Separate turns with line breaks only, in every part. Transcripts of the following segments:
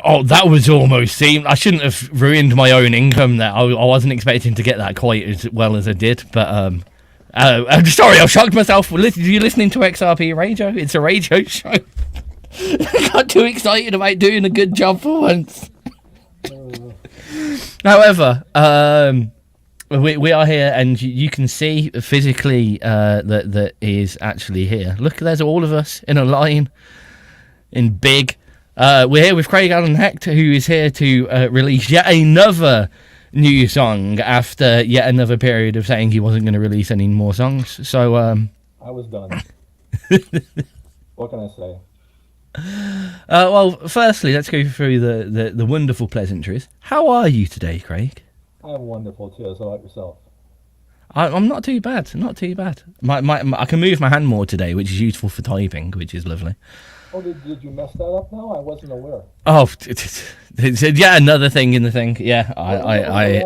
Oh, that was almost seemed. I shouldn't have ruined my own income there. I wasn't expecting to get that quite as well as I did, but I'm sorry, I shocked myself. You're listening to XRP Radio? It's a radio show. I got too excited about doing a good job for once. However, we are here, and you can see physically that is actually here. Look, there's all of us in a line, in big. We're here with Craig Allen Hecht, who is here to release yet another new song after yet another period of saying he wasn't going to release any more songs. So
I was done. What can I say?
Well, firstly, let's go through the wonderful pleasantries. How are you today, Craig?
I'm wonderful too. So about yourself?
I'm not too bad. Not too bad. I can move my hand more today, which is useful for typing, which is lovely.
Oh, did you mess that up now? I wasn't aware.
Oh, yeah, another thing in the thing. Yeah, I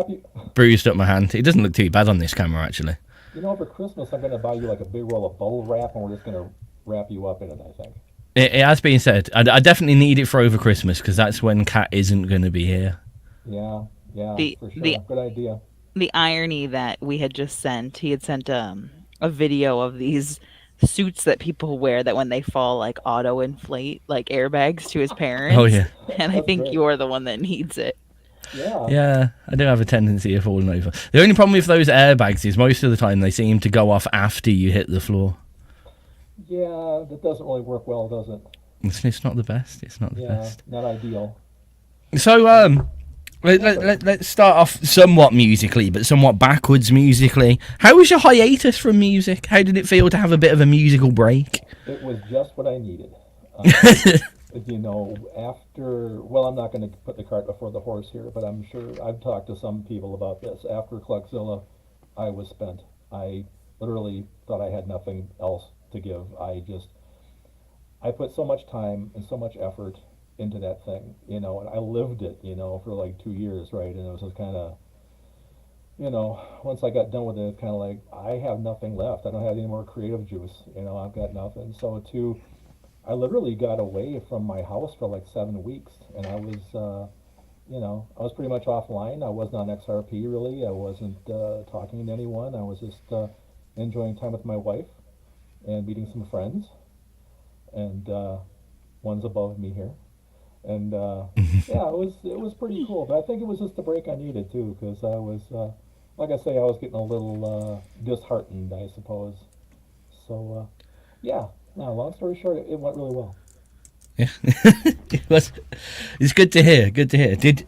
bruised up my hand. It doesn't look too bad on this camera, actually.
You know, for Christmas, I'm going to buy you like a big roll of bubble wrap, and we're just going to wrap you up in it, I think.
It has been said. I definitely need it for over Christmas, because that's when Kat isn't going to be here.
Yeah, for sure. Good idea.
The irony that he had sent a video of these suits that people wear that when they fall like auto inflate like airbags to his parents.
Oh yeah.
And I think you're the one that needs it.
Yeah,
I do have a tendency of falling over. The only problem with those airbags is most of the time they seem to go off after you hit the floor.
Yeah, that doesn't really work well, does it?
It's not the best. It's not the best.
Not ideal.
So let's start off somewhat musically, but somewhat backwards musically. How was your hiatus from music? How did it feel to have a bit of a musical break?
It was just what I needed. You know, well, I'm not going to put the cart before the horse here, but I'm sure I've talked to some people about this. After Cluckzilla, I was spent. I literally thought I had nothing else to give. I put so much time and so much effort into that thing, you know, and I lived it, you know, for like 2 years, right? And it was just kind of, you know, once I got done with it, kind of like, I have nothing left. I don't have any more creative juice, you know, I've got nothing. So I literally got away from my house for like 7 weeks, and I was, you know, I was pretty much offline. I wasn't on XRP really. I wasn't talking to anyone. I was just enjoying time with my wife and meeting some friends, and one's above me here. And yeah, it was pretty cool. But I think it was just the break I needed too, because I was, like I say, I was getting a little disheartened, I suppose. So yeah. No, long story short, it went really well.
Yeah, it's good to hear. Good to hear. Did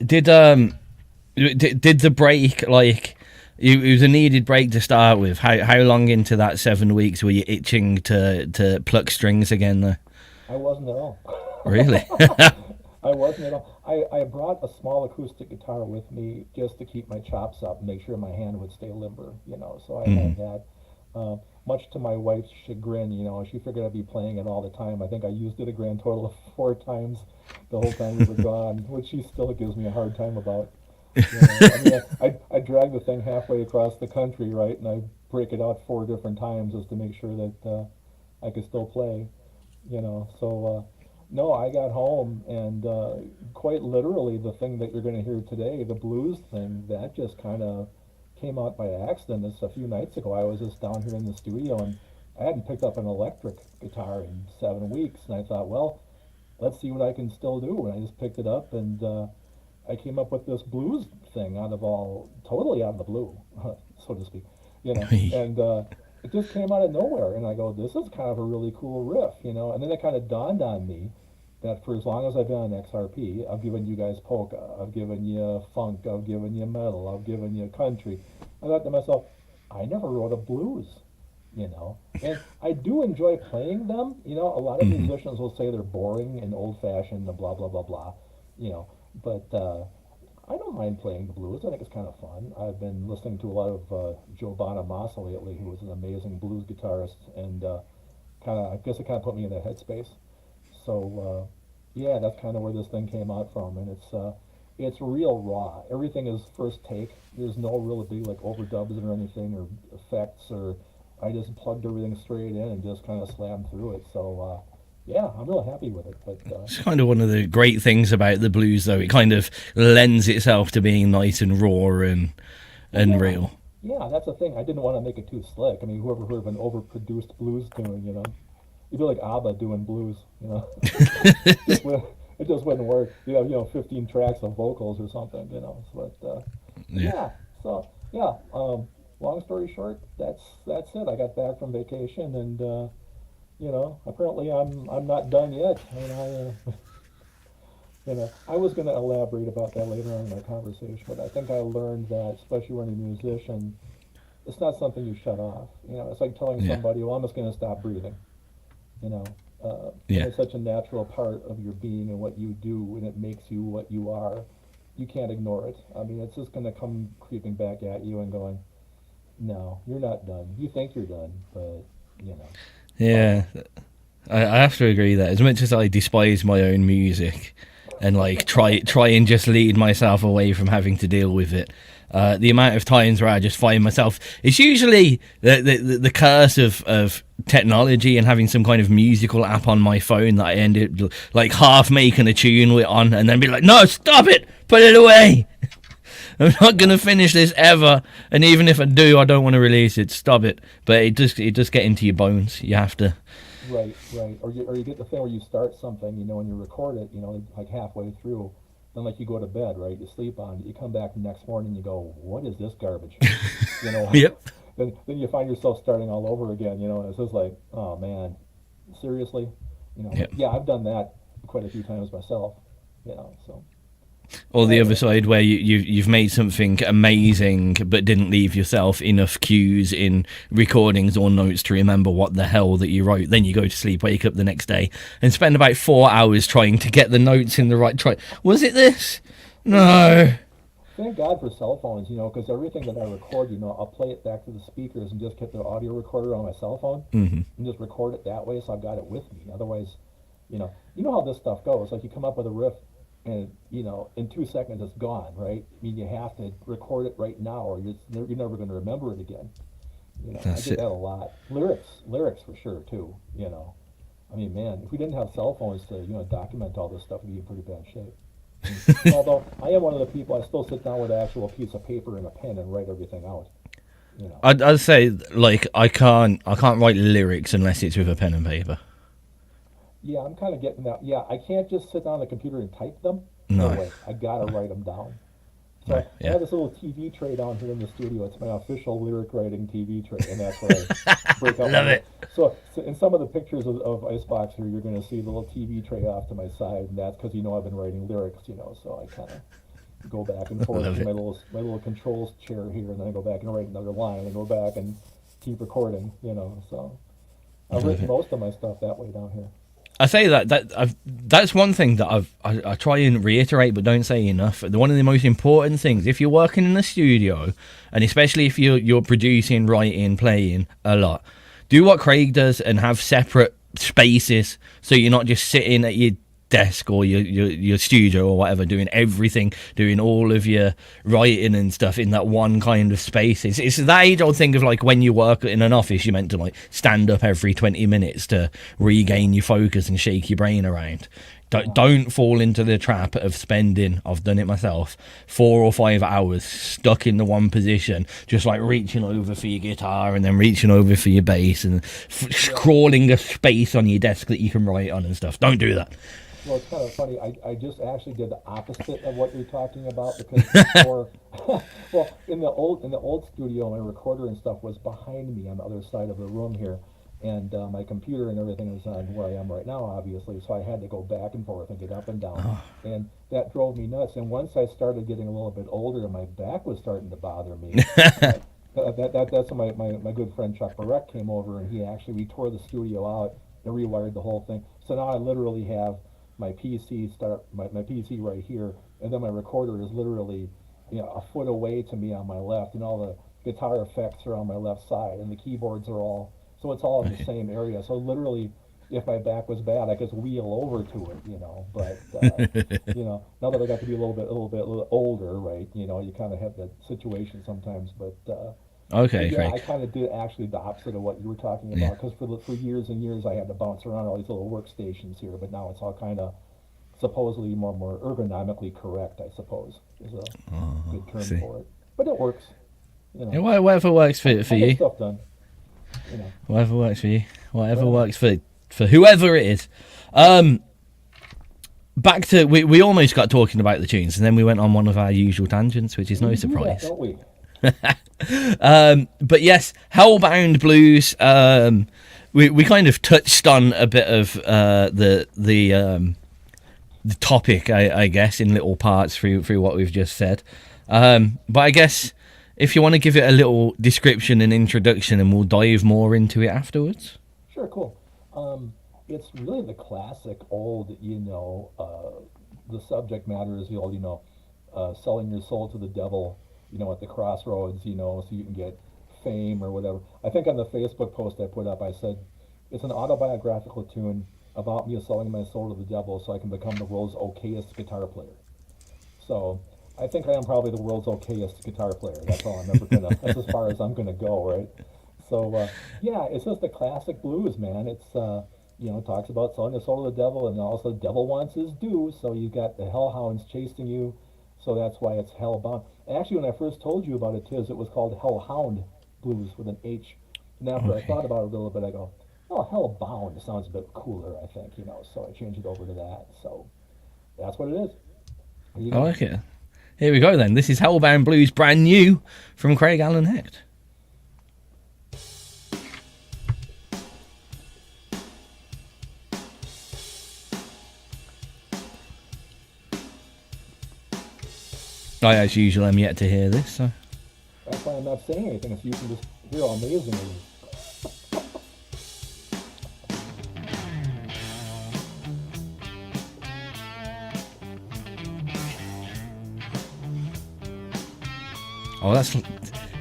the break, like, it was a needed break to start with? How long into that 7 weeks were you itching to pluck strings again though?
I wasn't at all.
Really?
I wasn't at all. I brought a small acoustic guitar with me just to keep my chops up and make sure my hand would stay limber, you know, so I had that. Much to my wife's chagrin, you know, she figured I'd be playing it all the time. I think I used it a grand total of 4 times the whole time we were gone, which she still gives me a hard time about. You know, I mean, I drag the thing halfway across the country, right, and I break it out 4 different times just to make sure that I could still play, you know. So, no, I got home, and quite literally the thing that you're going to hear today, the blues thing, that just kind of came out by accident. This a few nights ago. I was just down here in the studio, and I hadn't picked up an electric guitar in 7 weeks, and I thought, well, let's see what I can still do. And I just picked it up, and I came up with this blues thing totally out of the blue, so to speak, you know. And it just came out of nowhere, and I go, this is kind of a really cool riff, you know. And then it kind of dawned on me that for as long as I've been on XRP, I've given you guys polka, I've given you funk, I've given you metal, I've given you country. I thought to myself, I never wrote a blues, you know. And I do enjoy playing them, you know. A lot of musicians will say they're boring and old-fashioned and blah, blah, blah, blah, you know. But I don't mind playing the blues. I think it's kind of fun. I've been listening to a lot of Joe Bonamassa lately, who is an amazing blues guitarist, and I guess it kind of put me in that headspace. So yeah, that's kind of where this thing came out from, and it's real raw. Everything is first take. There's no real big like overdubs or anything or effects or I just plugged everything straight in and just kind of slammed through it. So yeah, I'm really happy with it. But
It's kind of one of the great things about the blues, though. It kind of lends itself to being nice and raw and
yeah,
real.
yeah, that's the thing. I didn't want to make it too slick. I mean, whoever heard of an overproduced blues tune, you know? You'd be like ABBA doing blues, you know? just wouldn't, it just wouldn't work. You know, 15 tracks of vocals or something, you know? But
Yeah.
yeah, so yeah. Long story short, that's it. I got back from vacation, and you know, apparently I'm not done yet. I mean, you know, I was going to elaborate about that later on in our conversation, but I think I learned that, especially when you're a musician, it's not something you shut off. You know, it's like telling
Yeah.
somebody, "Well, I'm just going to stop breathing." You know, and
Yeah.
it's such a natural part of your being and what you do, and it makes you what you are. You can't ignore it. I mean, it's just going to come creeping back at you and going, "No, you're not done. You think you're done, but you know,
Yeah. I have to agree that as much as I despise my own music and like try and just lead myself away from having to deal with it, the amount of times where I just find myself, it's usually the curse of technology and having some kind of musical app on my phone that I end up like half making a tune with on and then be like, no, stop it, put it away. I'm not gonna finish this ever, and even if I do, I don't want to release it. Stop it. But it just get into your bones. You have to.
right, right." Or you get the thing where you start something, you know, and you record it, you know, like halfway through, then like you go to bed, right? You sleep on it. You come back the next morning, you go, "What is this garbage?" You know.
Yep.
Then you find yourself starting all over again, you know, and it's just like, oh man, seriously, you know.
Yep.
Yeah, I've done that quite a few times myself, you know. So
Or the other
anyway,
side where you've made something amazing but didn't leave yourself enough cues in recordings or notes to remember what the hell that you wrote. Then you go to sleep, wake up the next day, and spend about 4 hours trying to get the notes in the right try. Was it this? No.
thank God for cell phones, you know, because everything that I record, you know, I'll play it back to the speakers and just get the audio recorder on my cell phone
Hmm.
and just record it that way, so I've got it with me. Otherwise, you know how this stuff goes. Like you come up with a riff, and you know, in 2 seconds it's gone, right? I mean, you have to record it right now, or you're never going to remember it again. You know, I
That's
did
it.
that a lot. Lyrics for sure too. You know, I mean, man, if we didn't have cell phones to document all this stuff, we'd be in pretty bad shape. And although I am one of the people, I still sit down with an actual piece of paper and a pen and write everything out. You know.
I'd say like I can't write lyrics unless it's with a pen and paper.
Yeah, I'm kind of getting that. Yeah, I can't just sit down on the computer and type them. No
No.
way. I gotta write them down. So
No.
I
Yeah.
have this little TV tray down here in the studio. It's my official lyric writing TV tray, and that's where I break out my
Love
little.
it.
So in some of the pictures of Icebox here, you're going to see the little TV tray off to my side, and that's because I've been writing lyrics. So I kind of go back and forth
Love
to
it.
my little controls chair here, and then I go back and write another line, and go back and keep recording. So I've
Love
written
it.
most of my stuff that way down here.
I say that's one thing that I try and reiterate but don't say enough. One of the most important things, if you're working in the studio, and especially if you're producing, writing, playing a lot, do what Craig does and have separate spaces so you're not just sitting at your desk or your studio or whatever doing everything, doing all of your writing and stuff in that one kind of space. It's that age old thing of like when you work in an office, you're meant to like stand up every 20 minutes to regain your focus and shake your brain around. Don't fall into the trap of spending, I've done it myself, 4 or 5 hours stuck in the one position, just like reaching over for your guitar and then reaching over for your bass and
Yeah.
scrawling a space on your desk that you can write on and stuff. Don't do that.
Well, it's kind of funny. I just actually did the opposite of what you're talking about because before, well, in the old studio, my recorder and stuff was behind me on the other side of the room here, and my computer and everything is on where I am right now, obviously. So I had to go back and forth and get up and down, and that drove me nuts. And once I started getting a little bit older, and my back was starting to bother me. That's when my good friend Chuck Barrett came over, and he actually we tore the studio out and rewired the whole thing. So now I literally have my PC right here, and then my recorder is literally a foot away to me on my left, and all the guitar effects are on my left side, and the keyboards are all so it's all in the same area. So literally, if my back was bad, I could just wheel over to it. But now that I got to be a little bit older, right? You kind of have that situation sometimes. But
Okay,
Yeah,
Craig.
I kind of did actually the opposite of what you were talking
Yeah.
about, because for years and years I had to bounce around all these little workstations here, but now it's all kind of supposedly more ergonomically correct, I suppose, is a good term
See.
for it. But it works,
Yeah, whatever works for
I get
you.
stuff done, you know.
Whatever works for you. Whatever
Right on.
works for whoever it is. Back to we almost got talking about the tunes, and then we went on one of our usual tangents, which is no
We do that,
surprise.
don't we?
But yes, Hellbound Blues. We kind of touched on a bit of the topic, I guess, in little parts through what we've just said. But I guess if you want to give it a little description and introduction, and we'll dive more into it afterwards.
Sure, cool. It's really the classic old, the subject matter is the old, selling your soul to the devil, at the crossroads, so you can get fame or whatever. I think on the Facebook post I put up, I said, it's an autobiographical tune about me selling my soul to the devil so I can become the world's okayest guitar player. So I think I am probably the world's okayest guitar player. That's all I'm ever gonna, that's as far as I'm gonna go, right? So, yeah, it's just a classic blues, man. It's, talks about selling the soul to the devil, and also the devil wants his due, so you got the hellhounds chasing you, so that's why it's Hellbound. And actually, when I first told you about it, Tiz, it was called Hellhound Blues with an H. And after I thought about it a little bit, I go, oh, Hellbound sounds a bit cooler, I think, so I changed it over to that. So that's what it is. There you
I
go.
like it. Here we go then. This is Hellbound Blues, brand new from Craig Allen Hecht. As usual, I'm yet to hear this. So.
That's why I'm not saying anything, so you can just hear how amazing it is.
Oh,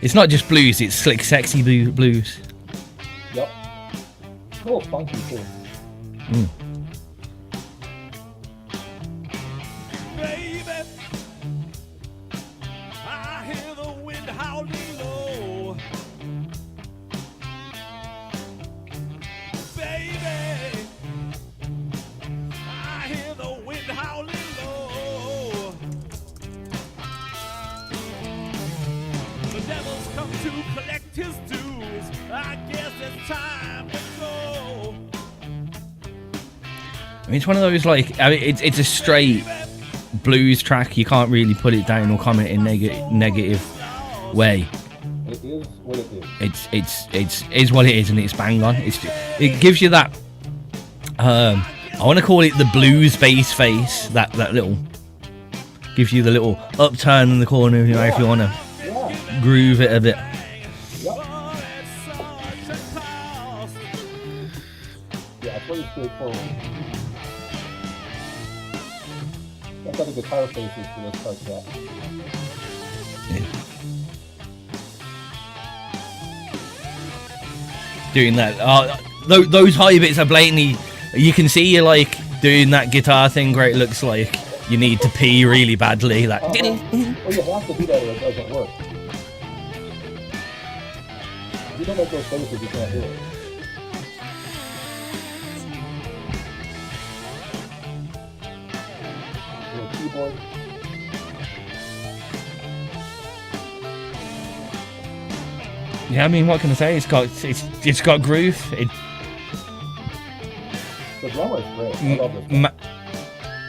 it's not just blues, it's slick, sexy blues.
Yep. It's a little funky, too.
Baby, I hear the wind howling low. Baby, I hear the wind howling low. The devil's come to collect his dues. I guess it's time to go.
I mean, it's one of those, it's a straight blues track. You can't really put it down or comment in negative way.
It is what it is.
It's what it is, and it's bang on. It gives you that. I want to call it the blues bass face. That little gives you the little upturn in the corner of your eye if you want to
Yeah.
groove it a bit.
Yep. Yeah, it's pretty straightforward. That's how the guitar faces for this part, yeah.
Doing that. Those high bits are blatantly. You can see you like doing that guitar thing where it looks like you need to pee really badly. Like.
Well, you have to do that or it doesn't work. If you don't make those faces, you can't do it. Little keyboard.
Yeah, I mean, what can I say? It's got groove.
The drummer's great. I love this guy.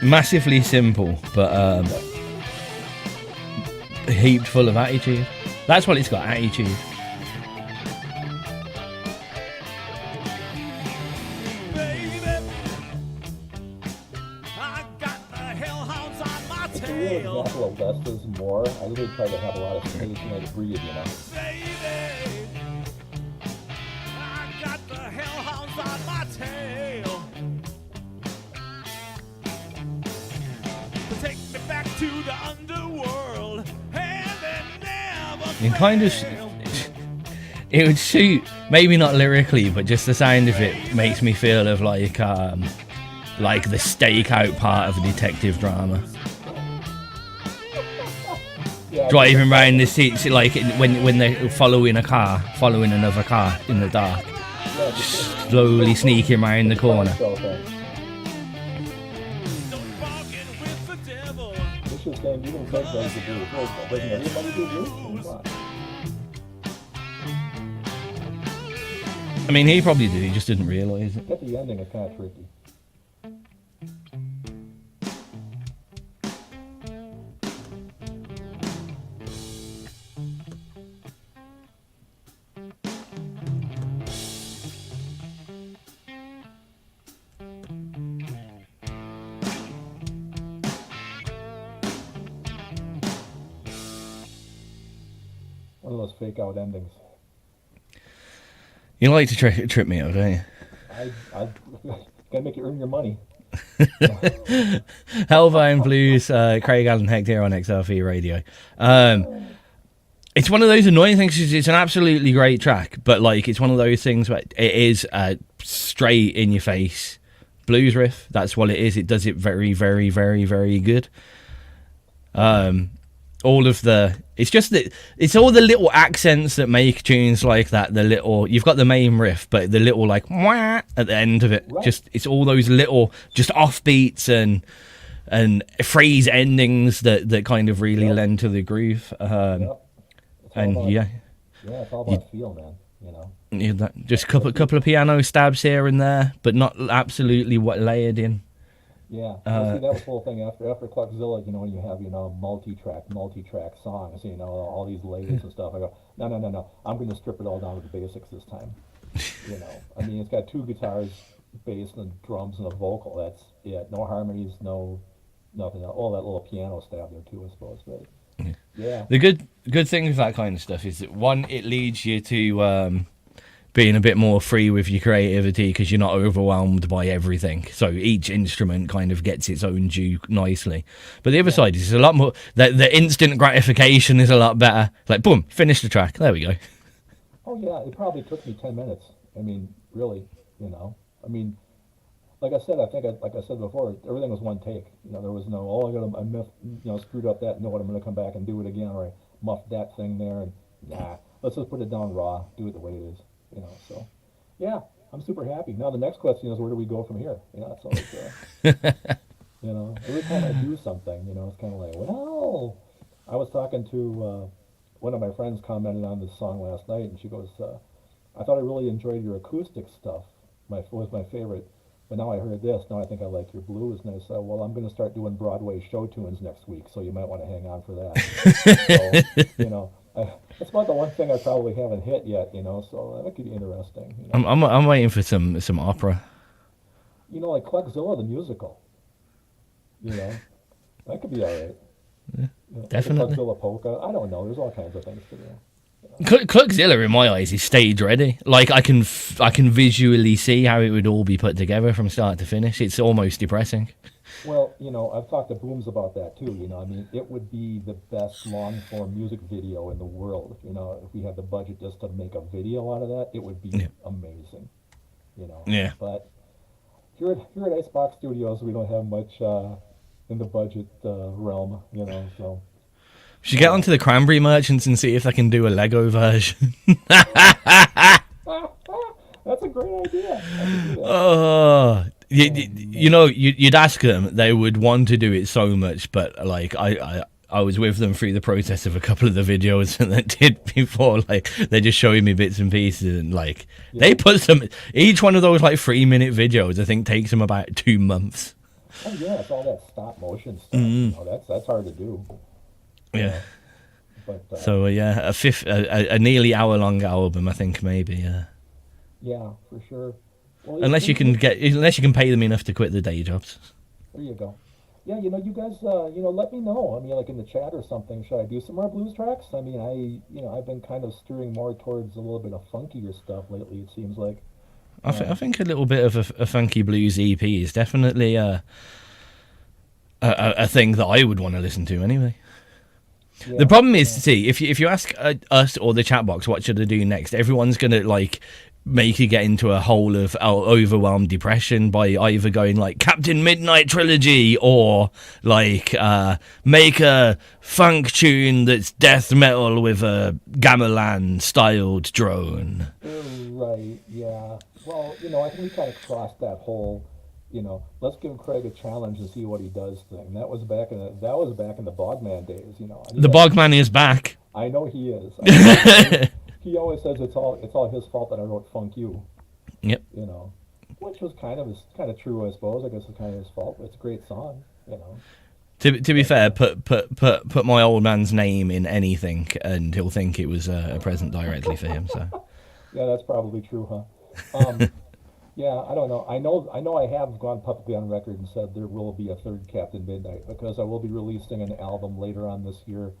Massively simple, but heaped full of attitude. That's what it's got, attitude.
It's a real example of less is more. I really try to have a lot of space and I breathe,
Take me back to the underworld, and then never
It kind of, it would suit, maybe not lyrically, but just the sound of it makes me feel of like the stakeout part of a detective drama.
Yeah, Yeah,
driving around the seats like when they're following another car in the dark,
yeah, just
slowly sneaking around the corner.
show thing.
Don't bargain with the devil.
It's just saying you didn't take those to do it. Doesn't everybody do blues? Come on.
I mean, he probably did. He just didn't realise it.
Get the ending is kind of tricky. One of those fake out endings.
You like to trip me out, don't you?
I gotta make you earn your money.
Hellbound Blues, Craig Allen Hecht here on XRV Radio. It's one of those annoying things. It's an absolutely great track, but like it's one of those things where it is straight in your face blues riff. That's what it is. It does it very, very, very, very good. All of the, it's just that it's all the little accents that make tunes like that. The little, you've got the main riff, but the little like wah at the end of it.
Right.
Just it's all those little just offbeats and phrase endings that kind of really lend to the groove.
Yep. It's all
And
about-
yeah,
it's all about feel, man. You know.
just couple of piano stabs here and there, but not absolutely what layered in.
Yeah, see, that was the whole thing after Cluckzilla, you know, when you have, you know, multi-track songs, you know, all these layers and stuff. I go, no, I'm going to strip it all down to the basics this time. You know, I mean, it's got two guitars, bass, and drums, and a vocal. That's it. No harmonies, no nothing else. All that little piano stab there too, I suppose. But yeah,
The good thing with that kind of stuff is that one, it leads you to being a bit more free with your creativity because you're not overwhelmed by everything. So each instrument kind of gets its own due nicely. But the other side is a lot more. The instant gratification is a lot better. Like boom, finish the track. There we go.
oh yeah, it probably took me 10 minutes. I mean, really, you know. I mean, like I said, like I said before, everything was one take. You know, there was no, I screwed up that. No, I'm going to come back and do it again, or I muffed that thing there. And nah, let's just put it down raw, do it the way it is. You know, so yeah, I'm super happy. Now the next question is, where do we go from here? You know, that's always, you know, every time I do something, you know, it's kind of like, well, I was talking to one of my friends commented on this song last night, and she goes, I thought I really enjoyed your acoustic stuff. Was my favorite. But now I heard this, now I think I like your blues. And I said, well, I'm going to start doing Broadway show tunes next week, so you might want to hang on for that. So, you know, that's about the one thing I probably haven't hit yet, you know, so that could be interesting. You know,
I'm waiting for some opera.
you know, like Cluckzilla the musical, you know, that could be all right. You know, like
definitely.
a Cluckzilla polka, I don't know, there's all kinds of things to do.
Cluckzilla in my eyes is stage ready. Like I can visually see how it would all be put together from start to finish. It's almost depressing.
Well, you know, I've talked to Booms about that too. You know, I mean, it would be the best long-form music video in the world. You know, if we had the budget just to make a video out of that, it would be amazing. You know.
Yeah.
But here at Icebox Studios, we don't have much in the budget realm. You know, so.
We should get onto the Cranberry Merchants and see if they can do a Lego version.
That's a great idea. I could do that.
Oh, you know, you'd ask them, they would want to do it so much, but like I was with them through the process of a couple of the videos that did before. Like they're just showing me bits and pieces, and like they put some. Each one of those like 3-minute videos, I think, takes them about 2 months.
Oh yeah, it's all that stop motion stuff. You know, that's hard to do.
Yeah.
But
So yeah, a nearly hour-long album, I think maybe.
yeah, for sure. Well,
Unless you can pay them enough to quit the day jobs.
There you go. Yeah, you know, you guys, you know, let me know. I mean, like in the chat or something, should I do some more blues tracks? I mean, I've been kind of steering more towards a little bit of funkier stuff lately, it seems like.
I think a little bit of a funky blues EP is definitely a thing that I would want to listen to anyway.
Yeah,
The problem is, see, if you ask us or the chat box what should I do next, everyone's gonna like make you get into a hole of overwhelmed depression by either going like Captain Midnight Trilogy or like make a funk tune that's death metal with a gamelan styled drone.
Right, yeah. Well, I think we kind of crossed that whole, let's give Craig a challenge and see what he does thing. That was back in the Bogman days,
The Bogman is back.
I know he is. He always says it's all his fault that I wrote "Funk You."
Yep.
Which was kind of true, I suppose. I guess it's kind of his fault. But it's a great song.
To be fair, put my old man's name in anything, and he'll think it was a present directly for him. So.
Yeah, that's probably true, huh? Yeah, I don't know. I know. I have gone publicly on record and said there will be a third Captain Midnight because I will be releasing an album later on this year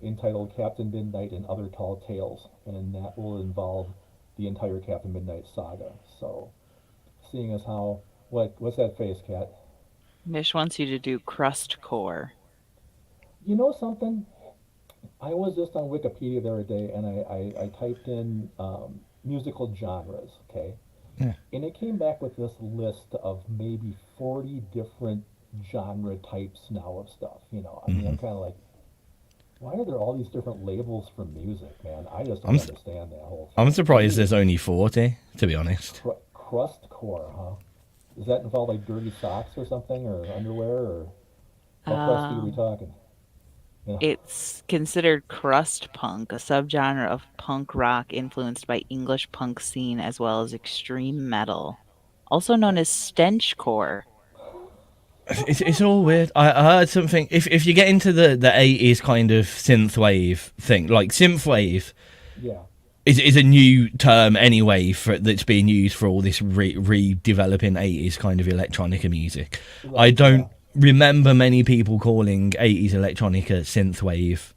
entitled Captain Midnight and Other Tall Tales, and that will involve the entire Captain Midnight saga. So, seeing as how what's that face, Kat?
Mish wants you to do crustcore.
You know something? I was just on Wikipedia the other day, and I typed in musical genres, okay?
Yeah.
And it came back with this list of maybe 40 different genre types now of stuff. I mean, I'm kind of like, why are there all these different labels for music, man? I just don't understand that whole thing.
I'm surprised there's only 40, to be honest.
Crustcore, huh? Does that involve like dirty socks or something, or underwear, or how crusty are we talking?
It's considered crust punk, a subgenre of punk rock influenced by English punk scene as well as extreme metal, also known as stenchcore.
It's all weird. I heard something. If you get into the 80s kind of synthwave thing, like synthwave,
yeah,
is a new term anyway that's being used for all this redeveloping 80s kind of electronica music.
Right,
I don't remember many people calling 80s electronica synthwave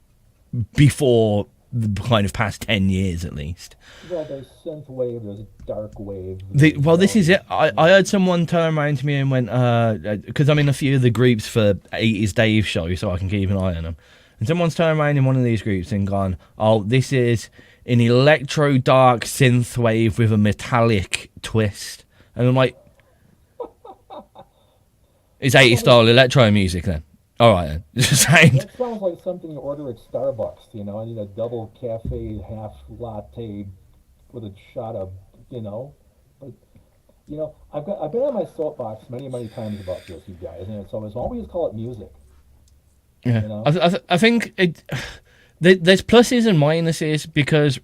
before the kind of past 10 years at least.
Well, there's synthwave, there's dark wave.
This is it. I heard someone turn around to me and went, because I'm in a few of the groups for 80s Dave show, so I can keep an eye on them. And someone's turned around in one of these groups and gone, oh, this is an electro dark synthwave with a metallic twist. And I'm like, it's 80s style electro music then. All right then.
That sounds like something you order at Starbucks. I need a double cafe half latte with a shot of, But I've been on my soapbox many times about this, you guys, and it's always call it music.
Yeah, I think there's pluses and minuses because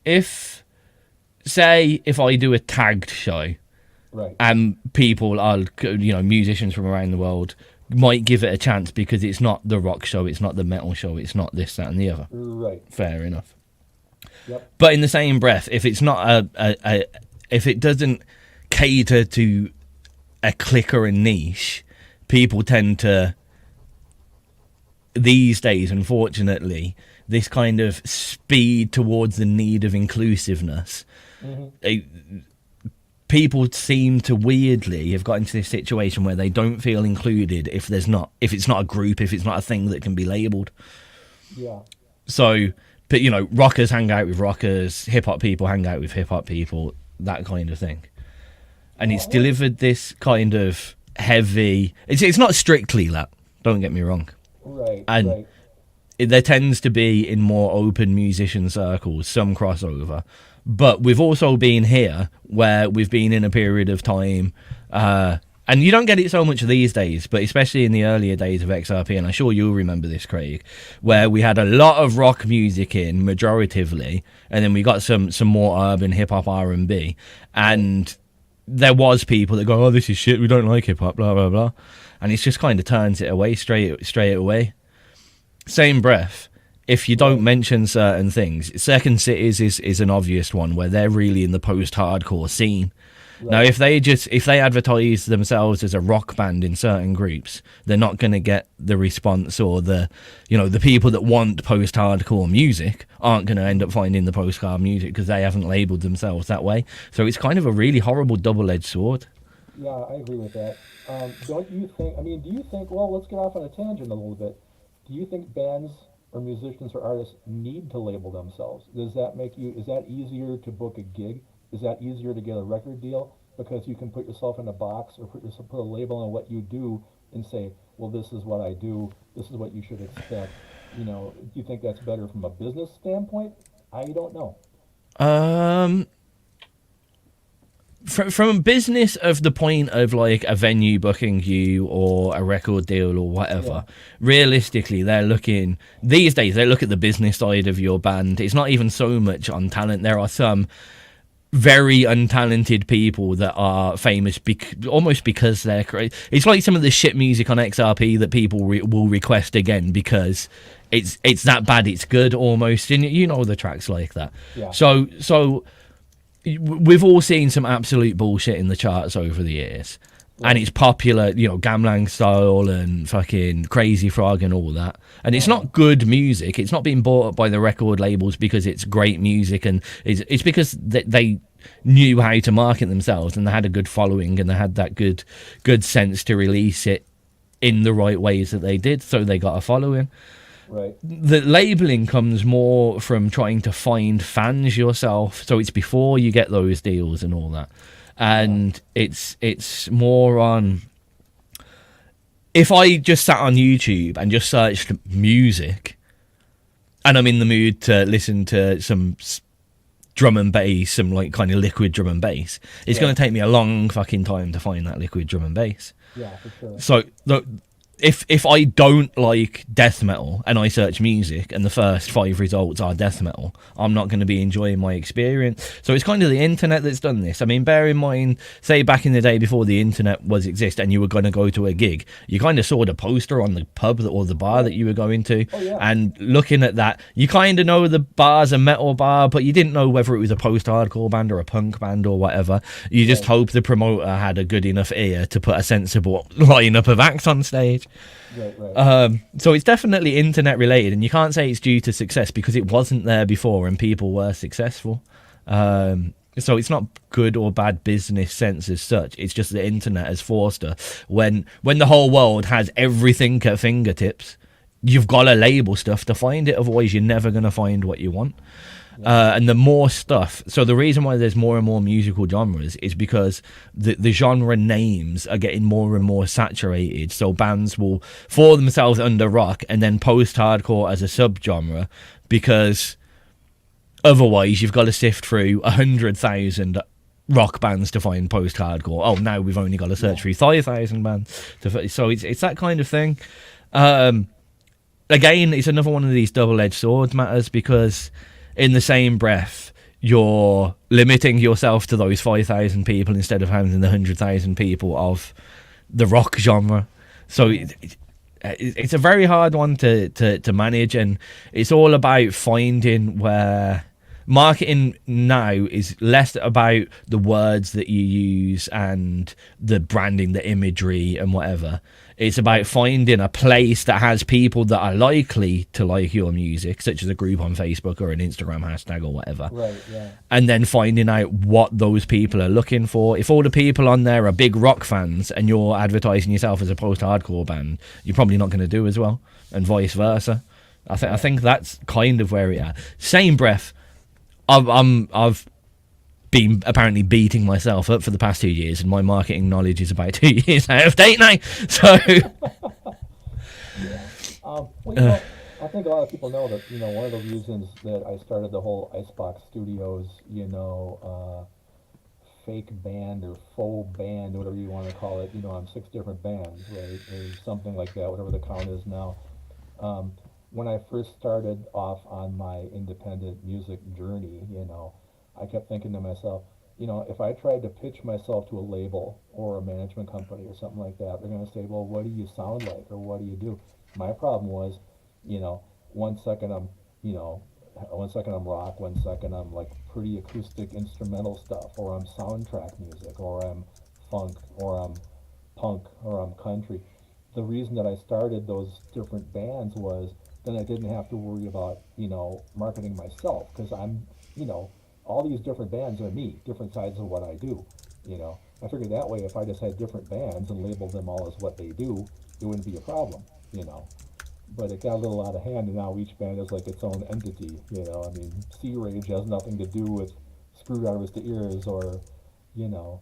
if I do a tagged show,
right,
and people are musicians from around the world might give it a chance because it's not the rock show, it's not the metal show, it's not this, that, and the other.
right,
fair enough.
Yep.
But in the same breath, if it's not if it doesn't cater to a clique or a niche, people tend to, these days, unfortunately, this kind of speed towards the need of inclusiveness, people seem to weirdly have got into this situation where they don't feel included if it's not a group, if it's not a thing that can be labelled.
Yeah.
So, but rockers hang out with rockers, hip hop people hang out with hip hop people, that kind of thing. And it's delivered this kind of heavy. It's not strictly that. Don't get me wrong.
Right.
And
right.
There tends to be in more open musician circles some crossover. But we've also been here where we've been in a period of time, and you don't get it so much these days, but especially in the earlier days of XRP, and I'm sure you'll remember this, Craig, where we had a lot of rock music in, majoritively, and then we got some more urban hip-hop R&B, and there was people that go, oh, this is shit, we don't like hip-hop, blah, blah, blah, and it just kind of turns it away straight away. Same breath. If you don't mention certain things, Second Cities is an obvious one where they're really in the post-hardcore scene. Right. Now, if they advertise themselves as a rock band in certain groups, they're not going to get the response, or the people that want post-hardcore music aren't going to end up finding the post-hardcore music because they haven't labelled themselves that way. So it's kind of a really horrible double-edged sword.
Yeah, I agree with that. Don't you think? Do you think? Well, let's get off on a tangent a little bit. Do you think bands or musicians or artists need to label themselves? Does that make you? Is that easier to book a gig is that easier to get a record deal because you can put yourself in a box or put a label on what you do and say, well, this is what I do, this is what you should expect. Do you think that's better from a business standpoint? I don't know.
Um, from a business of the point of like a venue booking you or a record deal or whatever,
Yeah.
realistically they're looking these days, they look at the business side of your band. It's not even so much on talent. There are some very untalented people that are famous almost because they're crazy. It's like some of the shit music on XRP that people will request again because it's that bad it's good almost, and the tracks like that.
Yeah.
So we've all seen some absolute bullshit in the charts over the years, and it's popular, Gamlang Style and fucking Crazy Frog and all that. And it's not good music. It's not being bought up by the record labels because it's great music, and it's because they knew how to market themselves and they had a good following and they had that good sense to release it in the right ways that they did, so they got a following.
Right.
The labeling comes more from trying to find fans yourself, so it's before you get those deals and all that. And it's more on, if I just sat on YouTube and just searched music and I'm in the mood to listen to some drum and bass, some like kind of liquid drum and bass, it's going to take me a long fucking time to find that liquid drum and bass.
Yeah, for sure.
So if I don't like death metal and I search music and the first 5 results are death metal, I'm not going to be enjoying my experience. So it's kind of the internet that's done this. I mean, bear in mind, say back in the day before the internet was exist and you were going to go to a gig, you kind of saw the poster on the pub or the bar that you were going to.
Oh, yeah.
And looking at that, you kind of know the bar's a metal bar, but you didn't know whether it was a post-hardcore band or a punk band or whatever. You just hope the promoter had a good enough ear to put a sensible lineup of acts on stage.
Right.
So it's definitely internet related, and you can't say it's due to success because it wasn't there before and people were successful. So it's not good or bad business sense as such. It's just the internet has forced her. When the whole world has everything at fingertips, you've got to label stuff to find it. Otherwise, you're never going to find what you want. And the more stuff, so the reason why there's more and more musical genres is because the genre names are getting more and more saturated. So bands will fall themselves under rock and then post-hardcore as a subgenre, because otherwise you've got to sift through 100,000 rock bands to find post-hardcore. Oh, now we've only got to search through 5,000 bands. So it's that kind of thing. Again, it's another one of these double-edged swords matters, because in the same breath, you're limiting yourself to those 5,000 people instead of having the 100,000 people of the rock genre. So it's a very hard one to manage, and it's all about finding where marketing now is less about the words that you use and the branding, the imagery and whatever. It's about finding a place that has people that are likely to like your music, such as a group on Facebook or an Instagram hashtag or whatever.
Right, yeah.
And then finding out what those people are looking for. If all the people on there are big rock fans and you're advertising yourself as a post-hardcore band, you're probably not going to do as well, and vice versa. I think that's kind of where we are. Same breath, I've been apparently beating myself up for the past 2 years, and my marketing knowledge is about 2 years out of date now. So,
I think a lot of people know that, one of the reasons that I started the whole Icebox Studios, fake band or faux band, whatever you want to call it, on 6 different bands, right, or something like that, whatever the count is now. When I first started off on my independent music journey, I kept thinking to myself, if I tried to pitch myself to a label or a management company or something like that, they're going to say, well, what do you sound like, or what do you do? My problem was, one second I'm rock, 1 second I'm like pretty acoustic instrumental stuff, or I'm soundtrack music, or I'm funk, or I'm punk, or I'm country. The reason that I started those different bands was then I didn't have to worry about, marketing myself, because I'm, all these different bands are me, different sides of what I do. I figured that way, if I just had different bands and labeled them all as what they do, it wouldn't be a problem. But it got a little out of hand, and now each band is like its own entity. I mean, Sea Rage has nothing to do with screwdrivers to ears, or, you know,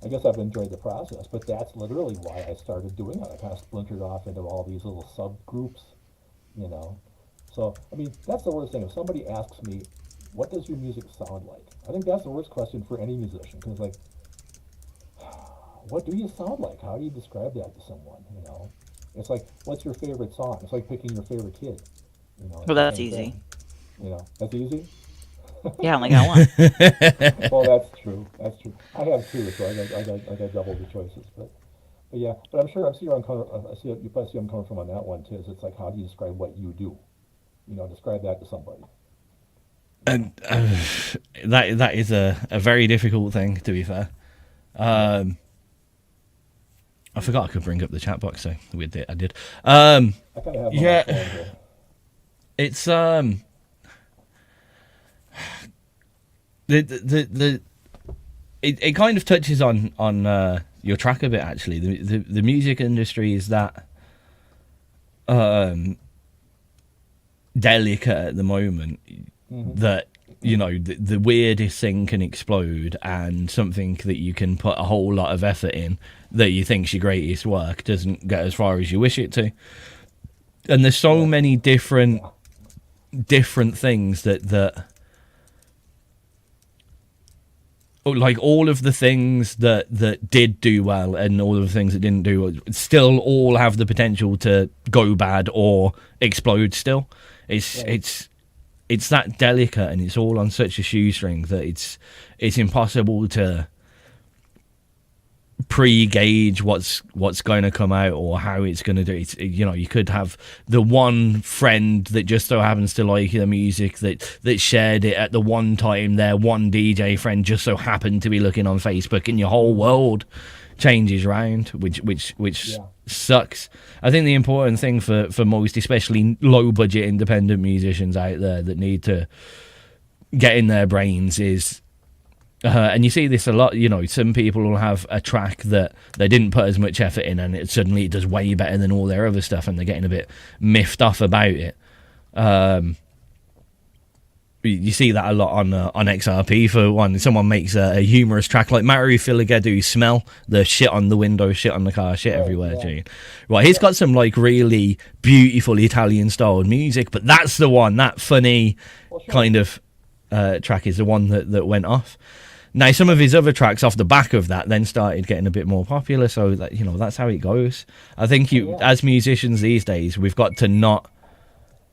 I guess I've enjoyed the process, but that's literally why I started doing it. I kind of splintered off into all these little subgroups, you know. So, I mean, that's the worst thing. If somebody asks me, what does your music sound like? I think that's the worst question for any musician, because, like, what do you sound like? How do you describe that to someone, you know? It's like, what's your favorite song? It's like picking your favorite kid, you know. It's
Well,
the
that's
same
easy.
thing, you know. That's easy?
Yeah, I only got one.
Well, that's true. That's true. I have two, so I got double the choices. But yeah. But I'm sure I'm coming. I see. You probably see I'm coming from on that one too. Is it's like, how do you describe what you do? You know, describe that to somebody.
And that is a very difficult thing, to be fair. I forgot I could bring up the chat box, so I did.
I kind of have my
Yeah.
phone here.
It's it kind of touches on your track a bit, actually. The music industry is that delicate at the moment that, you know, the weirdest thing can explode, and something that you can put a whole lot of effort in that you think's your greatest work doesn't get as far as you wish it to. And there's so many different things that like, all of the things that did do well and all of the things that didn't do well still all have the potential to go bad or explode still. It's that delicate, and it's all on such a shoestring that it's impossible to pre-gauge what's going to come out or how it's going to do. It's, you know, you could have the one friend that just so happens to like the music that shared it at the one time. Their one DJ friend just so happened to be looking on Facebook, and your whole world changes around, which sucks. I think the important thing for most, especially low budget independent musicians out there that need to get in their brains, is and you see this a lot, you know, some people will have a track that they didn't put as much effort in, and it suddenly does way better than all their other stuff, and they're getting a bit miffed off about it. You see that a lot on XRP, for one. Someone makes a humorous track like Mario Filighedu's Smell, the shit on the window, shit on the car, shit everywhere tune. Right, he's got some like really beautiful Italian styled music, but that's the one, that funny kind of track is the one that went off. Now, some of his other tracks off the back of that then started getting a bit more popular, so that, you know, that's how it goes. I think as musicians these days, we've got to not,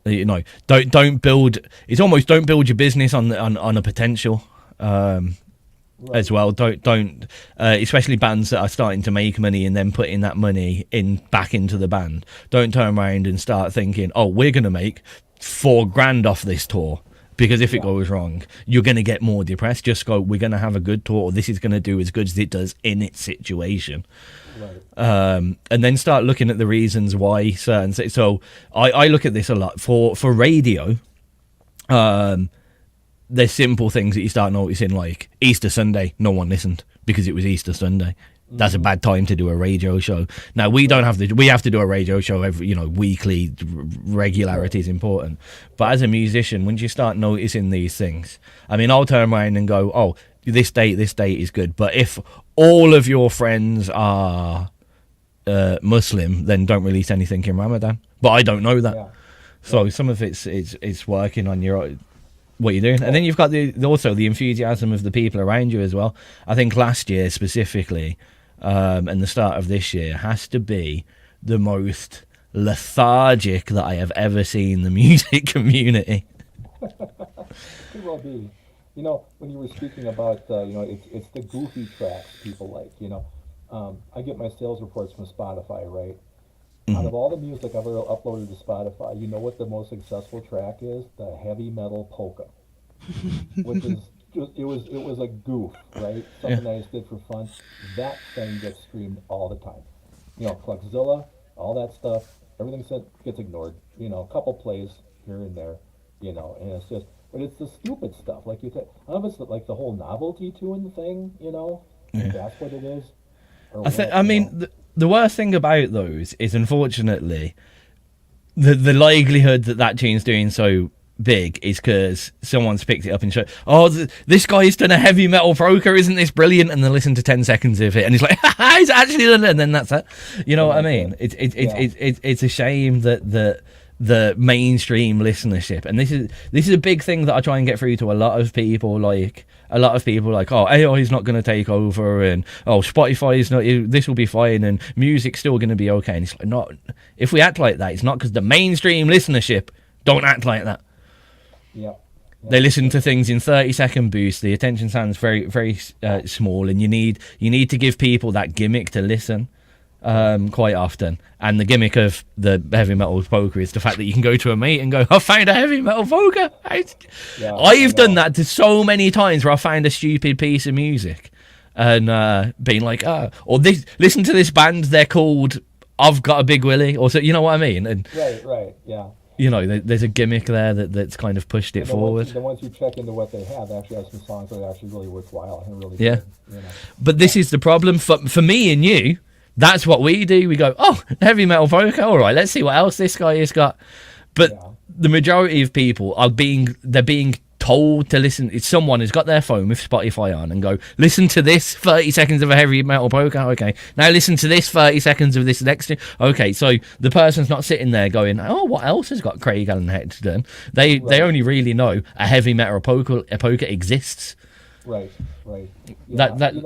you know, don't build. It's almost don't build your business on a potential, as well. Don't especially bands that are starting to make money and then putting that money back into the band. Don't turn around and start thinking, oh, we're gonna make $4,000 off this tour. Because if it goes wrong, you're going to get more depressed. Just go, we're going to have a good tour, or this is going to do as good as it does in its situation. Right. And then start looking at the reasons why certain... So I look at this a lot. For radio, there's simple things that you start noticing, like Easter Sunday, no one listened because it was Easter Sunday. That's a bad time to do a radio show. Now, we have to do a radio show every, you know, weekly. Regularity is important. But as a musician, once you start noticing these things, I mean, I'll turn around and go, oh, this date is good. But if all of your friends are Muslim, then don't release anything in Ramadan. But I don't know that. So some of it's working on what you're doing. And then you've got also the enthusiasm of the people around you as well. I think last year specifically, and the start of this year has to be the most lethargic that I have ever seen the music community.
Could well be. You know, when you were speaking about, you know, it's the goofy tracks people like, you know. I get my sales reports from Spotify, right? Out of all the music I've ever uploaded to Spotify, you know what the most successful track is? The heavy metal polka, which is just, it was a goof, right? Something I just did for fun. That thing gets streamed all the time. You know, Cluckzilla, all that stuff, everything gets ignored. You know, a couple plays here and there. You know, and it's just, but it's the stupid stuff, like you said. I don't know if it's like the whole novelty to the thing. You know, if that's what it is.
I mean. The worst thing about those is, unfortunately, the likelihood that tune's doing so big is because someone's picked it up and showed, oh, this guy's done a heavy metal polka, isn't this brilliant? And they listen to 10 seconds of it and he's like, he's actually done it, and then that's it. You know what I mean? It's a shame that the mainstream listenership, and this is a big thing that I try and get through to a lot of people, like oh, AI is not going to take over, and oh, Spotify is not, this will be fine, and music's still going to be okay. And it's like, not if we act like that, it's not because the mainstream listenership don't act like that.
Yeah.
They listen to things in 30-second boosts. The attention span's very, very small, and you need to give people that gimmick to listen quite often. And the gimmick of the heavy metal polka is the fact that you can go to a mate and go, I found a heavy metal polka. I've done that to so many times where I found a stupid piece of music and being like, or this, listen to this band, they're called I've Got a Big Willie, or so, you know what I mean? And
right, yeah.
You know, there's a gimmick there that's kind of pushed it forward.
The ones who check into what they have actually have some songs that are actually really worthwhile and really
good.
You know?
But this is the problem for me and you. That's what we do. We go, oh, heavy metal polka. All right, let's see what else this guy has got. But the majority of people are being told to listen. It's someone who's got their phone with Spotify on and go, listen to this 30 seconds of a heavy metal polka. Okay, now listen to this 30 seconds of this next thing. Okay, so the person's not sitting there going, oh, what else has got Craig Allen Hecht done? They only really know a heavy metal polka exists.
Right. Yeah,
that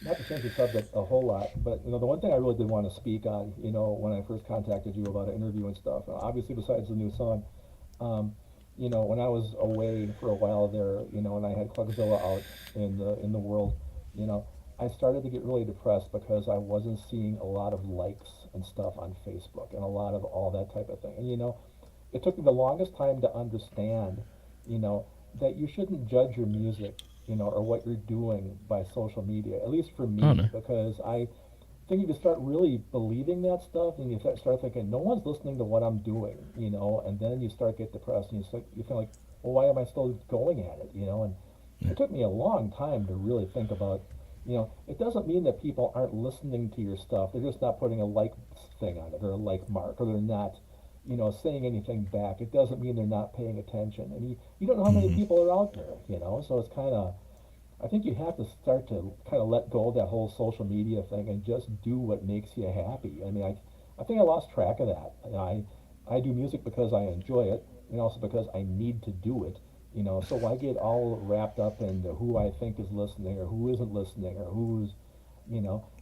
not to change the subject a whole lot, but the one thing I really did want to speak on, when I first contacted you about an interview and stuff, obviously besides the new song, when I was away for a while there, and I had Clugzilla out in the world, I started to get really depressed because I wasn't seeing a lot of likes and stuff on Facebook and a lot of all that type of thing. And it took me the longest time to understand, that you shouldn't judge your music, or what you're doing by social media, at least for me, because I think if you start really believing that stuff, and you start thinking, no one's listening to what I'm doing, and then you start get depressed, and you feel like, well, why am I still going at it, and it took me a long time to really think about, it doesn't mean that people aren't listening to your stuff, they're just not putting a like thing on it, or a like mark, or they're not, saying anything back. It doesn't mean they're not paying attention, and you don't know how many people are out there, so it's kind of, I think you have to start to kind of let go of that whole social media thing and just do what makes you happy. I mean, I think I lost track of that. I do music because I enjoy it, and also because I need to do it. So I get all wrapped up into who I think is listening or who isn't listening or who's,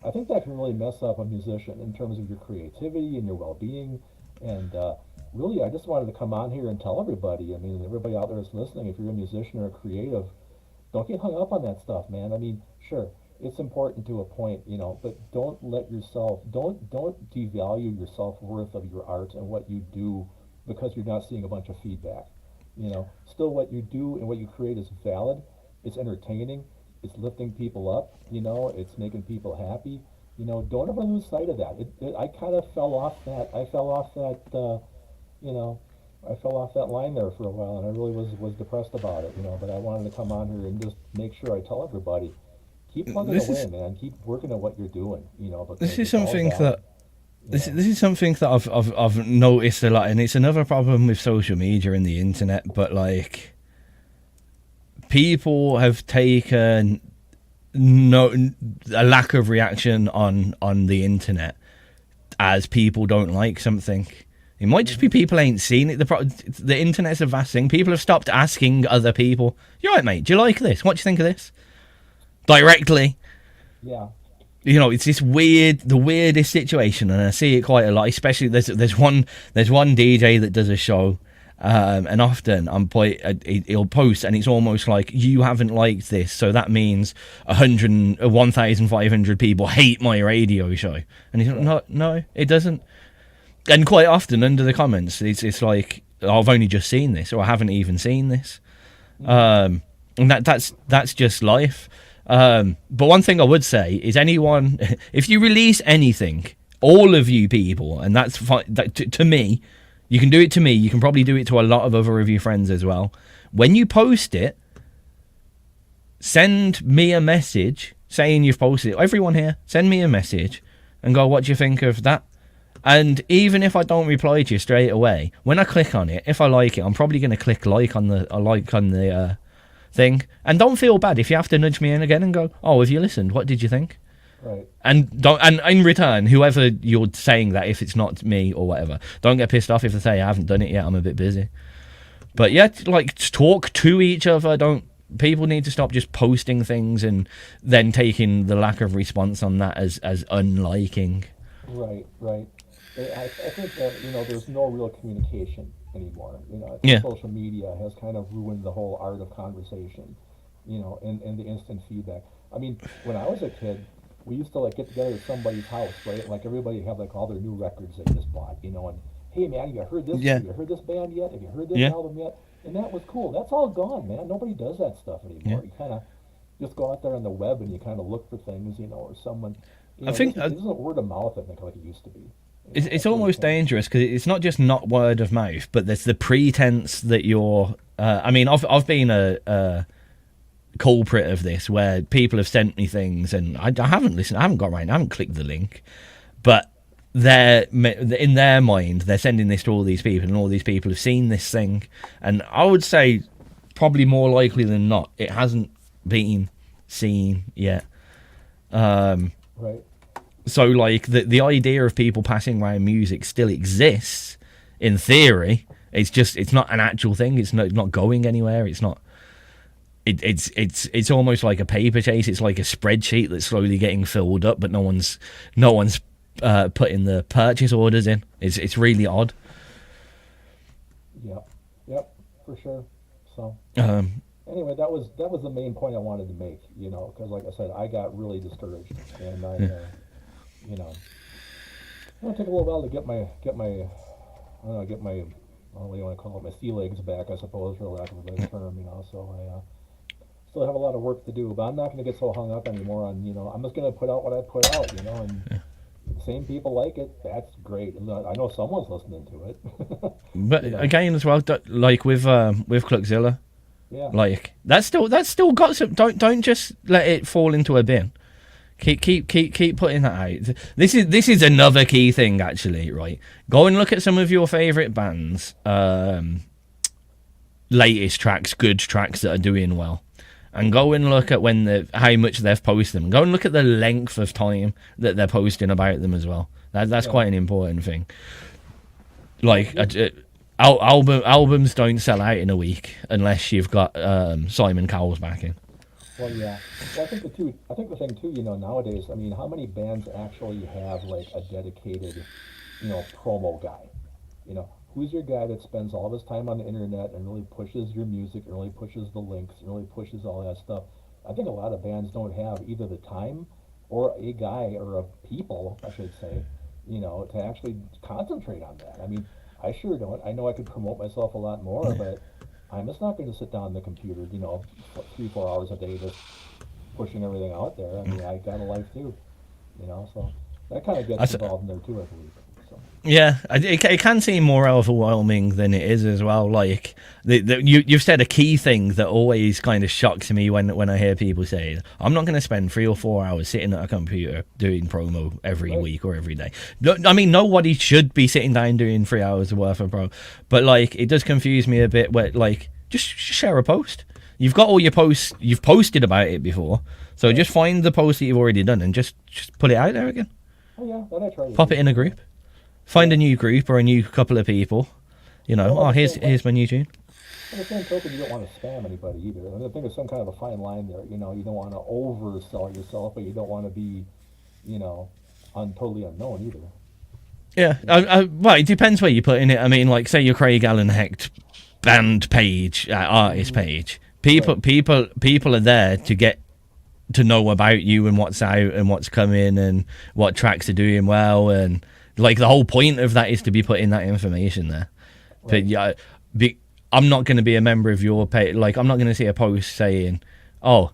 I think that can really mess up a musician in terms of your creativity and your well-being. And really, I just wanted to come on here and tell everybody, everybody out there that's listening, if you're a musician or a creative, don't get hung up on that stuff, man. I mean, sure, it's important to a point, but don't devalue your self-worth of your art and what you do because you're not seeing a bunch of feedback. Still what you do and what you create is valid. It's entertaining. It's lifting people up. It's making people happy. Don't ever lose sight of that. I kind of fell off that. I fell off that line there for a while, and I really was depressed about it, but I wanted to come on here and just make sure I tell everybody, keep plugging away, man. Keep working at what you're doing,
This is something that this is something that I've noticed a lot, and it's another problem with social media and the internet. But like, people have taken a lack of reaction on the internet as people don't like something. It might just be people ain't seen it. The internet's a vast thing. People have stopped asking other people, "You're right, mate. Do you like this? What do you think of this?" Directly.
Yeah.
It's this the weirdest situation, and I see it quite a lot. Especially there's one DJ that does a show, and often he'll post, and it's almost like, you haven't liked this, so that means 1,500 people hate my radio show, and he's like, no, it doesn't. And quite often under the comments, it's like, I've only just seen this, or I haven't even seen this, and that's just life. But one thing I would say is, anyone, if you release anything, all of you people, and that's fine, to me, you can do it to me, you can probably do it to a lot of other of your friends as well. When you post it, send me a message saying you've posted it. Everyone here, send me a message and go, what do you think of that? And even if I don't reply to you straight away, when I click on it, if I like it, I'm probably going to click like on the thing. And don't feel bad if you have to nudge me in again and go, "Oh, have you listened? What did you think?"
Right.
And in return, whoever you're saying that, if it's not me or whatever, don't get pissed off if they say I haven't done it yet. I'm a bit busy. But yeah, like, talk to each other. People need to stop just posting things and then taking the lack of response on that as unliking.
Right. I think that, there's no real communication anymore. I think
Yeah.
social media has kind of ruined the whole art of conversation, and the instant feedback. I mean, when I was a kid, we used to like get together at somebody's house, right? Like everybody had like all their new records they just bought, and hey man, have you heard this?
Yeah.
Have you heard this band yet? Have you heard this
Yeah.
album yet? And that was cool. That's all gone, man. Nobody does that stuff anymore.
Yeah.
You kind of just go out there on the web and you kind of look for things, or someone.
I think
it isn't word of mouth, I think, like it used to be.
it's almost dangerous because it's not just not word of mouth, but there's the pretense that you're. I mean, I've been a culprit of this where people have sent me things and I haven't listened. I haven't got right. I haven't clicked the link, but they're in their mind they're sending this to all these people, and all these people have seen this thing. And I would say probably more likely than not, it hasn't been seen yet.
Right.
So, like, the idea of people passing around music still exists in theory. It's not an actual thing. It's not going anywhere. It's not. It's almost like a paper chase. It's like a spreadsheet that's slowly getting filled up, but no one's putting the purchase orders in. It's really odd.
Yep, for sure. So. Anyway, that was the main point I wanted to make, because like I said, I got really discouraged, and it took a little while to get my, I don't know, what do you want to call it, my sea legs back, I suppose, for lack of a better term, so I still have a lot of work to do, but I'm not going to get so hung up anymore on, I'm just going to put out what I put out, and same people like it, that's great. And I know someone's listening to it.
But again, as well, like with Cluckzilla,
yeah,
like that's still got some. Don't just let it fall into a bin. Keep putting that out. This is another key thing, actually, right? Go and look at some of your favorite bands' latest tracks, good tracks that are doing well, and go and look at how much they've posted them. Go and look at the length of time that they're posting about them as well. That's quite an important thing. Like albums don't sell out in a week unless you've got Simon Cowell's backing.
Well, yeah. Well, I think the thing too, nowadays, I mean, how many bands actually have like a dedicated, promo guy? Who's your guy that spends all of his time on the internet and really pushes your music, and really pushes the links, and really pushes all that stuff? I think a lot of bands don't have either the time or a guy or a people, I should say, to actually concentrate on that. I mean, I sure don't. I know I could promote myself a lot more, but I'm just not going to sit down on the computer, 3-4 hours a day just pushing everything out there. I mean, I got a life too, so that kind of gets involved in there too, I believe. So.
Yeah, it can seem more overwhelming than it is as well. Like you've said a key thing that always kind of shocks me when I hear people say, "I'm not going to spend 3 or 4 hours sitting at a computer doing promo every week or every day." I mean, nobody should be sitting down doing 3 hours worth of promo, but like it does confuse me a bit. Where like just share a post. You've got all your posts. You've posted about it before, so just find the post that you've already done and just put it out there again.
Oh yeah, that I try.
Pop it in a group. Find a new group or a new couple of people. Here's my new tune.
At the same token, you don't want to spam anybody either. I think there's some kind of a fine line there. You don't want to oversell yourself, but you don't want to be, totally unknown either.
Yeah, well, it depends where you put in it. I mean, like, say your Craig Allen Hecht band page, artist page. People are there to get to know about you and what's out and what's coming and what tracks are doing well, and like the whole point of that is to be putting that information there. Right. But yeah, I'm not going to be a member of your page. Like, I'm not going to see a post saying, "Oh,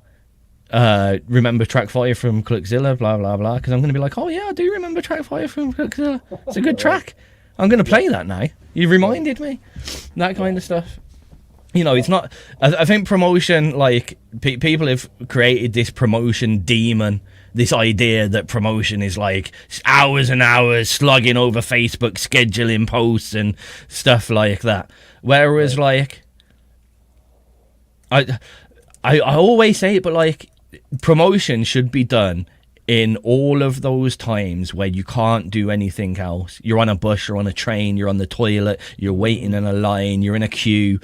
remember track 5 from Cluckzilla, blah blah blah," because I'm going to be like, "Oh yeah, I do remember track 5 from Cluckzilla. It's a good track. I'm going to play that now. You reminded me." That kind of stuff. you know, it's not. I think promotion, like people have created this promotion demon. This idea that promotion is like hours and hours slugging over Facebook, scheduling posts and stuff like that. Whereas, like, I always say it, but like, promotion should be done in all of those times where you can't do anything else. You're on a bus, you're on a train, you're on the toilet, you're waiting in a line, you're in a queue.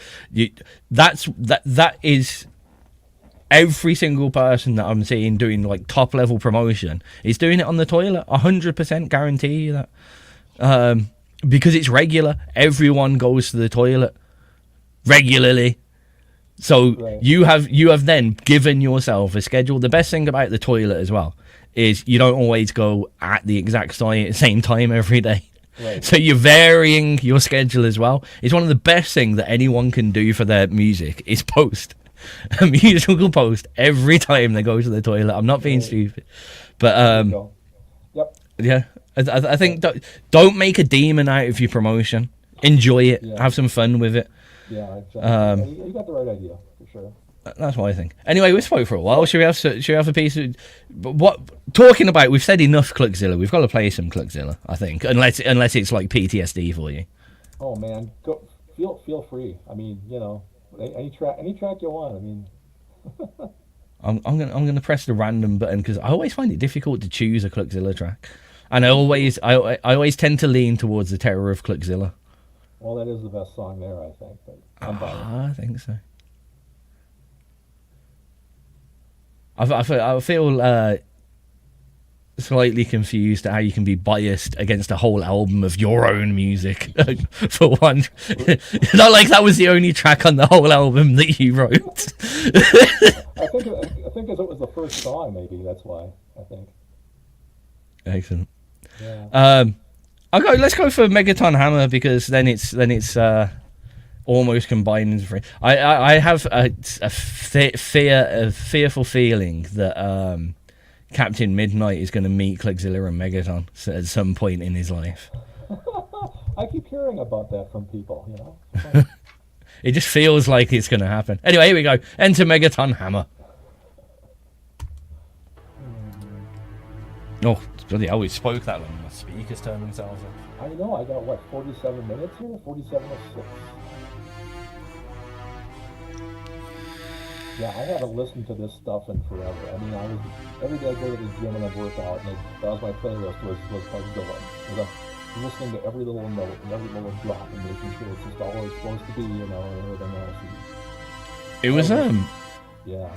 That is. Every single person that I'm seeing doing like top level promotion is doing it on the toilet. 100% guarantee you that, because it's regular. Everyone goes to the toilet regularly, so
Right.
you have then given yourself a schedule. The best thing about the toilet as well is you don't always go at the exact same time every day.
Right.
So you're varying your schedule as well. It's one of the best things that anyone can do for their music is post a musical post every time they go to the toilet. I'm not being stupid, but
There you go. Yep.
yeah, I think don't make a demon out of your promotion. Enjoy it.
Yeah.
Have some fun with it.
Yeah. Exactly. You got the right idea for sure.
That's what I think. Anyway, we spoke for a while. Should we have a piece of what talking about? We've said enough Cluckzilla. We've got to play some Cluckzilla, I think, unless it's like PTSD for you.
Oh man, go feel free. I mean, you know, any track you want. I mean,
I'm gonna press the random button because I always find it difficult to choose a Cluckzilla track, and I always tend to lean towards the Terror of Cluckzilla.
well, that is the best song there, I think. But I'm biased.
I think so. I feel slightly confused at how you can be biased against a whole album of your own music. For one, not like that was the only track on the whole album that you wrote.
I think as it was the first song, maybe that's why. I think.
Excellent.
Yeah.
Let's go for Megaton Hammer because then it's almost combined into three. I have a fearful feeling that Captain Midnight is going to meet Cluckzilla and Megaton at some point in his life.
I keep hearing about that from people. You know.
It just feels like it's going to happen. Anyway, here we go. Enter Megaton Hammer. Oh, bloody hell, we spoke that long. My speakers turned themselves off.
I know. I got what 47 minutes here. 47:06. Yeah, I haven't listened to this stuff in forever. I mean, every day I go to the gym and I work out, and that was my playlist was Cluckzilla. I'm listening to every little note and every little drop and making sure it's just all it's supposed to be, you know, and everything else.
It was
Yeah.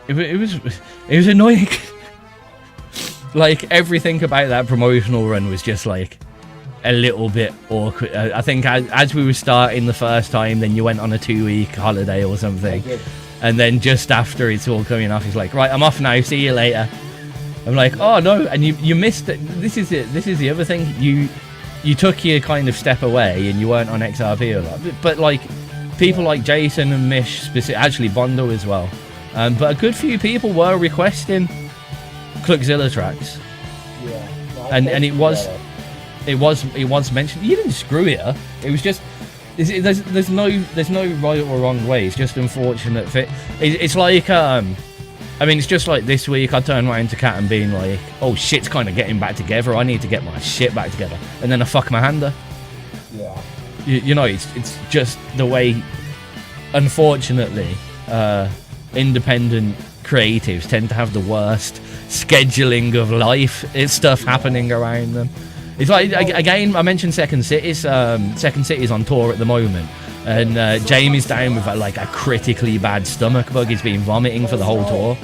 it was annoying. Like everything about that promotional run was just like a little bit awkward. I think as we were starting the first time, then you went on a 2-week holiday or something. And then just after it's all coming off, he's like, right, I'm off now, see you later. I'm like, oh no, and you missed it. This is it. This is the other thing. You took your kind of step away and you weren't on XRP a lot. But like people like Jason and Mish, actually Bondo as well. But a good few people were requesting Cluckzilla tracks.
Yeah. No,
And it was mentioned. You didn't screw it up. It was just there's no right or wrong way. It's just unfortunate fit. It's like I mean, it's just like this week I turned around to Kat and being like, oh shit's kind of getting back together. I need to get my shit back together, and then I fuck my hand up.
Yeah.
You know, it's just the way. Unfortunately, independent creatives tend to have the worst scheduling of life. It's stuff happening around them. It's like, again, I mentioned Second City's. Second City's on tour at the moment, and Jamie's down with like a critically bad stomach bug. He's been vomiting for the whole tour,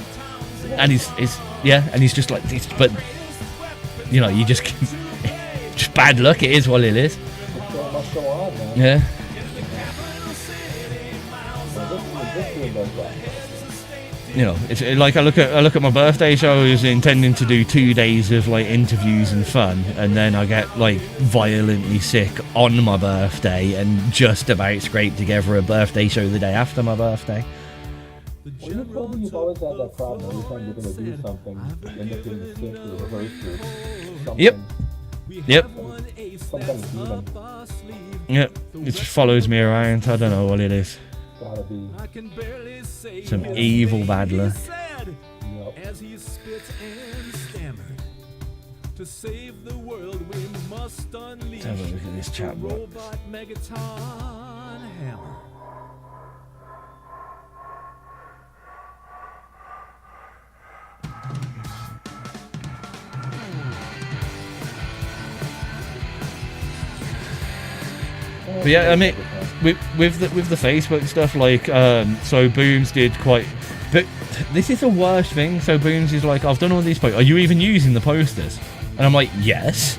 and he's just like this. But you know, you just bad luck. It is what it is.
It must go on, man.
Yeah. You know, it's like I look at my birthday show. I was intending to do 2 days of like interviews and fun, and then I get like violently sick on my birthday, and just about scrape together a birthday show the day after my birthday.
Well, you told me you've always had that problem. Every time you're going to do something, you end up getting sick or rehearsed or something.
Yep.
Some kind of demon.
Yep. It just follows me around. I don't know what it is.
gotta be.
I can barely say
Some
his
evil
name.
battler.
He said,
Yep.
as he spit and stammered, to save the world we must unleash
Let's have a look at this
the
chat box.
robot Megaton hammer.
But yeah, I mean, with the Facebook stuff, like, so Booms did quite. But this is the worst thing. So Booms is like, I've done all these posters. Are you even using the posters? And I'm like, yes.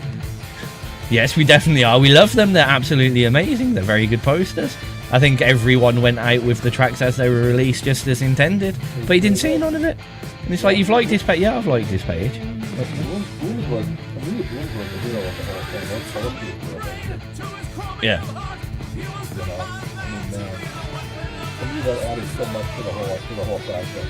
Yes, we definitely are. We love them. They're absolutely amazing. They're very good posters. I think everyone went out with the tracks as they were released just as intended. But he didn't see none of it. And it's like, you've liked this page? Yeah, I've liked this page.
But Booms was, to me, Booms was the hero of the whole thing. Those posters were amazing.
Yeah.
You know, I mean, man, to me that added so much to the whole process.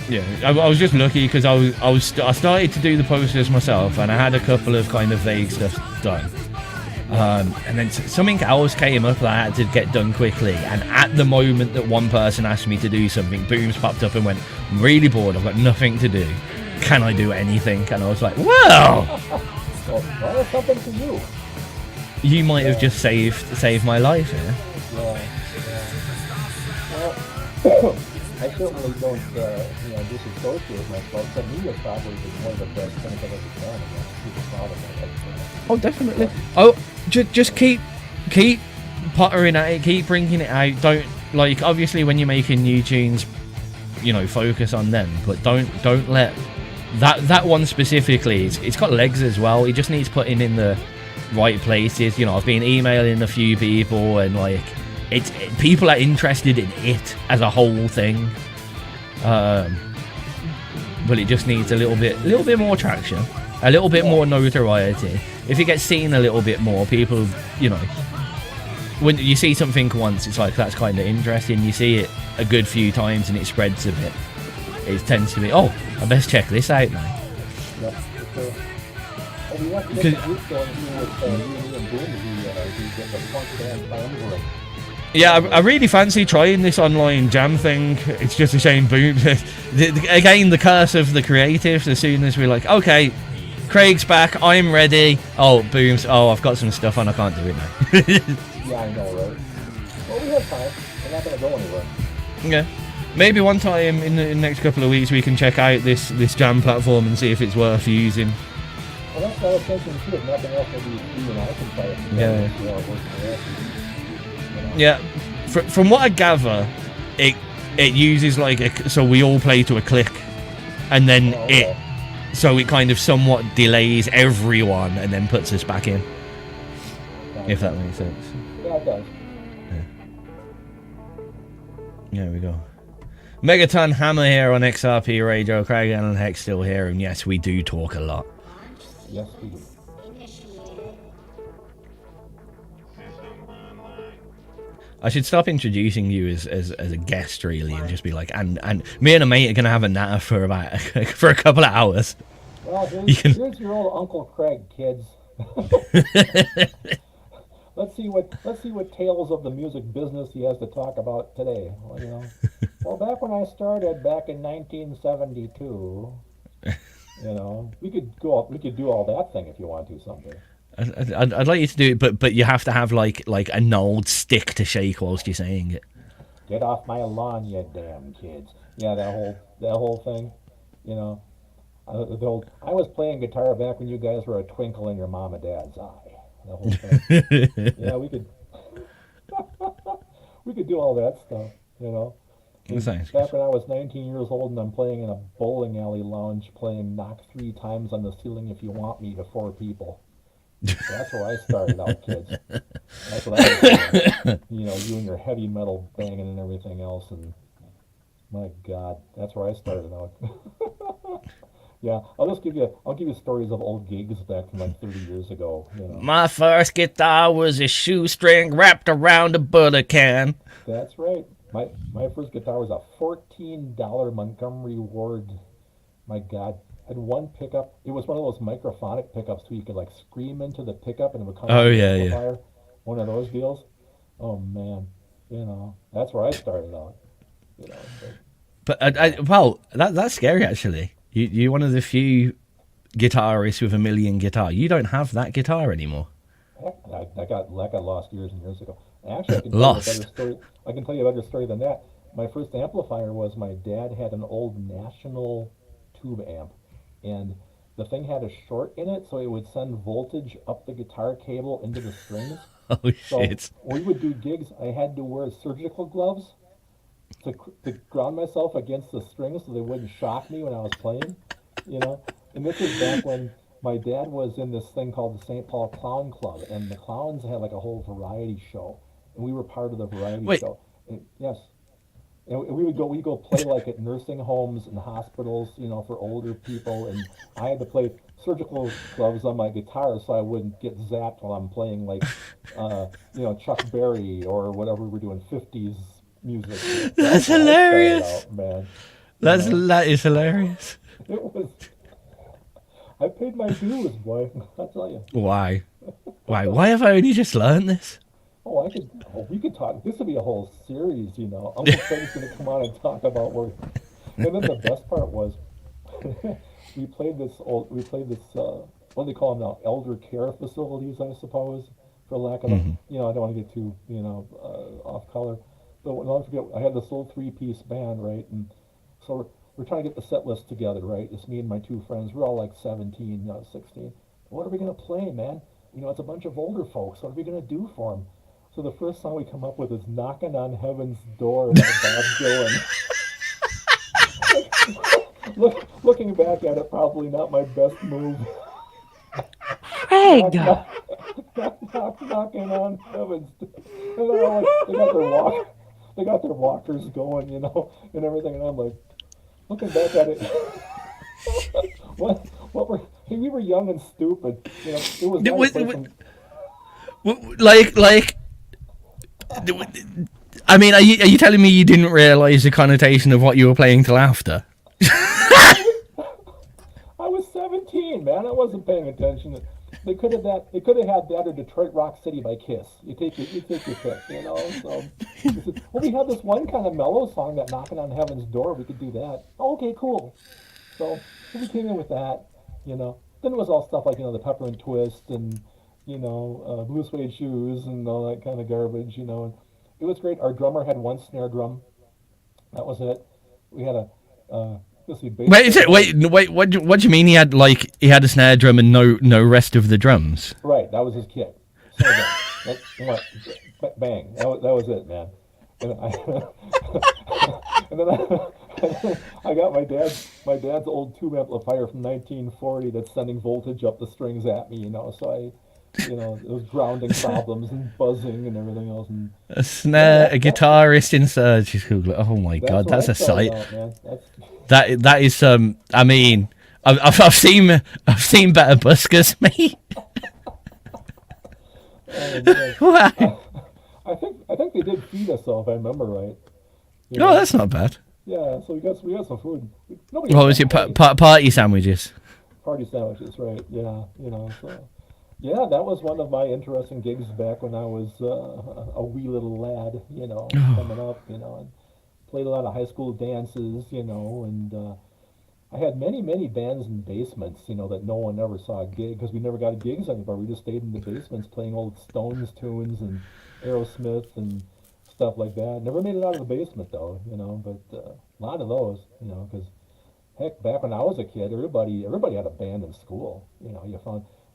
Yeah, I was just lucky because I started to do the posters myself, and I had a couple of kind of vague stuff done. And then something else came up that I had to get done quickly, and at the moment that one person asked me to do something, Booms popped up and went, I'm really bored, I've got nothing to do. Can I do anything? And I was like, well,
So, that's something for you.
you might have just saved my life here.
Yeah. Well, I certainly don't, disassociate myself. To me, it's probably one of the best things I've ever done. And I'm super proud of it.
Oh, definitely. Oh, just keep pottering at it, keep bringing it out. Don't, like, obviously when you're making new tunes, focus on them, but don't let that one specifically. It's got legs as well. It just needs putting in the right places. I've been emailing a few people, and like, people are interested in it as a whole thing. But it just needs a little bit more traction, a little bit more notoriety. If it gets seen a little bit more, people, when you see something once, it's like, that's kind of interesting. You see it a good few times and it spreads a bit. It tends to be, oh, I best check this out now.
Yep, for sure. Well, we want to get the group going here with you and Boom. We get the punk band triumvirate.
Yeah, I really fancy trying this online jam thing. It's just a shame, Boom. Again, the curse of the creatives. As soon as we're like, okay, Craig's back, I'm ready. Oh, Booms. Oh, I've got some stuff on, I can't do it now.
Yeah, I know, right? Well, we have time. We're not going to go anywhere.
Yeah. Maybe one time in the next couple of weeks we can check out this jam platform and see if it's worth using.
Well, that's what I was thinking too. If nothing else, maybe you and I can try it.
Yeah. Yeah. From what I gather, it uses like so we all play to a click, and then so it kind of somewhat delays everyone and then puts us back in. If that makes sense.
Yeah, it does.
There we go. Megaton Hammer here on XRP Radio. Craig Allen Hecht still here, and yes, we do talk a lot.
Yes, we do.
I should stop introducing you as a guest, really, and just be like, and me and a mate are gonna have a natter for a couple of hours.
Well, here's your old Uncle Craig, kids. Let's see what tales of the music business he has to talk about today. Well, back when I started back in 1972, we could do all that thing if you want to someday.
I'd like you to do it, but you have to have like an old stick to shake whilst you're saying it.
Get off my lawn, you damn kids! Yeah, that whole thing. I was playing guitar back when you guys were a twinkle in your mom and dad's eye. The whole thing. Yeah, we could do all that stuff. Back when I was 19 years old and I'm playing in a bowling alley lounge, playing knock 3 times on the ceiling if you want me to 4 people. That's where I started out, kids. That's what I was doing. You and your heavy metal banging and everything else, and my God, that's where I started out. Yeah, I'll give you stories of old gigs back from like 30 years ago.
My first guitar was a shoestring wrapped around a butter can.
That's right. My first guitar was a $14 Montgomery Ward. My God. Had one pickup. It was one of those microphonic pickups so you could like scream into the pickup and it would come out of the amplifier. One of those deals. Oh man. You know, that's where I started out. You know,
But well, that's scary actually. You're one of the few guitarists with a million guitar. You don't have that guitar anymore.
heck, I got lost years and years ago. Actually, I can tell you a better
Lost.
story. I can tell you a better story than that. My first amplifier was my dad had an old National tube amp, and the thing had a short in it, so it would send voltage up the guitar cable into the strings.
Oh
So
shit!
when we would do gigs, I had to wear surgical gloves to ground myself against the strings so they wouldn't shock me when I was playing, you know. And this was back when my dad was in this thing called the St. Paul Clown Club, and the clowns had like a whole variety show, and we were part of the variety
Wait,
show. And, yes, and we go play like at nursing homes and hospitals, you know, for older people, and I had to play surgical gloves on my guitar so I wouldn't get zapped while I'm playing like, Chuck Berry or whatever we were doing, 50s music.
that's
That's how I started
hilarious.
out, man. You know,
That is hilarious.
it was. I paid my dues, boy. I tell you.
Why? Why have I only just learned this?
We could talk. This would be a whole series, you know. Uncle Craig's gonna come on and talk about work. And then the best part was, what do they call them now? Elder care facilities, I suppose, for lack of a, I don't want to get too, off color. But don't forget, I had this old three-piece band, right? And so we're trying to get the set list together, right? It's me and my two friends. We're all like 17, 16. What are we gonna play, man? You know, it's a bunch of older folks. What are we gonna do for them? So the first song we come up with is "Knocking on Heaven's Door" by Bob Dylan. Looking back at it, probably not my best move.
Craig!
Knocking on Heaven's Door. And they're all like, they got their walkers going, you know, and everything. And I'm like, looking back at it, we were young and stupid. You know, it was nice to play some.
Like, I mean, are you telling me you didn't realise the connotation of what you were playing till after?
I was 17, man. I wasn't paying attention. They could have had that or Detroit Rock City by Kiss. You take your pick, you know. So, we had this one kind of mellow song, that "Knocking on Heaven's Door." We could do that. Oh, okay, cool. So we came in with that, you know. Then it was all stuff like, the Peppermint Twist and, Blue Suede Shoes and all that kind of garbage, you know. And it was great. Our drummer had one snare drum. That was it. We had a let's see, bass
Wait. What do you mean he had a snare drum and no rest of the drums?
Right, that was his kit. So bang, that was it, man. And then I got my dad's old tube amplifier from 1940 that's sending voltage up the strings at me, you know. So it was grounding problems and buzzing and everything else. And
A snare, a guitarist in surgical. Oh my god, that's a sight. That is some. I mean, I've seen better buskers, mate. Wow.
I think they did feed us all, if I remember right.
Oh, that's not bad.
Yeah, so we got some food.
What was your party sandwiches?
Party sandwiches, right? Yeah, so. Yeah, that was one of my interesting gigs back when I was a wee little lad, coming up, and played a lot of high school dances, and I had many, many bands in basements, that no one ever saw a gig, because we never got gigs anymore. We just stayed in the basements playing old Stones tunes and Aerosmith and stuff like that. Never made it out of the basement, though, but a lot of those, because, heck, back when I was a kid, everybody had a band in school.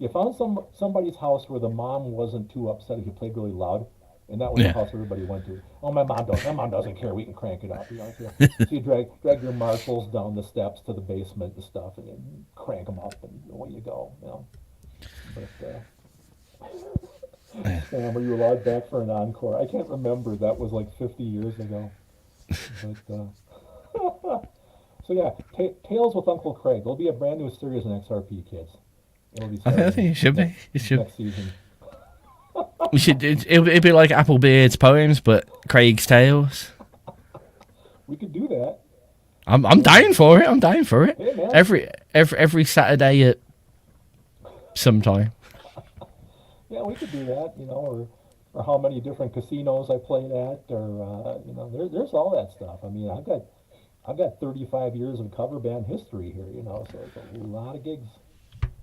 You found somebody's house where the mom wasn't too upset if you played really loud, and that was the house everybody went to. Oh, my mom doesn't care. We can crank it up. So you drag your Marshalls down the steps to the basement and stuff, and you crank them up, and away you go. But Sam, were you allowed back for an encore? I can't remember. That was like 50 years ago. But so yeah, Tales with Uncle Craig. There'll be a brand new series on XRP, kids. It'll be
I think it should be. It should.
Next season.
It'd be like Applebeard's poems, but Craig's tales.
We could do that.
I'm dying for it. I'm dying for it.
Hey, man.
Every Saturday at some time.
Yeah, we could do that. Or or how many different casinos I played at, or there's all that stuff. I mean, I've got 35 years of cover band history here, so it's a lot of gigs.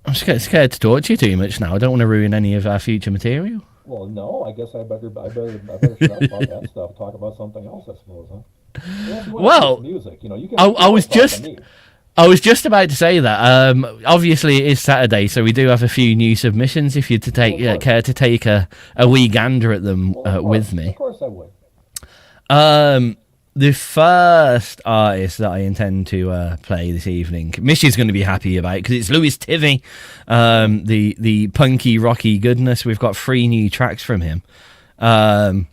I'm scared to talk to you too much now. I don't want to ruin any of our future material.
Well, no, I guess I better shut up about that stuff. Talk about something else, I suppose, huh?
Well,
music, you can.
I was just about to say that. Obviously, it is Saturday, so we do have a few new submissions. If you'd care to take a wee gander at them with me.
Of course, I would.
The first artist that I intend to play this evening, Mishy's going to be happy about because it's Louis Tivy, the punky rocky goodness. We've got 3 new tracks from him, and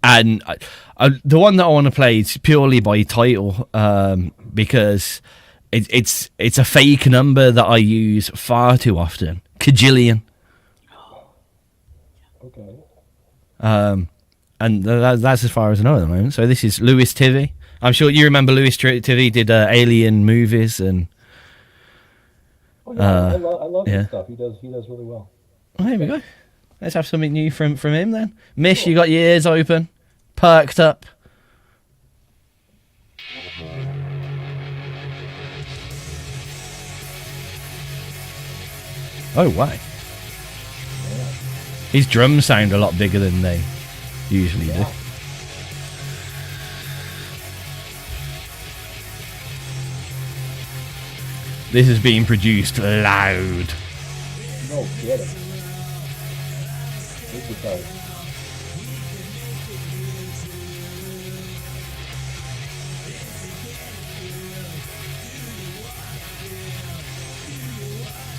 the one that I want to play is purely by title, because it's a fake number that I use far too often. Kajillion.
Okay.
And that's as far as I know at the moment. So this is Louis Tivy. I'm sure you remember Louis Tivy did Alien movies and.
Oh, yeah, I love his stuff. He does really well.
Well, there we go. Let's have something new from him then. Mish, you got your ears open, perked up. Oh, wow.
Yeah.
His drums sound a lot bigger than they usually do. This is being produced loud.
No kidding. Big guitar.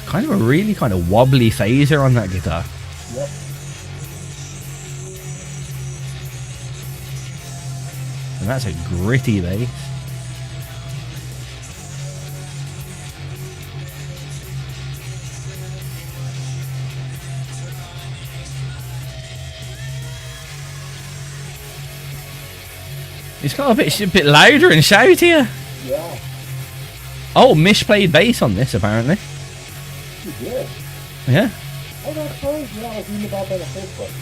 Kind of a really kind of wobbly phaser on that guitar.
Yep.
And that's a gritty bass. It's got a bit louder and shoutier.
Yeah.
Oh, Mish played bass on this apparently.
You did.
Yeah.
Oh, that's right. Yeah, I was reading about that on Facebook.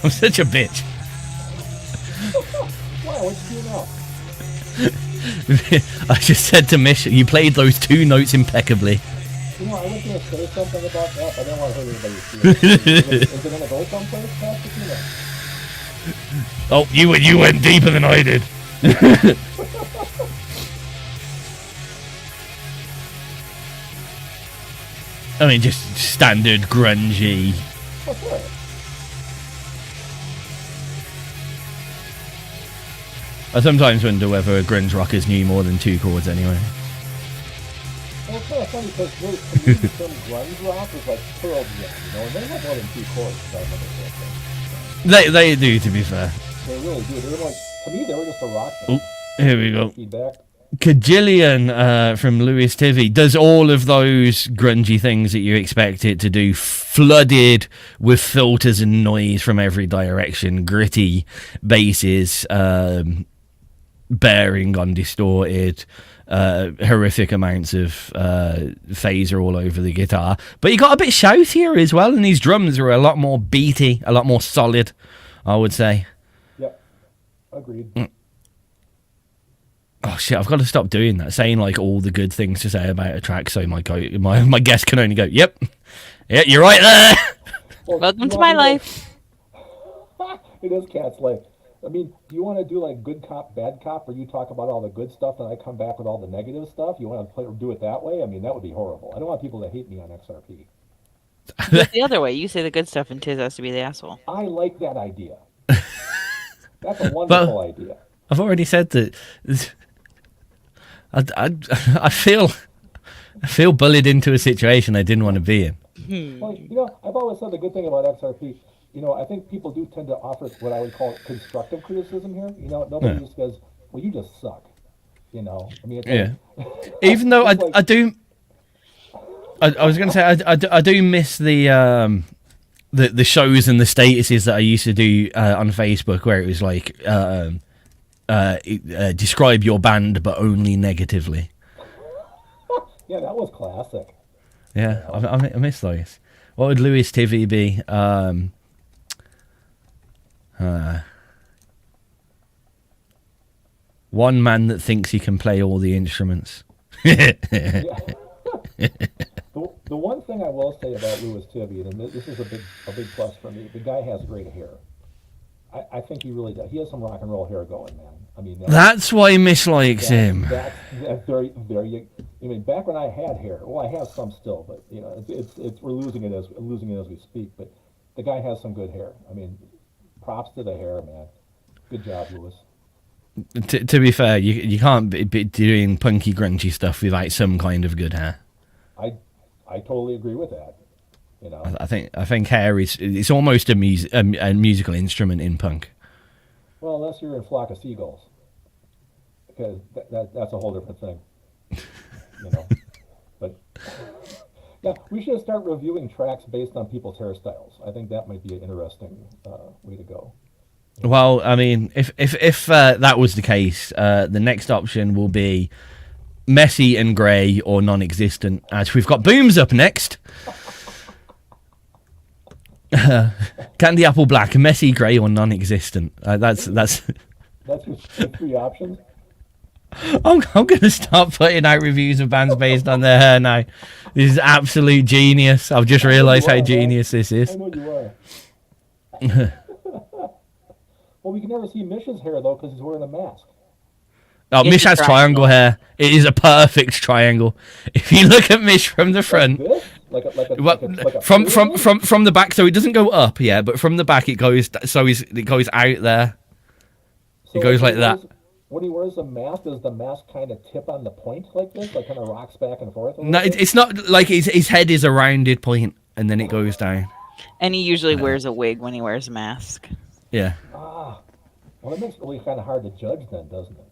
I'm such a bitch.
Wow, what's you now?
I just said to Mish, you played those 2 notes impeccably.
I was going to say something about that, but I don't want to hurt anybody's feelings. Is it going to go someplace, Pastor?
Oh, you went deeper than I did. I mean, just standard grungy.
Oh, sure.
I sometimes wonder whether grunge rockers knew more than 2 chords anyway.
Well, it's kind of funny because to me, some grunge rock is like Pearl Jam, and they have more than 2 chords. If I remember correctly.
They do, to be fair.
They really do. They were like, to me, they were just a rock band.
Here we go.
Feedback.
Kajillion from Louis Tivy does all of those grungy things that you expect it to do, flooded with filters and noise from every direction, gritty basses, bearing on distorted, horrific amounts of phaser all over the guitar. But he got a bit shoutier as well, and his drums were a lot more beaty, a lot more solid, I would say.
Yep, agreed.
Oh shit, I've got to stop doing that, saying like all the good things to say about a track so my guest can only go, yep, yeah, you're right there.
Well,
Welcome to my life.
It is Cat's life. I mean, do you want to do like good cop, bad cop, where you talk about all the good stuff and I come back with all the negative stuff? You want to do it that way? I mean, that would be horrible. I don't want people to hate me on XRP.
It's the other way. You say the good stuff and Tiz has to be the asshole.
I like that idea. That's a wonderful idea.
I've already said that. I feel bullied into a situation I didn't want to be in.
Well, I've always said the good thing about XRP, I think people do tend to offer what I would call constructive criticism here. Nobody
Yeah.
just goes, "Well, you just suck." I mean, it's
Yeah.
like,
Even though
it's like,
I do, I was going to say I do miss the shows and the statuses that I used to do on Facebook, where it was like describe your band but only negatively.
yeah, that was classic.
Yeah, I miss those. What would Louis TV be? One man that thinks he can play all the instruments.
Yeah. The one thing I will say about Louis Tivy, and this is a big plus for me, the guy has great hair. I think he really does. He has some rock and roll hair going, man. I mean,
That's why Mish likes him.
That's very. I mean, back when I had hair, well, I have some still, but we're losing it as we speak. But the guy has some good hair. I mean, props to the hair, man. Good job, Louis.
To be fair, you can't be doing punky grungy stuff without some kind of good hair.
I totally agree with that.
I think hair it's almost a musical instrument in punk.
Well, unless you're in Flock of Seagulls, because that's a whole different thing. But yeah, we should start reviewing tracks based on people's hairstyles. I think that might be an interesting way to go.
Well, I mean, if that was the case, the next option will be messy and grey or non-existent. As we've got Booms up next. Candy apple black, messy, grey, or non-existent. That's
your three options.
I'm going to start putting out reviews of bands based on their hair now. This is absolute genius. I've just realised how genius this is.
I know you are. Well, we can never see Mish's hair though because he's wearing a mask.
Oh, Mish has triangle hair. It is a perfect triangle. If you look at Mish from the front,
like
from the back, so it doesn't go up, yeah, but from the back it goes. So it goes out there.
So
it goes like that.
When he wears a mask, does the mask kind of tip on the point like this, like kind of rocks back and forth?
No, it's not like his head is a rounded point, and then it goes down.
And he usually wears a wig when he wears a mask.
Yeah.
Well, it makes it really kind of hard to judge then, doesn't it?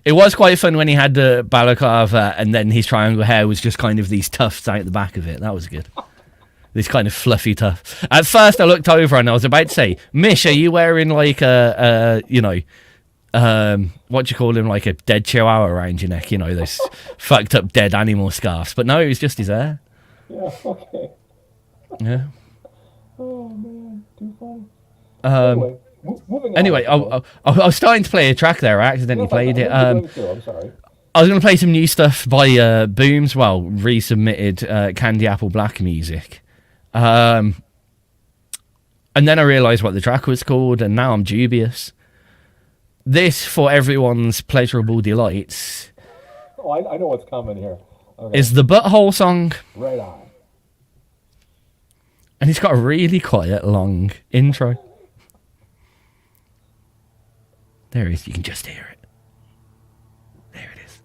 It was quite fun when he had the balaclava and then his triangle hair was just kind of these tufts out the back of it. That was good. This kind of fluffy tuft. At first I looked over and I was about to say, Mish, are you wearing like what do you call him, like a dead chihuahua around your neck, those fucked up dead animal scarves. But no, it was just his hair.
Yeah, okay.
Yeah.
Oh, man, too funny.
Anyway, I was starting to play a track there. I accidentally played it.
I'm sorry.
I was going to play some new stuff by Booms. Well, resubmitted Candy Apple Black music. And then I realised what the track was called, and now I'm dubious. This, for everyone's pleasurable delights...
Oh, I know what's coming here. Okay.
Is the Butthole song.
Right on.
And it's got a really quiet, long intro. There it is. You can just hear it. There it is.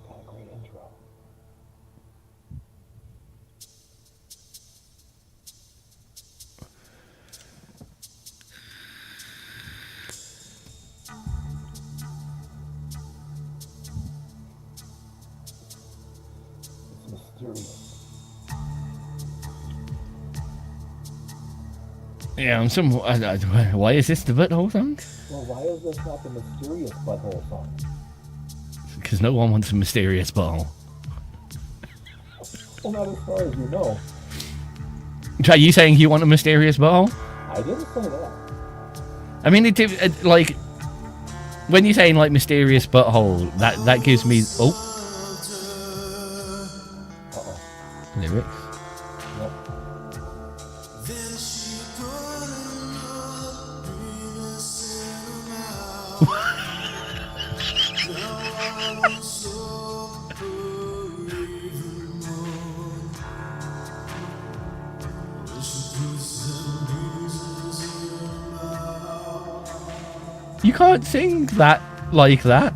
Got a great intro.
Yeah, why is this the Butthole song?
Well, why is this not the mysterious Butthole song?
Because no one wants a mysterious butthole.
Well, not as far as you know.
Are you saying you want a mysterious butthole?
I didn't say that.
I mean, it like when you're saying like mysterious butthole, that gives me lyrics.
Yep.
You can't sing that like that.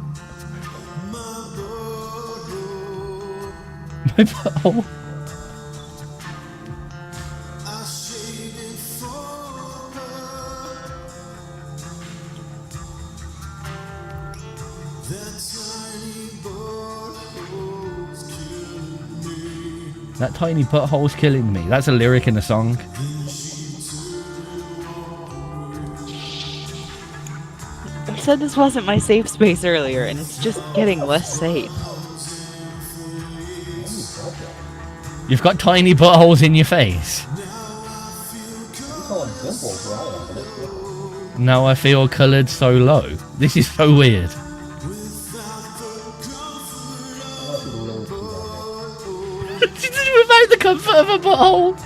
My butthole. That tiny butthole's killing me. That's a lyric in a song.
I said this wasn't my safe space earlier, and it's just getting less safe.
You've got tiny buttholes in your face.
You call them dimples, right? But it's different.
Now I feel coloured so low. This is so weird.
I want you to really see that.
Without the comfort of a butthole.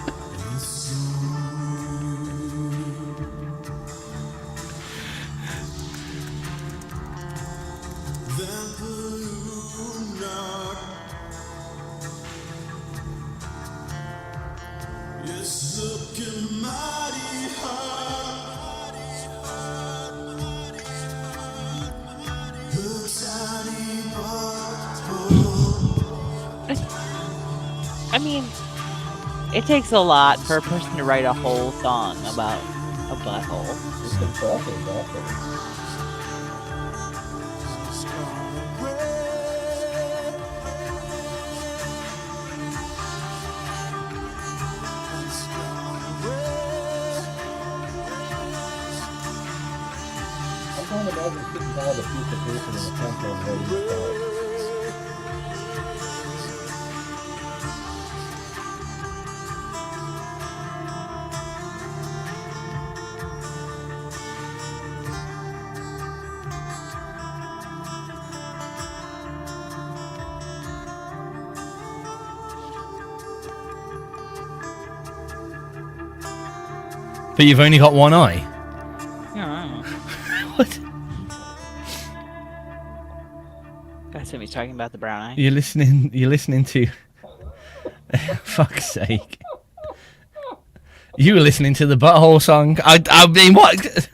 I mean, it takes a lot for a person to write a whole song about a butthole.
It's impressive, actually. I can't imagine sitting down with a piece of paper and a pencil and writing it down.
But you've only got one eye.
Yeah.
What?
That's him. He's talking about the brown eye.
You're listening to... Fuck's sake. You were listening to the butthole song. I mean, what?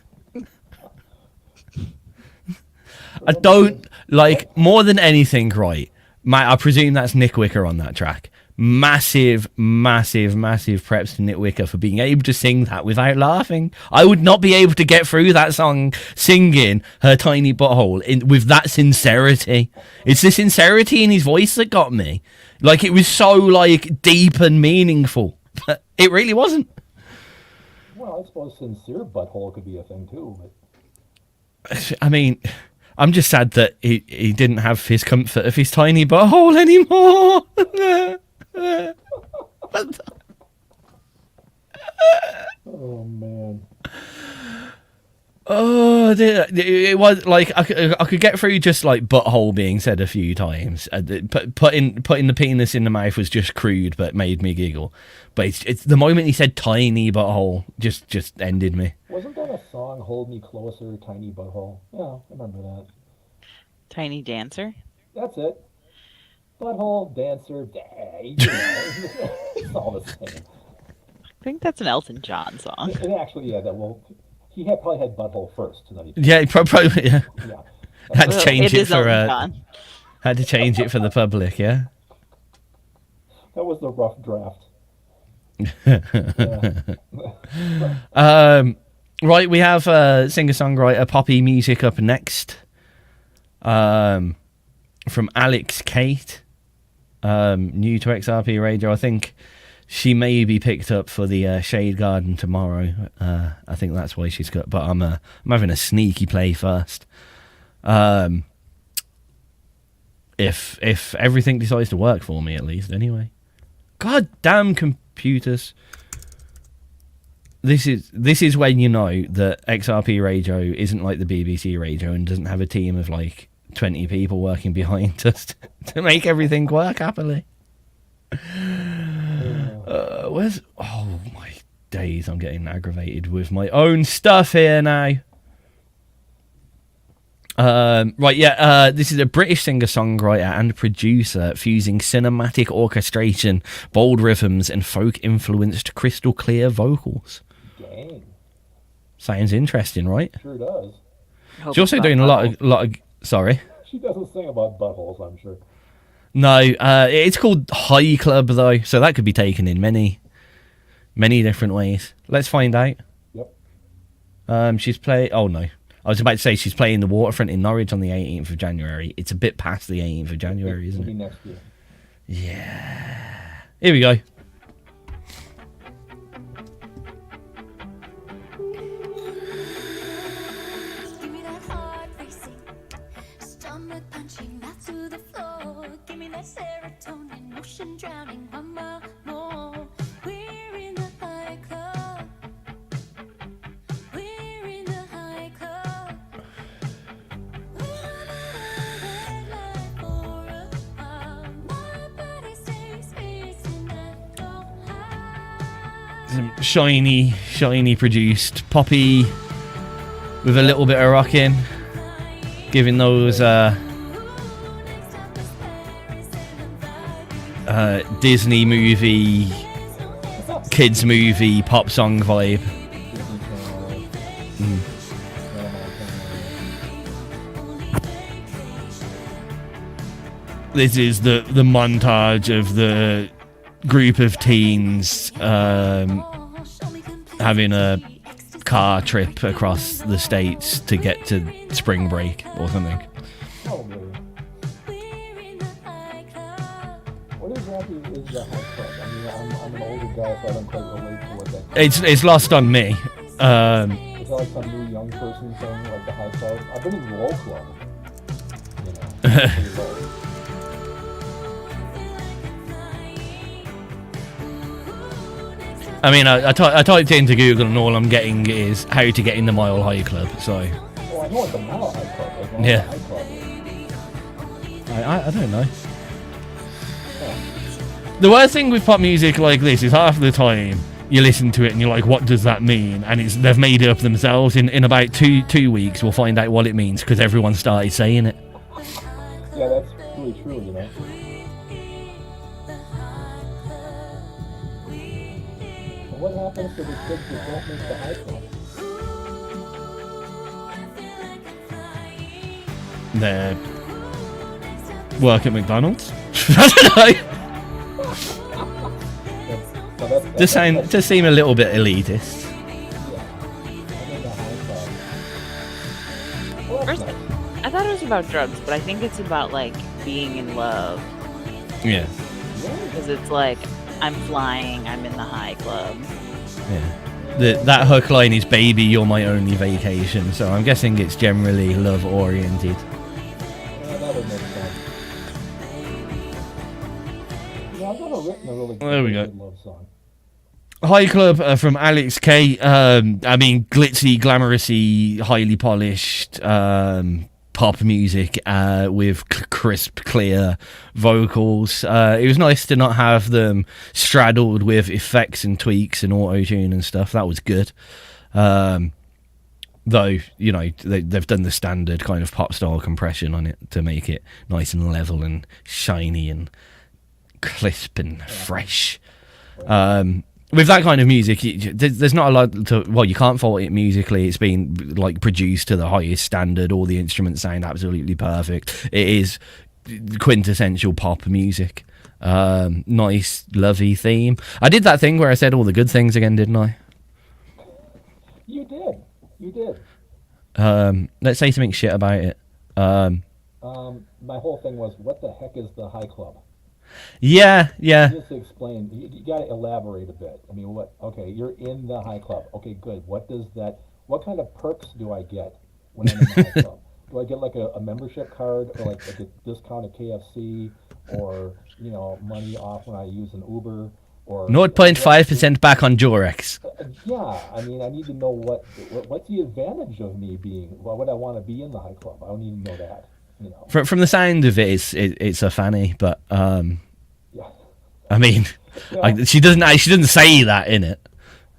I don't, like, more than anything, right? I presume that's Nick Wicker on that track. Massive preps to Nick Wicker for being able to sing that without laughing. I would not be able to get through that song singing Her Tiny Butthole with that sincerity. It's the sincerity in his voice that got me. Like, it was so, like, deep and meaningful. But it really wasn't.
Well, I suppose sincere butthole could be a thing too, but
I mean, I'm just sad that he didn't have his comfort of his tiny butthole anymore.
oh man.
Oh, it was like I could get through just like butthole being said a few times. Putting the penis in the mouth was just crude, but made me giggle. But it's the moment he said tiny butthole just ended me.
Wasn't that a song, Hold Me Closer, Tiny Butthole? Yeah, I remember that.
Tiny Dancer?
That's it. Butthole, dancer, you know, it's all the same.
I think that's an Elton John song.
And actually, yeah, he probably had butthole first. And then
Yeah, probably, yeah.
yeah.
Had to change it
is
for
Elton John.
had to change it for the public, yeah.
That was the rough draft.
Right, we have singer-songwriter Poppy Music up next. From Alex Kate, new to XRP Radio. I think she may be picked up for the Shade Garden tomorrow. I think that's why she's got. But I'm having a sneaky play first. If everything decides to work for me, at least anyway. God damn computers! This is when you know that XRP Radio isn't like the BBC Radio and doesn't have a team of like 20 people working behind us to make everything work happily. Where's... Oh, my days. I'm getting aggravated with my own stuff here now. Right, yeah, this is a British singer-songwriter and producer fusing cinematic orchestration, bold rhythms, and folk-influenced crystal-clear vocals.
Dang.
Sounds interesting, right?
Sure does.
Hope
She's also
it's
doing a
about
lot of. Sorry.
She doesn't sing about buttholes, I'm sure.
No, it's called High Club though, so that could be taken in many different ways. Let's find out.
Yep.
She's playing. Oh no, I was about to say she's playing the Waterfront in Norwich on the 18th of January. It's a bit past the 18th of January, isn't
Maybe
it?
next year.
Yeah. Here we go.
Give me that heart racing, stomach punching right to the floor. Give me that serotonin, ocean drowning, one more. We're in the high club. We're in the high club. We're on a red light for a while. My body stays facing that door high.
Some shiny produced poppy with a little bit of rocking, giving those Disney movie, kids movie pop song vibe. This is the montage of the group of teens having a car trip across the states to get to spring break or something.
Probably. What exactly is the high club? I mean, I'm an older guy, so I don't quite relate to what that
It's lost on me.
is. That like some new young person thing, like the high club? I've been in the low club. You know, pretty low.
I mean, I typed into Google and all I'm getting is how to get in the Mile High Club. So
Well, I know what the Mile High Club is. I know
Yeah.
what the high club is.
I don't know. The worst thing with pop music like this is half the time you listen to it and you're like, what does that mean? And they've made it up themselves. In about two weeks, we'll find out what it means because everyone started saying it.
Yeah, that's really true, you know. And what happens to the kids that don't make the high club?
They work at McDonald's. I don't know.
So that's
Just seem a little bit elitist.
yeah. I'm in the high club. Well, that's
First,
nice.
I thought it was about drugs, but I think it's about like being in love.
Yeah.
Because it's like, I'm flying, I'm in the high club.
Yeah. That hook line is "Baby, you're my only vacation," so I'm guessing it's generally love oriented.
Yeah, that would make sense. Yeah, I've never written a really
There we go.
good love song.
High Club from Alex K. I mean, glitzy, glamourous-y, highly polished pop music with crisp, clear vocals. It was nice to not have them straddled with effects and tweaks and auto-tune and stuff. That was good. Though, you know, they've done the standard kind of pop-style compression on it to make it nice and level and shiny and crisp and fresh. With that kind of music, there's not a lot to. Well, you can't fault it musically. It's been like produced to the highest standard. All the instruments sound absolutely perfect. It is quintessential pop music. Nice, lovey theme. I did that thing where I said all the good things again, didn't I?
You did. You did.
Let's say something shit about it.
My whole thing was, what the heck is the high club?
Yeah.
Just to explain, you got to elaborate a bit. I mean, what? Okay, you're in the high club. Okay, good. What does that? What kind of perks do I get when I'm in the high club? Do I get like a membership card, or like a discount at KFC, or money off when I use an Uber, or
0.5% back on Durex.
Yeah, I mean, I need to know what's the advantage of me being. Why would I want to be in the high club? I don't even know that.
From the sound of it, it's a fanny, but
Yeah.
I mean,
Yeah.
she doesn't say that in it,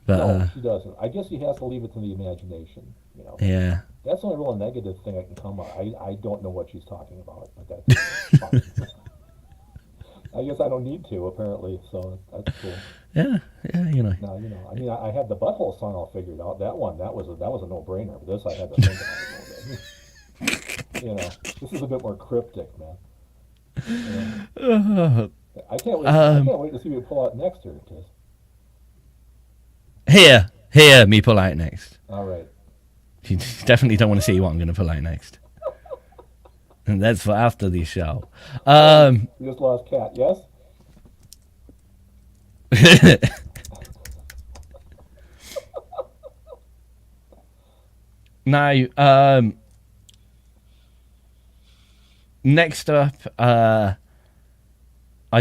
but
No, she doesn't. I guess she has to leave it to the imagination.
yeah.
That's the only real negative thing I can come up. I don't know what she's talking about, but that's fine. I guess I don't need to, apparently, so that's cool.
Yeah,
Now, I mean, I had the butthole song all figured out. That was a no-brainer. But this I had to think about it a little bit. You know, this is a bit more cryptic, man. You
Uh,
know, I can't wait. I can't wait to see what you pull out next here, Tiz.
Here, me pull out next.
All right.
You definitely don't want to see what I'm going to pull out next. And that's for after the show.
You just lost Cat, yes?
Now, next up, I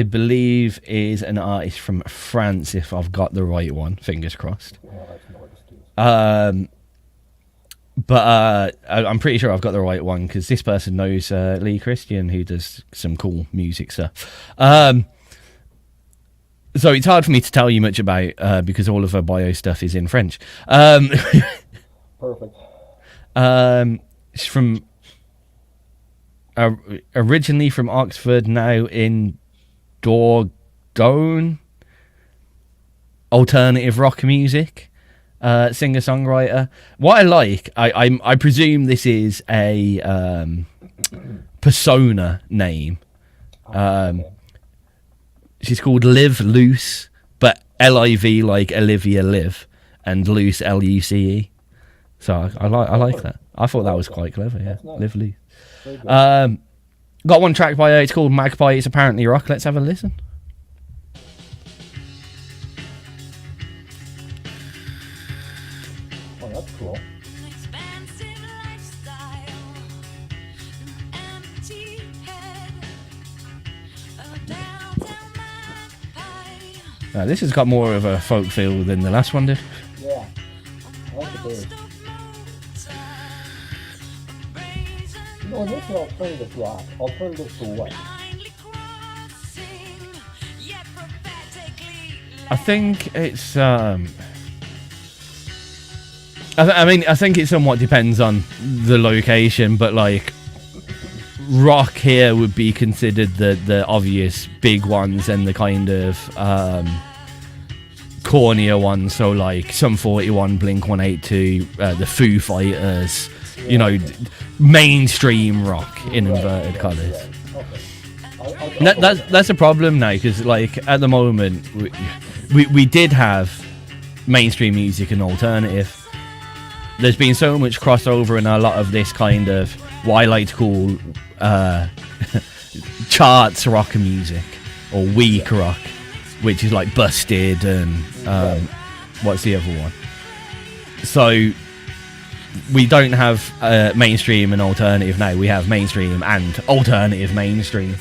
believe is an artist from France, if I've got the right one. Fingers crossed.
Well, that's noticed, Tiz.
But I'm pretty sure I've got the right one because this person knows Lee Christian, who does some cool music stuff. So it's hard for me to tell you much about because all of her bio stuff is in French.
Perfect.
She's from originally from Oxford, now in Dordogne. Alternative rock music. Singer-songwriter. What I like, I presume this is a persona name. She's called Liv Luce, but L-I-V like Olivia Liv, and Luce L-U-C-E. So I like that. I thought that was quite clever. Yeah,
Nice.
Liv Luce.
Very good.
Got one track by her. It's called Magpie. It's apparently rock. Let's have a listen.
Oh, that's cool.
Expansive lifestyle, an empty head, a downtown magpie.
This has got more of a folk feel than the last one did.
Yeah. I like the bass. You know, this is alternative rock. Alternative to what?
I think it's. I mean, I think it somewhat depends on the location, but like, rock here would be considered the obvious big ones and the kind of cornier ones. So like Sum 41, Blink 182, the Foo Fighters. You know, mainstream rock in inverted colours.
Okay.
That's a problem now because like at the moment we did have mainstream music and alternative. There's been so much crossover in a lot of this kind of what I like to call charts rock music or weak rock, which is like Busted and what's the other one? So we don't have mainstream and alternative now. We have mainstream and alternative mainstream.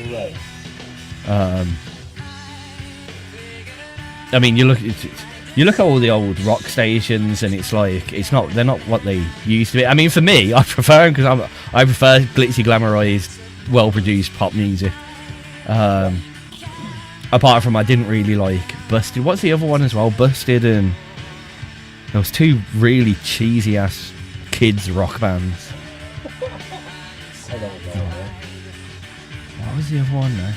Right.
I mean, you look at all the old rock stations, and it's like they're not what they used to be. I mean, for me, I prefer them because I prefer glitzy, glamorized, well-produced pop music. Apart from, I didn't really like Busted. What's the other one as well? Busted and there was two really cheesy ass kids rock bands.
I don't know, man.
What was the other one now?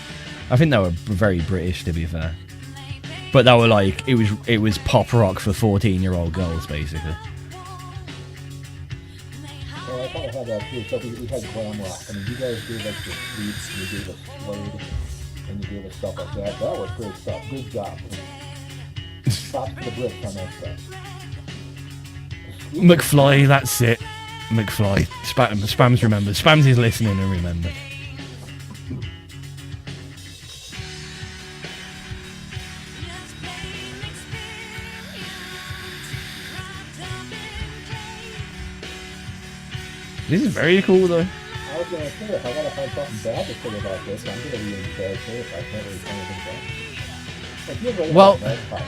I think they were very British, to be fair. But they were like, it was pop rock for 14-year-old girls, basically.
Well, I kind of had that too. So we had glam rock. I mean, you guys gave us the Sweets, and you gave us Slade, and you gave us stuff like that. That was great stuff. Good job. Props to the Brits on that stuff.
McFly, that's it. McFly. Spams remembered. Spams is listening and remembered. This is very cool, though.
I was going to say, if I got to find something bad to say about this, I'm going to be in bad shape. I can't really find anything bad. Like, you're right
Well-
about Magpie.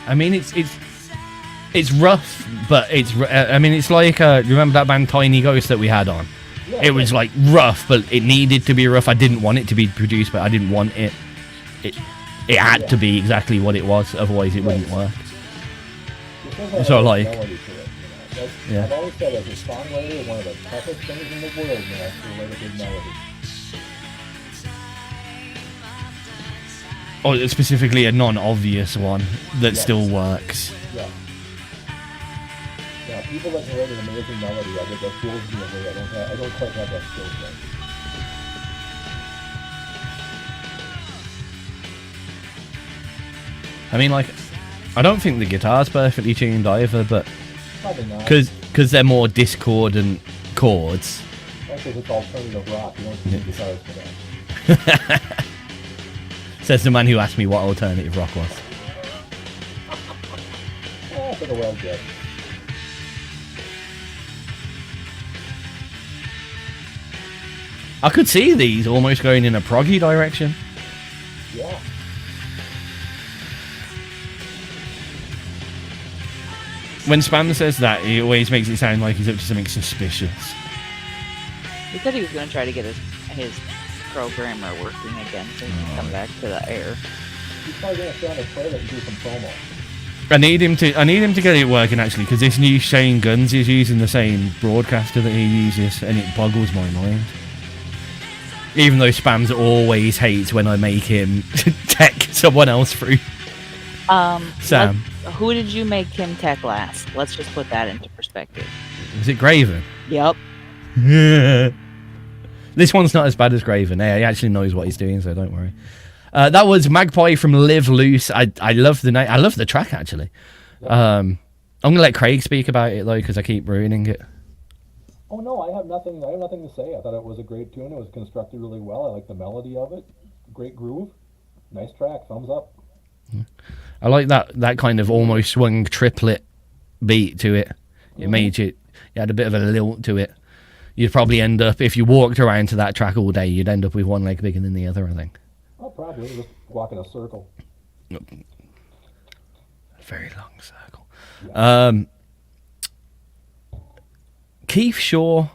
I mean, it's rough, but I mean, it's like remember that band Tiny Ghost that we had on?
Yeah,
It was like rough, but it needed to be rough. I didn't want it to be produced, but I didn't want it. It had to be exactly what it was, otherwise it wouldn't work.
It still has
So,
a
like-
melody to it, you know. That's,
Yeah.
I've always said as a songwriter, one of the toughest things in the world, man, is to write a good melody.
Or specifically a non-obvious one that
Yes.
still works.
Yeah. Yeah, people that can write an amazing melody, I think that fills me away. I don't quite have that skill set.
I mean, like, I don't think the guitar's perfectly tuned either, but
Probably not.
because they're more discordant chords.
That's because it's alternative rock. You don't need guitars for that.
Says the man who asked me what alternative rock was.
For the well good.
I could see these almost going in a proggy direction.
Yeah.
When Spam says that, he always makes it sound like he's up to something suspicious.
He said he was going to try to get his programmer working again so he can come back to the air.
He's probably going to stay on his toilet and do some promo.
I need him to get it working actually, because this new Shane Guns is using the same broadcaster that he uses, and it boggles my mind. Even though Spams always hates when I make him tech someone else through. Sam.
Who did you make him tech last? Let's just put that into perspective.
Was it Graven?
Yep.
This one's not as bad as Graven. He actually knows what he's doing, so don't worry. That was Magpie from Live Loose. I love the name. I love the track actually. I'm gonna let Craig speak about it though, because I keep ruining it.
Oh no, I have nothing to say. I thought it was a great tune. It was constructed really well. I like the melody of it. Great groove. Nice track. Thumbs up.
I like that kind of almost swung triplet beat to it. It made you had a bit of a lilt to it. You'd probably end up, if you walked around to that track all day, you'd end up with one leg bigger than the other, I think.
Oh, probably. Just walk in a circle.
A very long circle. Yeah. Keith Shaw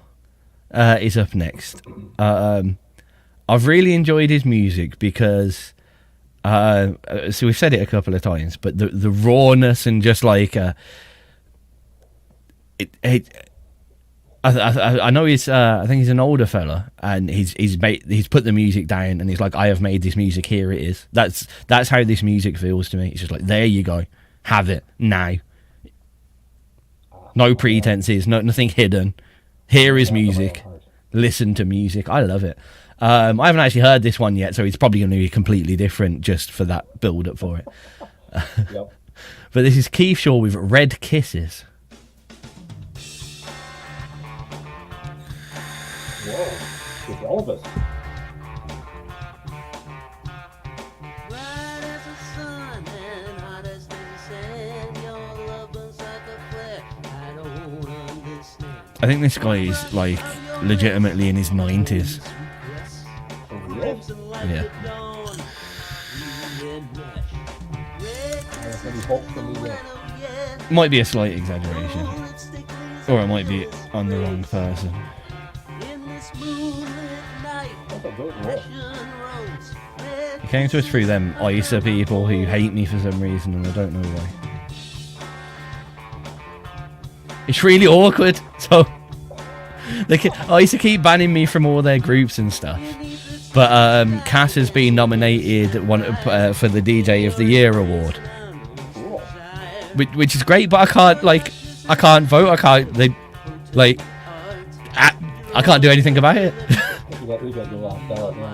is up next. I've really enjoyed his music because, so we've said it a couple of times, but the rawness and just like, I know he's I think he's an older fella, and he's put the music down and he's like, I have made this music, here it is. That's how this music feels to me. It's just like, there you go, have it now. No pretenses, nothing hidden. Here is music. Listen to music. I love it. I haven't actually heard this one yet, so it's probably going to be completely different just for that build up for it.
Yep.
But this is Keith Shaw with Red Kisses.
Whoa. It's Elvis.
I think this guy is like legitimately in his 90s. Yeah. Might be a slight exaggeration, or it might be on the wrong person. He came to us through them ISA people who hate me for some reason, and I don't know why. It's really awkward, so I used to keep banning me from all their groups and stuff. But Cass has been nominated for the DJ of the Year award, which is great. But I can't vote. I can't do anything about it.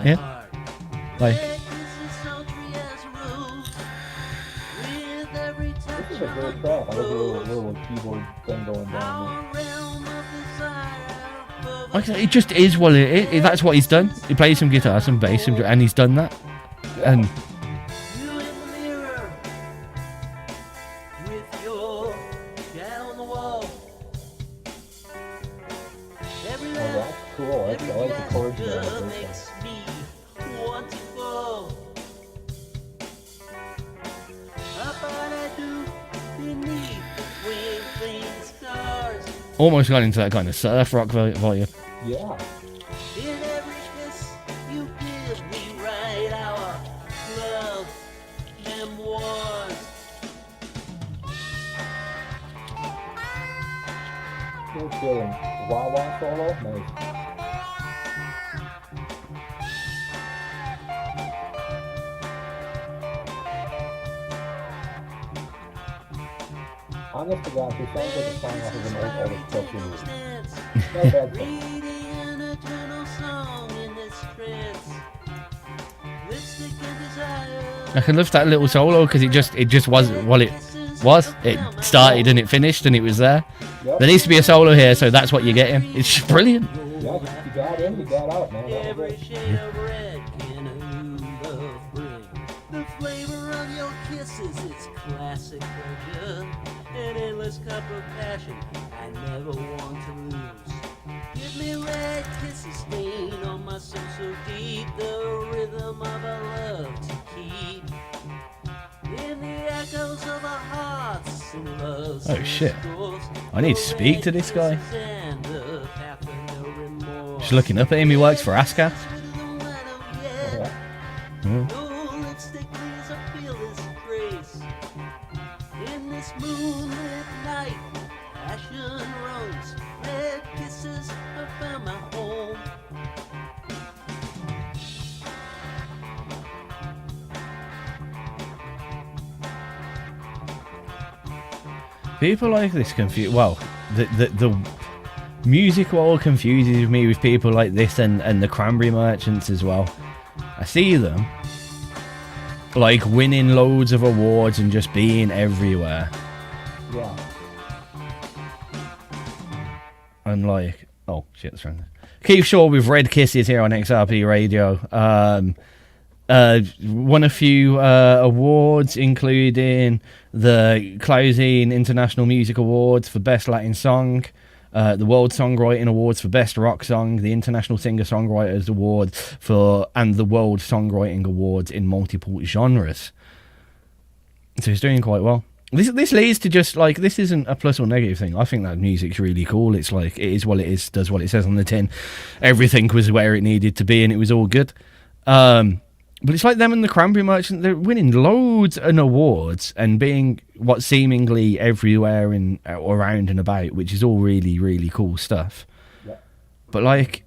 Yeah, like.
This is a great track. I like the little keyboard thing going down there.
It just is what it is. That's what he's done. He plays some guitar, some bass, and he's done that. And
that's cool. I like the chords there.
almost got into that kind of surf rock volume.
Yeah. Good wah-wah solo. Nice. Honest to God, it sounds like a song off of an old Elvis Presley movie. Not a bad thing.
Reading an eternal song in this trance. Lipstick and desire.
I can love that little solo because it just was what it was. It started and it finished and it was there.
Yep.
There needs to be a solo here, so that's what you're getting. It's brilliant.
Yeah, you got in, you got out, man. That was
Every
it.
shade of red can a new love bring. The flavor of your kisses, it's classic pleasure. An endless cup of passion I never want to lose. Give me red kisses stain on my soul so deep. The rhythm of a love to keep. In the echoes of our hearts and love's
Oh, shit.
scores.
I need to speak to this guy.
And a path of no remorse.
Just looking up at him, he works for ASCAP.
Yeah.
No lipstick leaves a fearless trace. In this moonlit night, passion roams. Red kisses have found my home.
People like this confuse. Well, the music world confuses me with people like this and the Cranberry Merchants as well. I see them like winning loads of awards and just being everywhere.
Yeah.
And like, oh shit, that's wrong. Keith Shaw with Red Kisses here on XRP Radio. Won a few awards, including the Closing International Music Awards for Best Latin Song, the World Songwriting Awards for Best Rock Song, the International Singer-Songwriters Award and the World Songwriting Awards in multiple genres. So he's doing quite well. This leads to just like, this isn't a plus or negative thing. I think that music's really cool. It's like, it is what it is, does what it says on the tin. Everything was where it needed to be and it was all good. But it's like them and the Cranberry Merchant, they're winning loads of awards and being what seemingly everywhere and around and about, which is all really, really cool stuff.
Yeah.
But like,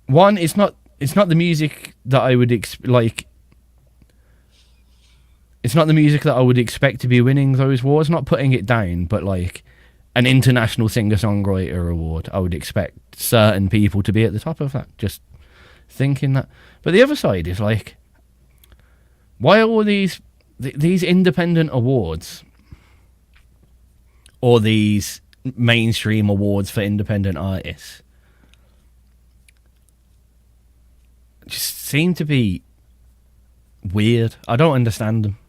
one, it's not the music that I would it's not the music that I would expect to be winning those awards. Not putting it down, but like an international singer-songwriter award, I would expect certain people to be at the top of that. Just thinking that. But the other side is like, why are all these independent awards or these mainstream awards for independent artists just seem to be weird? I don't understand them.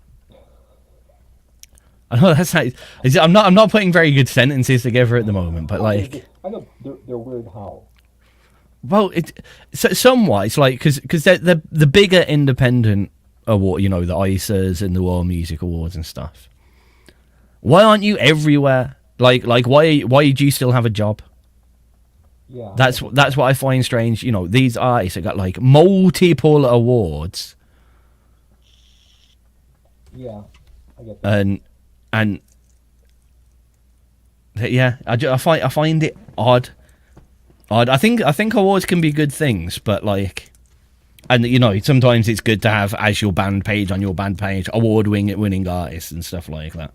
I know that's like, I'm not putting very good sentences together at the moment, but like,
I know they're weird how.
well, somewhat. It's like because they're the bigger independent award, you know, the ICERs and the World Music Awards and stuff. Why aren't you everywhere? Like why do you still have a job?
Yeah.
That's what I find strange. You know, these artists have got like multiple awards,
Yeah. I get that.
and yeah, I find it odd. I think awards can be good things, but like, and you know, sometimes it's good to have as your band page on your band page award-winning artists and stuff like that.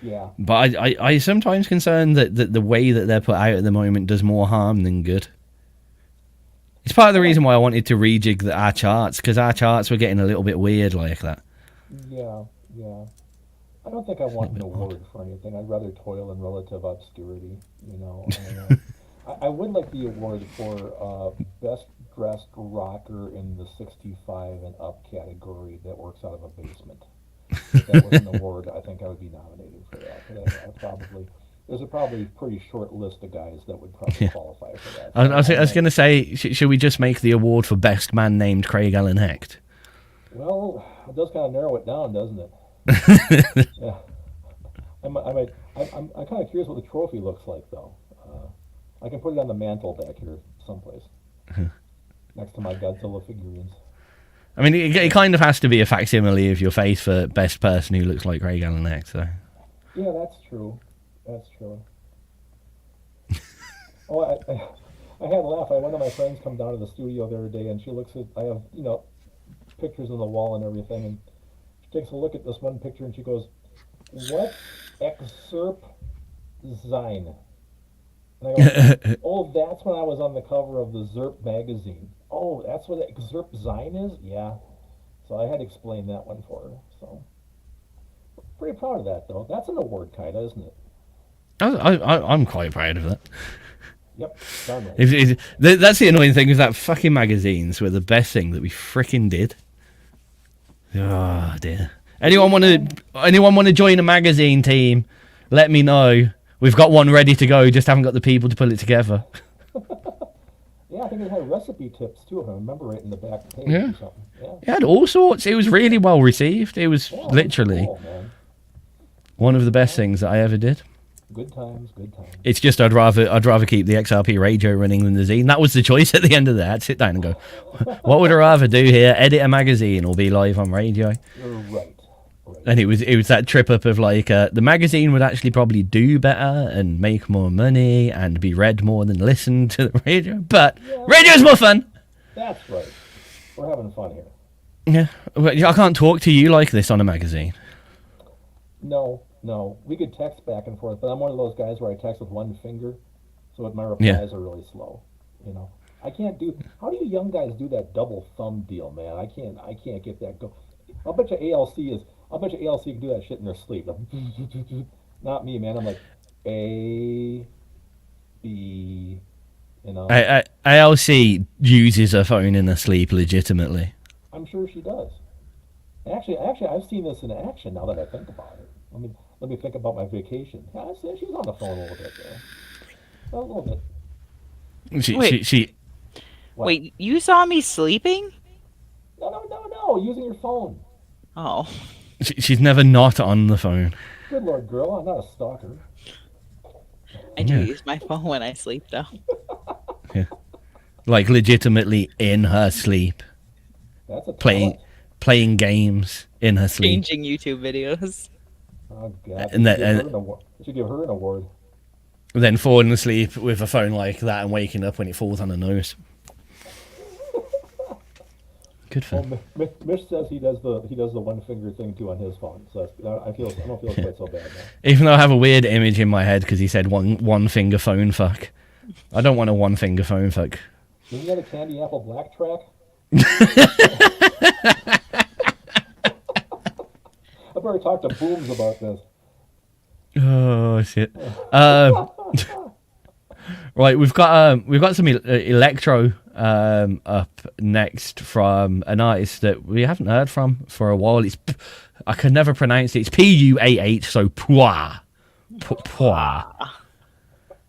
Yeah.
But I sometimes concerned that the way that they're put out at the moment does more harm than good. It's part of the reason why I wanted to rejig our charts, because our charts were getting a little bit weird like that.
Yeah. Yeah. I don't think I want an award for anything. I'd rather toil in relative obscurity, you know. I would like the award for best dressed rocker in the 65 and up category that works out of a basement. If that was an award, I think I would be nominated for that. But there's a probably pretty short list of guys that would probably qualify for that.
I was going to say, should we just make the award for best man named Craig Allen Hecht?
Well, it does kind of narrow it down, doesn't it? Yeah. I'm kind of curious what the trophy looks like, though. I can put it on the mantle back here someplace, next to my Godzilla figurines.
I mean, it kind of has to be a facsimile of your face for best person who looks like Craig Allen Hecht, so.
Yeah, that's true. That's true. Oh, I had a laugh. I had one of my friends come down to the studio the other day, and she looks at, I have, you know, pictures on the wall and everything, and she takes a look at this one picture, and she goes, what Excerpt Zine. And I go, oh, that's when I was on the cover of the Zerp magazine. Oh, that's what Excerpt Zine is? Yeah. So I had to explain that one for her. So pretty proud of that, though. That's an award, kind of, isn't it?
I'm quite proud of that.
Yep, done right.
That's the annoying thing is that fucking magazines were the best thing that we fricking did. Oh dear. Anyone want to join a magazine team? Let me know. We've got one ready to go. Just haven't got the people to pull it together.
Yeah, I think it had recipe tips too, if I remember right in the back page
Yeah.
or something. Yeah.
It had all sorts. It was really well received. It was
Yeah,
literally
cool, man.
one of the best things that I ever did.
Good times, good times.
It's just I'd rather keep the XRP radio running than the zine. That was the choice at the end of that. I'd sit down and go, what would I rather do here? Edit a magazine or be live on radio?
You're right.
And it was that trip up of like the magazine would actually probably do better and make more money and be read more than listened to the radio. But radio's more fun.
That's right. We're having fun here.
Yeah, well, I can't talk to you like this on a magazine.
No. We could text back and forth, but I'm one of those guys where I text with one finger, so my replies are really slow. You know, I can't do. How do you young guys do that double thumb deal, man? I can't get that go. I'll bet you ALC can do that shit in their sleep. Not me, man. I'm like A, B, you know.
ALC uses a phone in her sleep legitimately.
I'm sure she does. Actually, I've seen this in action now that I think about it. Let me think about my vacation. Yeah, I see she was on the phone a little bit there. A little bit.
Wait.
What?
Wait, you saw me sleeping?
No. Using your phone.
Oh.
She's never not on the phone.
Good Lord, girl. I'm not a stalker.
I do use my phone when I sleep, though.
Yeah. Like legitimately in her sleep.
That's a talent.
Playing games in her sleep.
Changing YouTube videos.
Oh, God.
And
Should give her an award.
Then falling asleep with a phone like that and waking up when it falls on her nose. Good fun.
Well, Mitch says he does the one finger thing too on his phone, so I don't feel quite so bad now.
Even though I have a weird image in my head because he said one finger phone fuck. I don't want a one finger phone fuck.
Isn't that a Candy Apple Black track? I've already talked to Booms about this.
Oh shit. Right, we've got some electro up next from an artist that we haven't heard from for a while. I can never pronounce it. It's Puah, so Puah. Puah.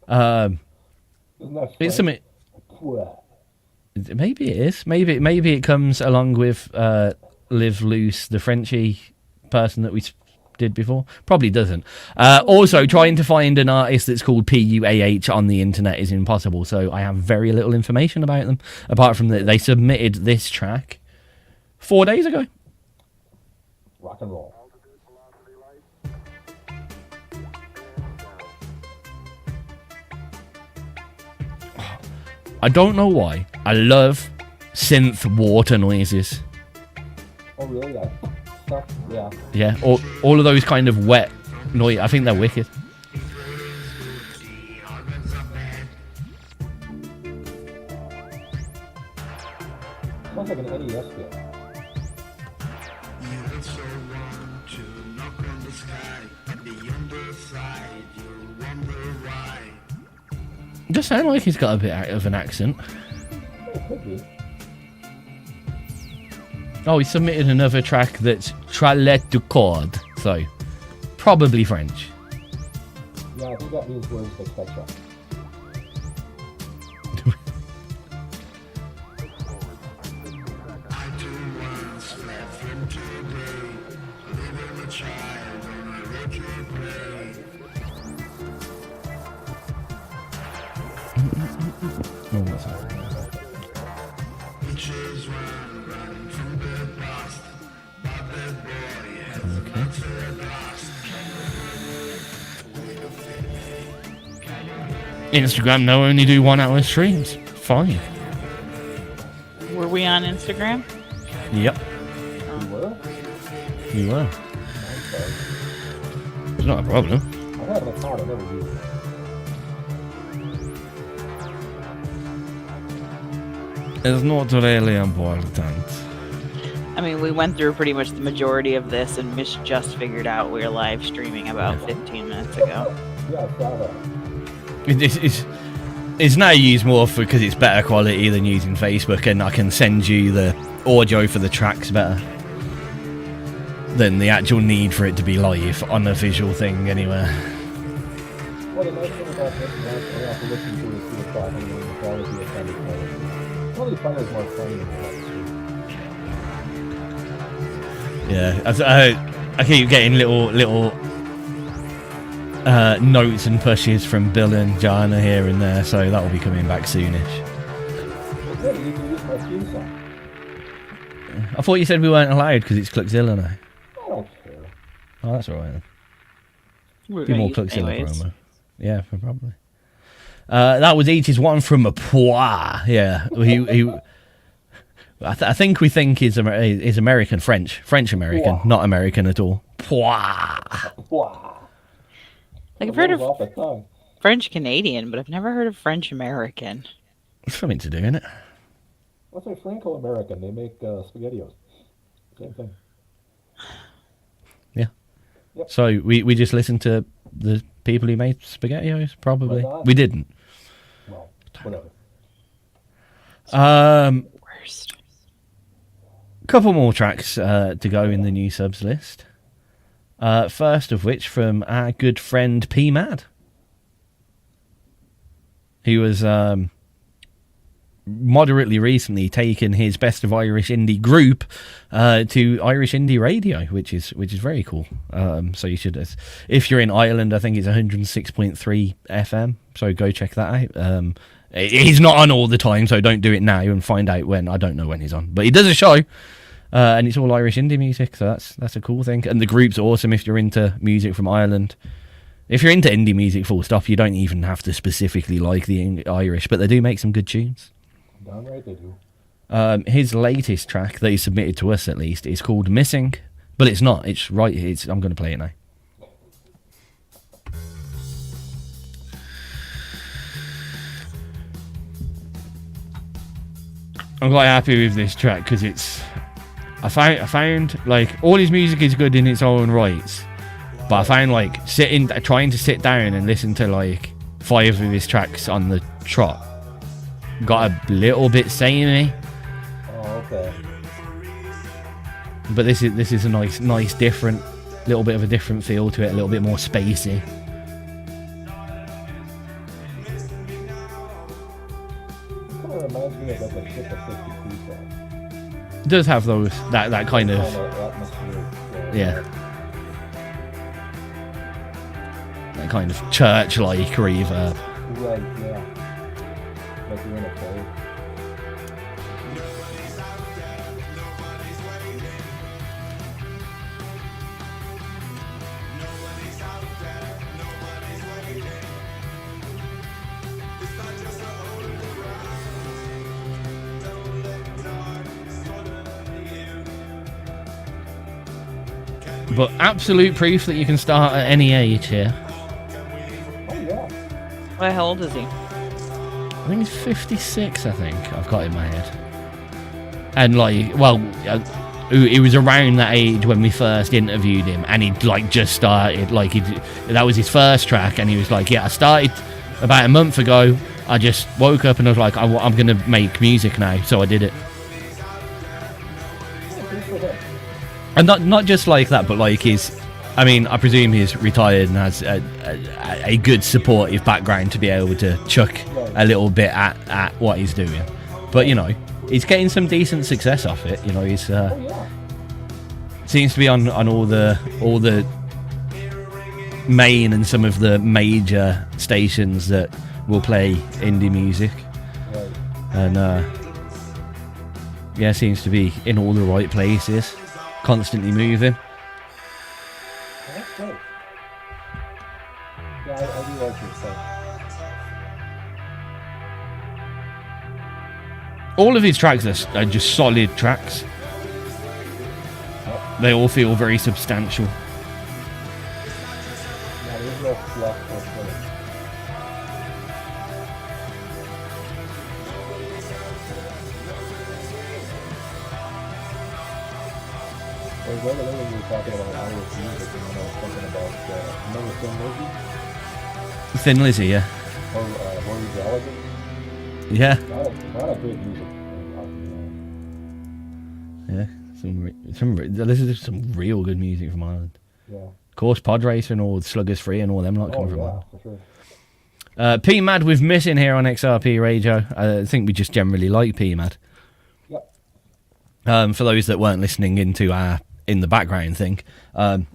Isn't that
It's
French?
something. Maybe it is. Maybe it comes along with Live Loose, the Frenchy person that we did before. Probably doesn't. Also, trying to find an artist that's called Puah on the internet is impossible, so I have very little information about them, apart from that they submitted this track 4 days ago.
Rock and roll.
I don't know why. I love synth water noises.
Oh, really? That stuff? Yeah.
Yeah, all of those kind of wet noise. I think they're wicked.
Sounds like an NES game.
It does sound like he's got a bit of an accent.
It could be.
Oh, he submitted another track that's Tralet du Cord, so probably French.
Yeah, I think that means words that catch up.
Oh, what's that? Okay. Instagram now only do 1 hour streams. Fine.
Were we on Instagram?
Yep,
You were?
we were. It's not a problem.
I have an account, I never use it.
It's not really important.
I mean, we went through pretty much the majority of this, and Mish just figured out we were live streaming about 15 minutes ago.
Yeah, I saw that.
It's now used more because it's better quality than using Facebook, and I can send you the audio for the tracks better than the actual need for it to be live on a visual thing anywhere.
Well, the nice thing about this is that I have to listen to it through the quality and the quality of the quality. Probably fire is more funny than that, too.
Yeah, I keep getting little notes and pushes from Bill and Jana here and there, so that will be coming back soonish.
Okay, you can use my theme song.
I thought you said we weren't allowed because it's Cluxzilla now.
I don't care.
Oh, that's alright then.
We're
Do
gonna
more
use it
Cluxzilla
anyways.
promo. Yeah, probably. That was each is one from a Pois. Yeah, I think we think he's American, French American,
Pois.
not American at all. Pois.
Wow.
Like, I've heard
Rolls
of
off the tongue.
French Canadian, but I've never heard of French American.
Something to do in it.
What's a Franco-American? They make SpaghettiOs. Same thing.
Yeah.
Yep.
So we just listened to the people who made SpaghettiOs. Probably
Why not?
we didn't.
Well, whatever.
Worst.
Couple more tracks to go in the new subs list. First of which from our good friend P Mad. He was moderately recently taken his Best of Irish Indie group to Irish Indie Radio, which is very cool. So you should, if you're in Ireland, I think it's 106.3 FM. So go check that out. He's not on all the time, so don't do it now and find out when. I don't know when he's on, but he does a show. And it's all Irish indie music, so that's a cool thing. And the group's awesome if you're into music from Ireland. If you're into indie music, full stop, you don't even have to specifically like the Irish, but they do make some good tunes.
Darn right they do.
His latest track that he submitted to us, at least, is called Missing, but it's not. It's right. I'm going to play it now. I'm quite happy with this track because I found like all his music is good in its own rights, but I found like trying to sit down and listen to like 5 of his tracks on the trot got a little bit samey.
Oh, okay.
But this is a nice different, little bit of a different feel to it, a little bit more spacey.
Kind of reminds me of like a Ship of 52 song.
It does have those that kind of
atmosphere.
yeah, that kind of church-like reverb.
Right, yeah. Like you're in a cave.
But absolute proof that you can start at any age here.
Oh, yeah.
Well, how old is he?
I think he's 56, I think, I've got in my head. And, like, well, he was around that age when we first interviewed him, and he'd, like, just started, like, that was his first track, and he was like, yeah, I started about a month ago, I just woke up and I was like, I'm going to make music now, so I did it. And not just like that, but, like, I mean, I presume he's retired and has a good supportive background to be able to chuck a little bit at what he's doing. But, you know, he's getting some decent success off it. You know, he's seems to be on all the main and some of the major stations that will play indie music.
Right.
And, yeah, seems to be in all the right places, constantly moving.
That's great. Yeah, I do like your stuff.
All of his tracks are just solid tracks. They all feel very substantial.
left or right. Well, the other day when you were talking about Irish music, and then I was thinking about, remember Thin Lizzy?
Thin Lizzy, yeah.
Or Rory Gallagher?
Yeah.
A lot of great music.
Yeah. This is some real good music from Ireland.
Yeah.
Of course, Pod Racer and all Sluggers Free and all them lot
Oh,
coming from
yeah,
Ireland.
for sure.
P Mad with Missing here on XRP Radio. I think we just generally like P Mad.
Yep.
For those that weren't listening into our in the background thing,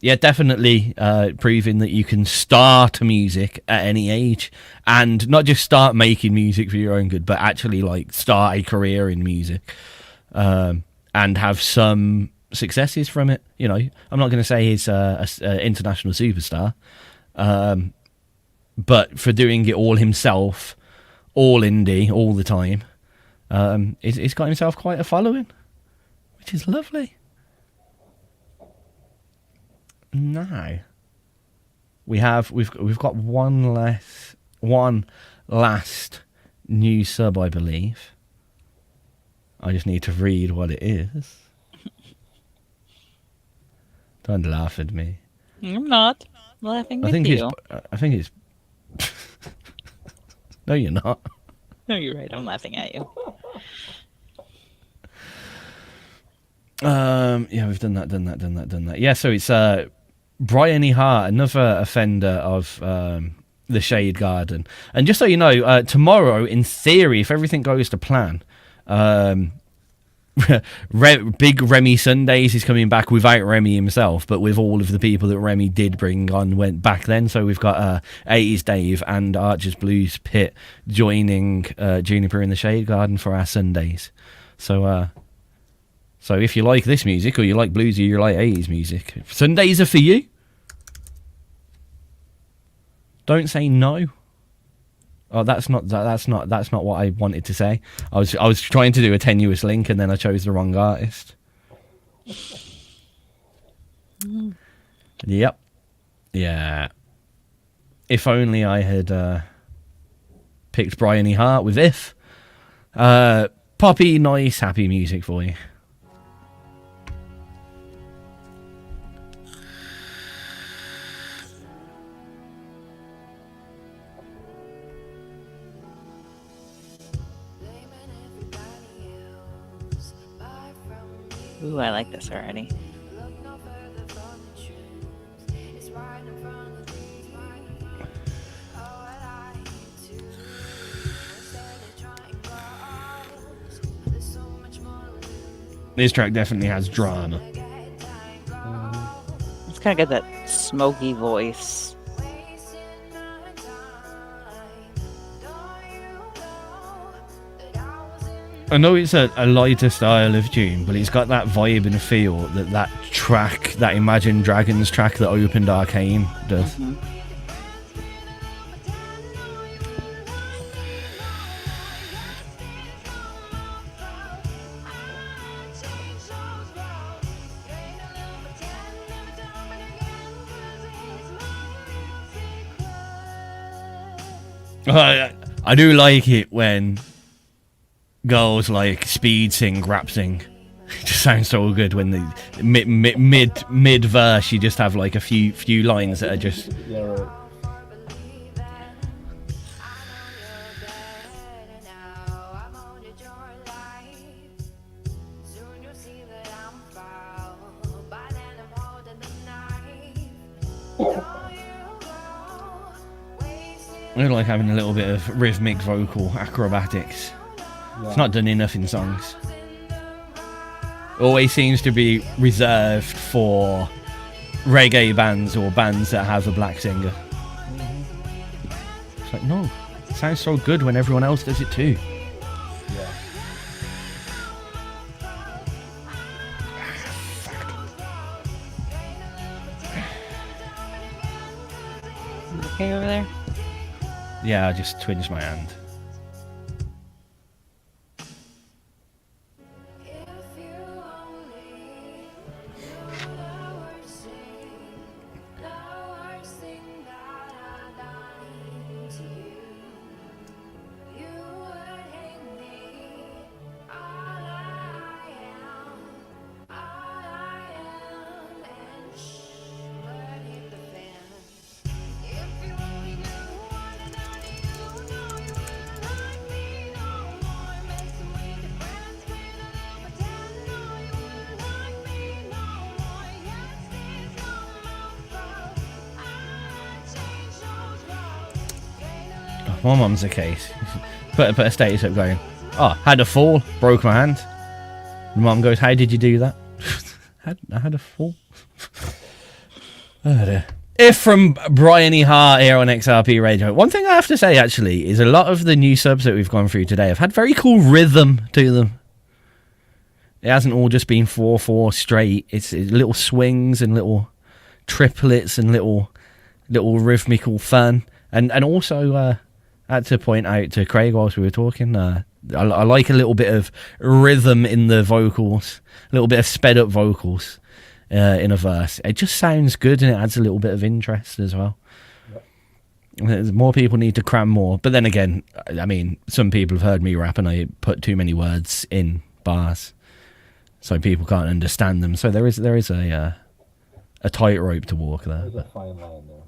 yeah, definitely proving that you can start music at any age, and not just start making music for your own good, but actually like start a career in music, and have some successes from it. You know, I'm not going to say he's an international superstar, but for doing it all himself, all indie, all the time, he's got himself quite a following, which is lovely. Now we've got one last new sub, I believe. I just need to read what it is. Don't laugh at me.
I'm not laughing
I
with
think
you.
I think it's. No, you're not.
No, you're right. I'm laughing at you.
Yeah, we've done that. Yeah, so it's Bryony Hart, another offender of the Shade Garden. And just so you know, tomorrow, in theory, if everything goes to plan, Big Remy Sundays is coming back without Remy himself, but with all of the people that Remy did bring on went back then. So we've got 80s Dave and Archer's Blues Pit joining Juniper in the Shade Garden for our Sundays. So if you like this music, or you like bluesy, or you like 80s music, Sundays are for you. Don't say no. Oh, that's not what I wanted to say. I was trying to do a tenuous link, and then I chose the wrong artist. Yep. Yeah. If only I had picked Bryony Hart with If. Poppy, nice, happy music for you.
Ooh, I like this already.
This track definitely has drama.
It's kind of got that smoky voice.
I know it's a lighter style of tune, but it's got that vibe and feel that track, that Imagine Dragons track that opened Arcane does.
Mm-hmm.
I do like it when girls like speed sing, rap sing. It just sounds so good when the mid verse you just have like a few lines that are just.
Yeah, right.
I like having a little bit of rhythmic vocal acrobatics.
Yeah.
It's not done enough in songs. Always seems to be reserved for reggae bands or bands that have a black singer. It's like, no, it sounds so good when everyone else does it too.
Yeah.
Okay over there?
Yeah, I just twinged my hand. My mum's the case. Put a status up going, oh, had a fall, broke my hand. And mum goes, how did you do that? I had a fall. Oh dear. If from Brian E. Hart here on XRP Radio. One thing I have to say, actually, is a lot of the new subs that we've gone through today have had very cool rhythm to them. It hasn't all just been 4/4 straight. It's little swings and little triplets and little rhythmical fun. And also, I had to point out to Craig whilst we were talking, I like a little bit of rhythm in the vocals, a little bit of sped up vocals in a verse. It just sounds good and it adds a little bit of interest as well. Yep. More people need to cram more. But then again, I mean, some people have heard me rap and I put too many words in bars, so people can't understand them. So there is a tightrope to walk there.
There's a fine line there.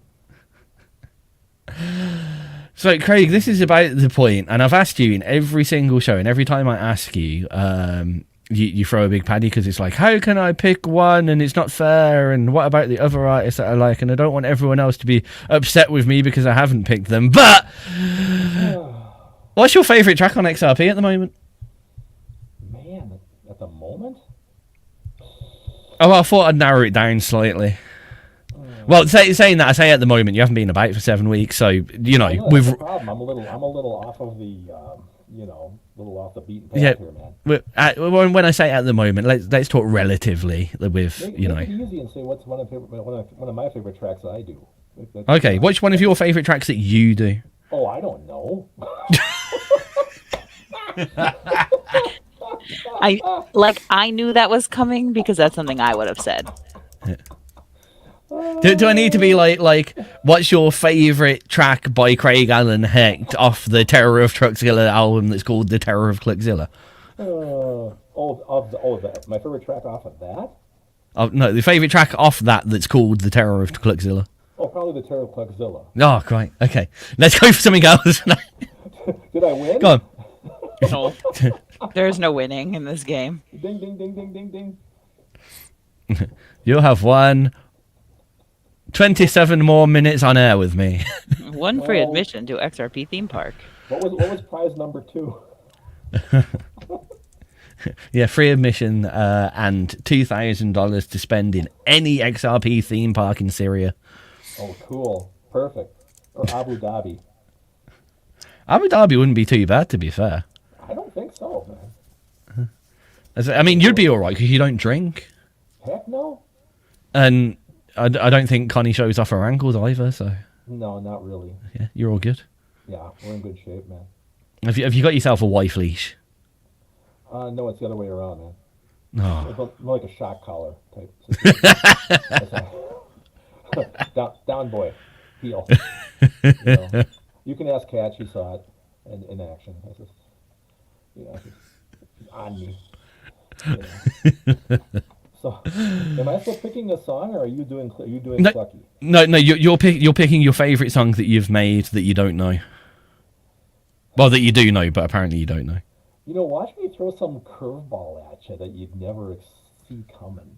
So, Craig, this is about the point, and I've asked you in every single show, and every time I ask you, you throw a big paddy because it's like, how can I pick one and it's not fair, and what about the other artists that I like, and I don't want everyone else to be upset with me because I haven't picked them. But what's your favourite track on XRP at the moment?
Man, at the moment?
Oh, well, I thought I'd narrow it down slightly. Well, saying that, I say at the moment you haven't been about for 7 weeks, so you know
That's the problem. I'm a little off of the, little off the beaten path here, man.
When I say at the moment, let's talk relatively with
Make it easy and say what's one of my favorite tracks I do.
Okay, which one of your favorite tracks that you do?
Oh, I don't know.
I knew that was coming because that's something I would have said.
Do I need to be like what's your favourite track by Craig Allen Hecht off the Terror of Truckzilla album that's called The Terror of Cluckzilla?
My favorite track off of that?
Oh, no, the favourite track off that's called The Terror of Cluckzilla.
Oh, probably The Terror of Cluckzilla.
Oh, great. Okay. Let's go for something else.
Did I win?
Go on.
No, there's no winning in this game.
Ding, ding, ding, ding, ding, ding.
You'll have won 27 more minutes on air with me.
One free admission to XRP theme park.
What was prize number 2?
Yeah, free admission and $2,000 to spend in any XRP theme park in Syria.
Oh, cool. Perfect. Or Abu Dhabi.
Abu Dhabi wouldn't be too bad, to be fair.
I don't think so, man.
I mean, you'd be all right because you don't drink.
Heck no.
And I don't think Connie shows off her ankles either, so...
No, not really.
Yeah, you're all good.
Yeah, we're in good shape, man.
Have you got yourself a wife leash?
No, it's the other way around, man.
Oh.
It's more like a shock collar type situation. down boy, heel. You can ask Kat, she saw it in action. It's just, it's on me. So, am I still picking a song, or are you doing Clucky?
No, you're picking your favourite song that you've made that you don't know. Well, that you do know, but apparently you don't know.
Watch me throw some curveball at you that you'd never see coming.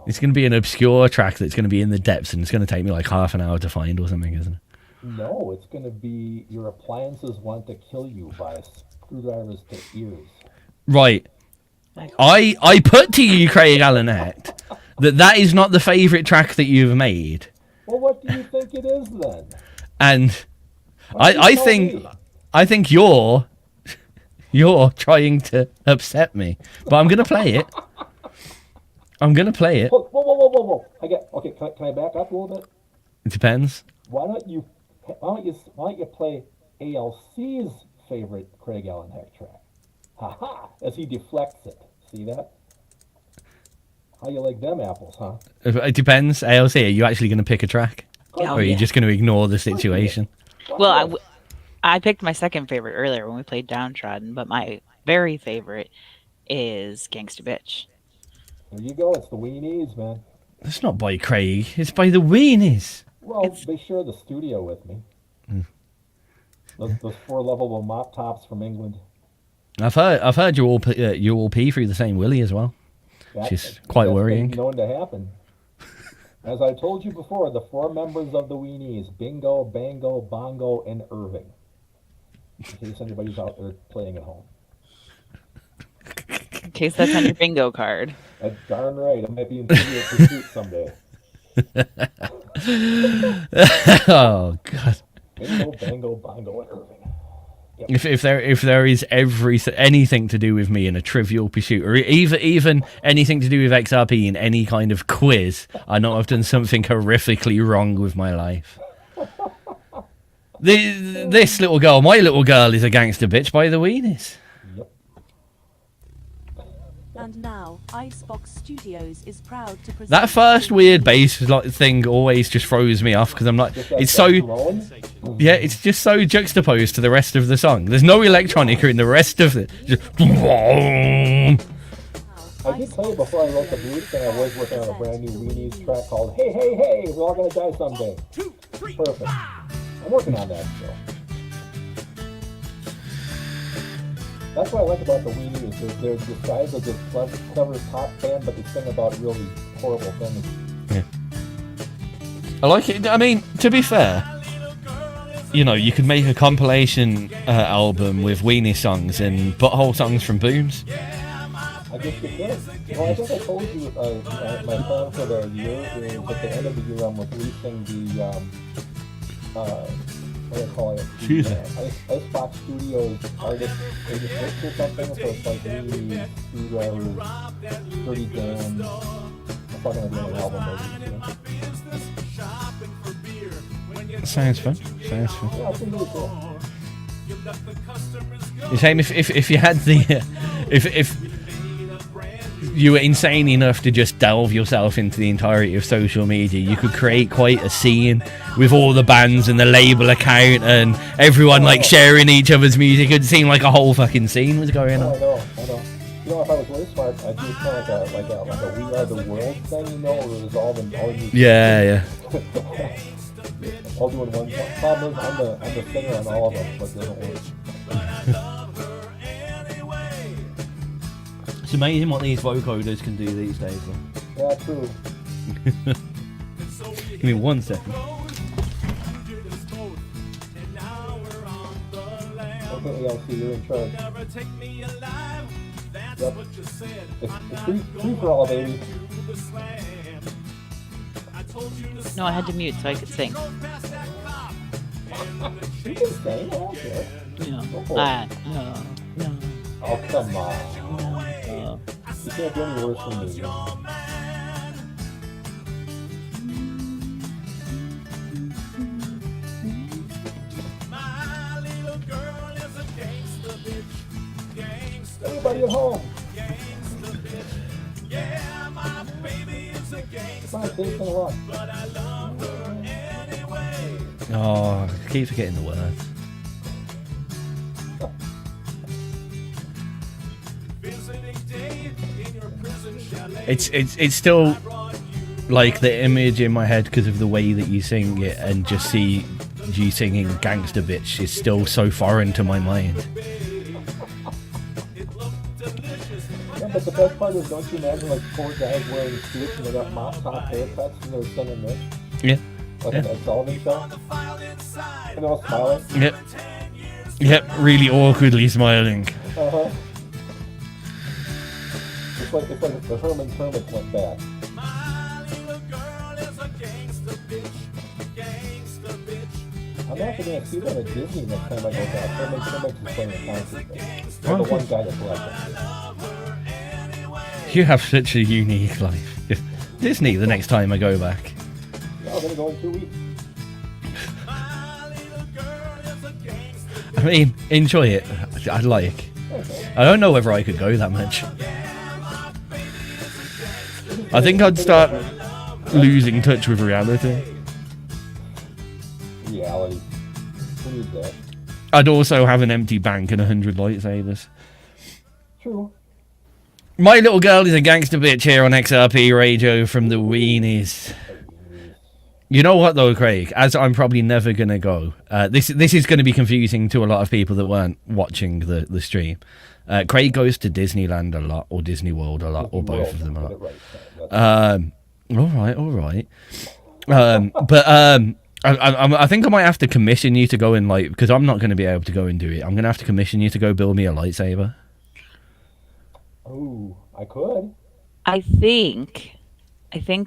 It's going to be an obscure track that's going to be in the depths, and it's going to take me like half an hour to find or something, isn't it?
No, it's going to be Your Appliances Want to Kill You by Screwdrivers to Ears.
Right. I put to you, Craig Allen Hecht, that is not the favourite track that you've made.
Well, what do you think it is then?
And I think you're trying to upset me, but I'm gonna play it.
Whoa! Can I back up a little bit?
It depends.
Why don't you play ALC's favorite Craig Allen Hecht track? Ha! As he deflects it. See that? How you like them apples, huh?
It depends. ALC, are you actually going to pick a track?
Oh,
or are you just going to ignore the situation?
Well, I picked my second favorite earlier when we played Downtrodden, but my very favorite is Gangsta Bitch.
There you go. It's the Weenies, man.
It's not by Craig. It's by the Weenies.
Well, they share the studio with me. Those 4 lovable mop tops from England.
I've heard you all pee through the same willy as well. Which is quite worrying.
That's known to happen. As I told you before, the 4 members of the Weenies: Bingo, Bango, Bongo, and Irving. in case anybody's out there playing at home.
In case that's on your bingo card.
That's darn right. I might be in Trivial Pursuit someday.
Oh God.
Bingo, bango, bongo, and Irving.
If there is anything to do with me in a Trivial Pursuit, or even anything to do with XRP in any kind of quiz, I know I've done something horrifically wrong with my life. This little girl, my little girl, is a gangster bitch by the Weenies.
Yep.
And now, Icebox Studios is proud to present
That first weird bass thing always just throws me off because I'm like,
Just that
it's so.
drone.
Yeah, it's just so juxtaposed to the rest of the song. There's no electronica in the rest of it. Just
I did tell you before I wrote the blues that I was working on a brand new Weenies track called Hey, Hey, Hey, We're All Gonna Die Someday. Perfect. I'm working on that still. That's what I like about the Weenies is they're disguised as this clever pop band, but they sing about really horrible things.
I like it. I mean, to be fair, you know, you could make a compilation album with Weenie songs and butthole songs from Booms.
I guess you could. Well, I think I told you my plan for the year is at the end of the year I'm releasing the what do I call it?
Excuse me.
Icebox Studios artist list or something. So it's like me, Screwdriver, Dirty Dan. I'm probably gonna do an album maybe.
Sounds fun. Sounds fun.
Yeah, I think it's cool.
It's shame if you had the if you were insane enough to just delve yourself into the entirety of social media, you could create quite a scene with all the bands and the label account and everyone like sharing each other's music. It seemed like a whole fucking scene was going
I
on.
know. You know, if I was really smart, I'd do kind of like a We Are the World thing, you know, where it was all the
Yeah.
all doing one song. Problem is, I'm the singer on all of them, but it doesn't work.
It's amazing what these vocoders can do these days, though.
Yeah, true.
Give me 1 second.
Okay, ALC, you're in charge. Yep. It's free for all, baby.
No, I had to mute so I could sing.
You can sing, I don't care.
No.
Go for it.
No.
Oh, come on.
No.
You can't do any worse than me. Everybody at home. Come on, sing along.
Oh, I keep forgetting the words. It's still like the image in my head because of the way that you sing it, and just see you singing "Gangsta Bitch" is still so foreign to my mind.
Yeah, but the best part is, don't you imagine like 4 guys wearing suits and they got mop top haircuts and they're singing this?
Yeah.
Like an Ed Sullivan show? And they're all smiling?
Yep. Really awkwardly smiling.
Uh-huh. It's like the Herman's Hermits went bad. I'm actually going to see that at Disney next time I go back. Herman's Hermits is playing a concert there. They're the one guy that's left.
You have such a unique life. Disney the next time I go back.
Yeah, I'm going to go in 2 weeks.
I mean, enjoy it. I like.
Okay.
I don't know whether I could go that much. I think I'd start losing touch with reality.
Reality. Who needs that?
I'd also have an empty bank and 100 lightsabers.
True.
My little girl is a gangster bitch here on XRP radio from the Weenies. You know what though, Craig? As I'm probably never gonna go. This is going to be confusing to a lot of people that weren't watching the stream. Craig goes to Disneyland a lot, or Disney World a lot, or both of them a lot.
Right.
All right. But I think I might have to commission you to go and like, because I'm not going to be able to go and do it. I'm going to have to commission you to go build me a lightsaber.
Oh, I could.
I think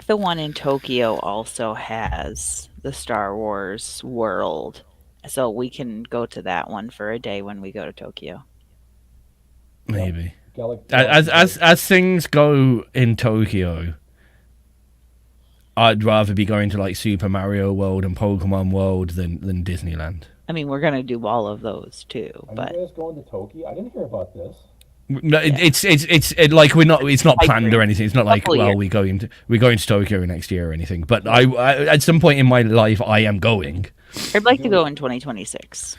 the one in Tokyo also has the Star Wars world. So we can go to that one for a day when we go to Tokyo.
Maybe.
Galaxy.
As things go in Tokyo, I'd rather be going to like Super Mario World and Pokemon World than Disneyland.
I mean, we're gonna do all of those too,
Are
but
you guys going to Tokyo? I didn't hear about this.
No, it's like we're not. It's not planned or anything. It's not like,
Couple
well,
years.
we're going to Tokyo next year or anything. But I at some point in my life I am going.
I'd like to go in 2026.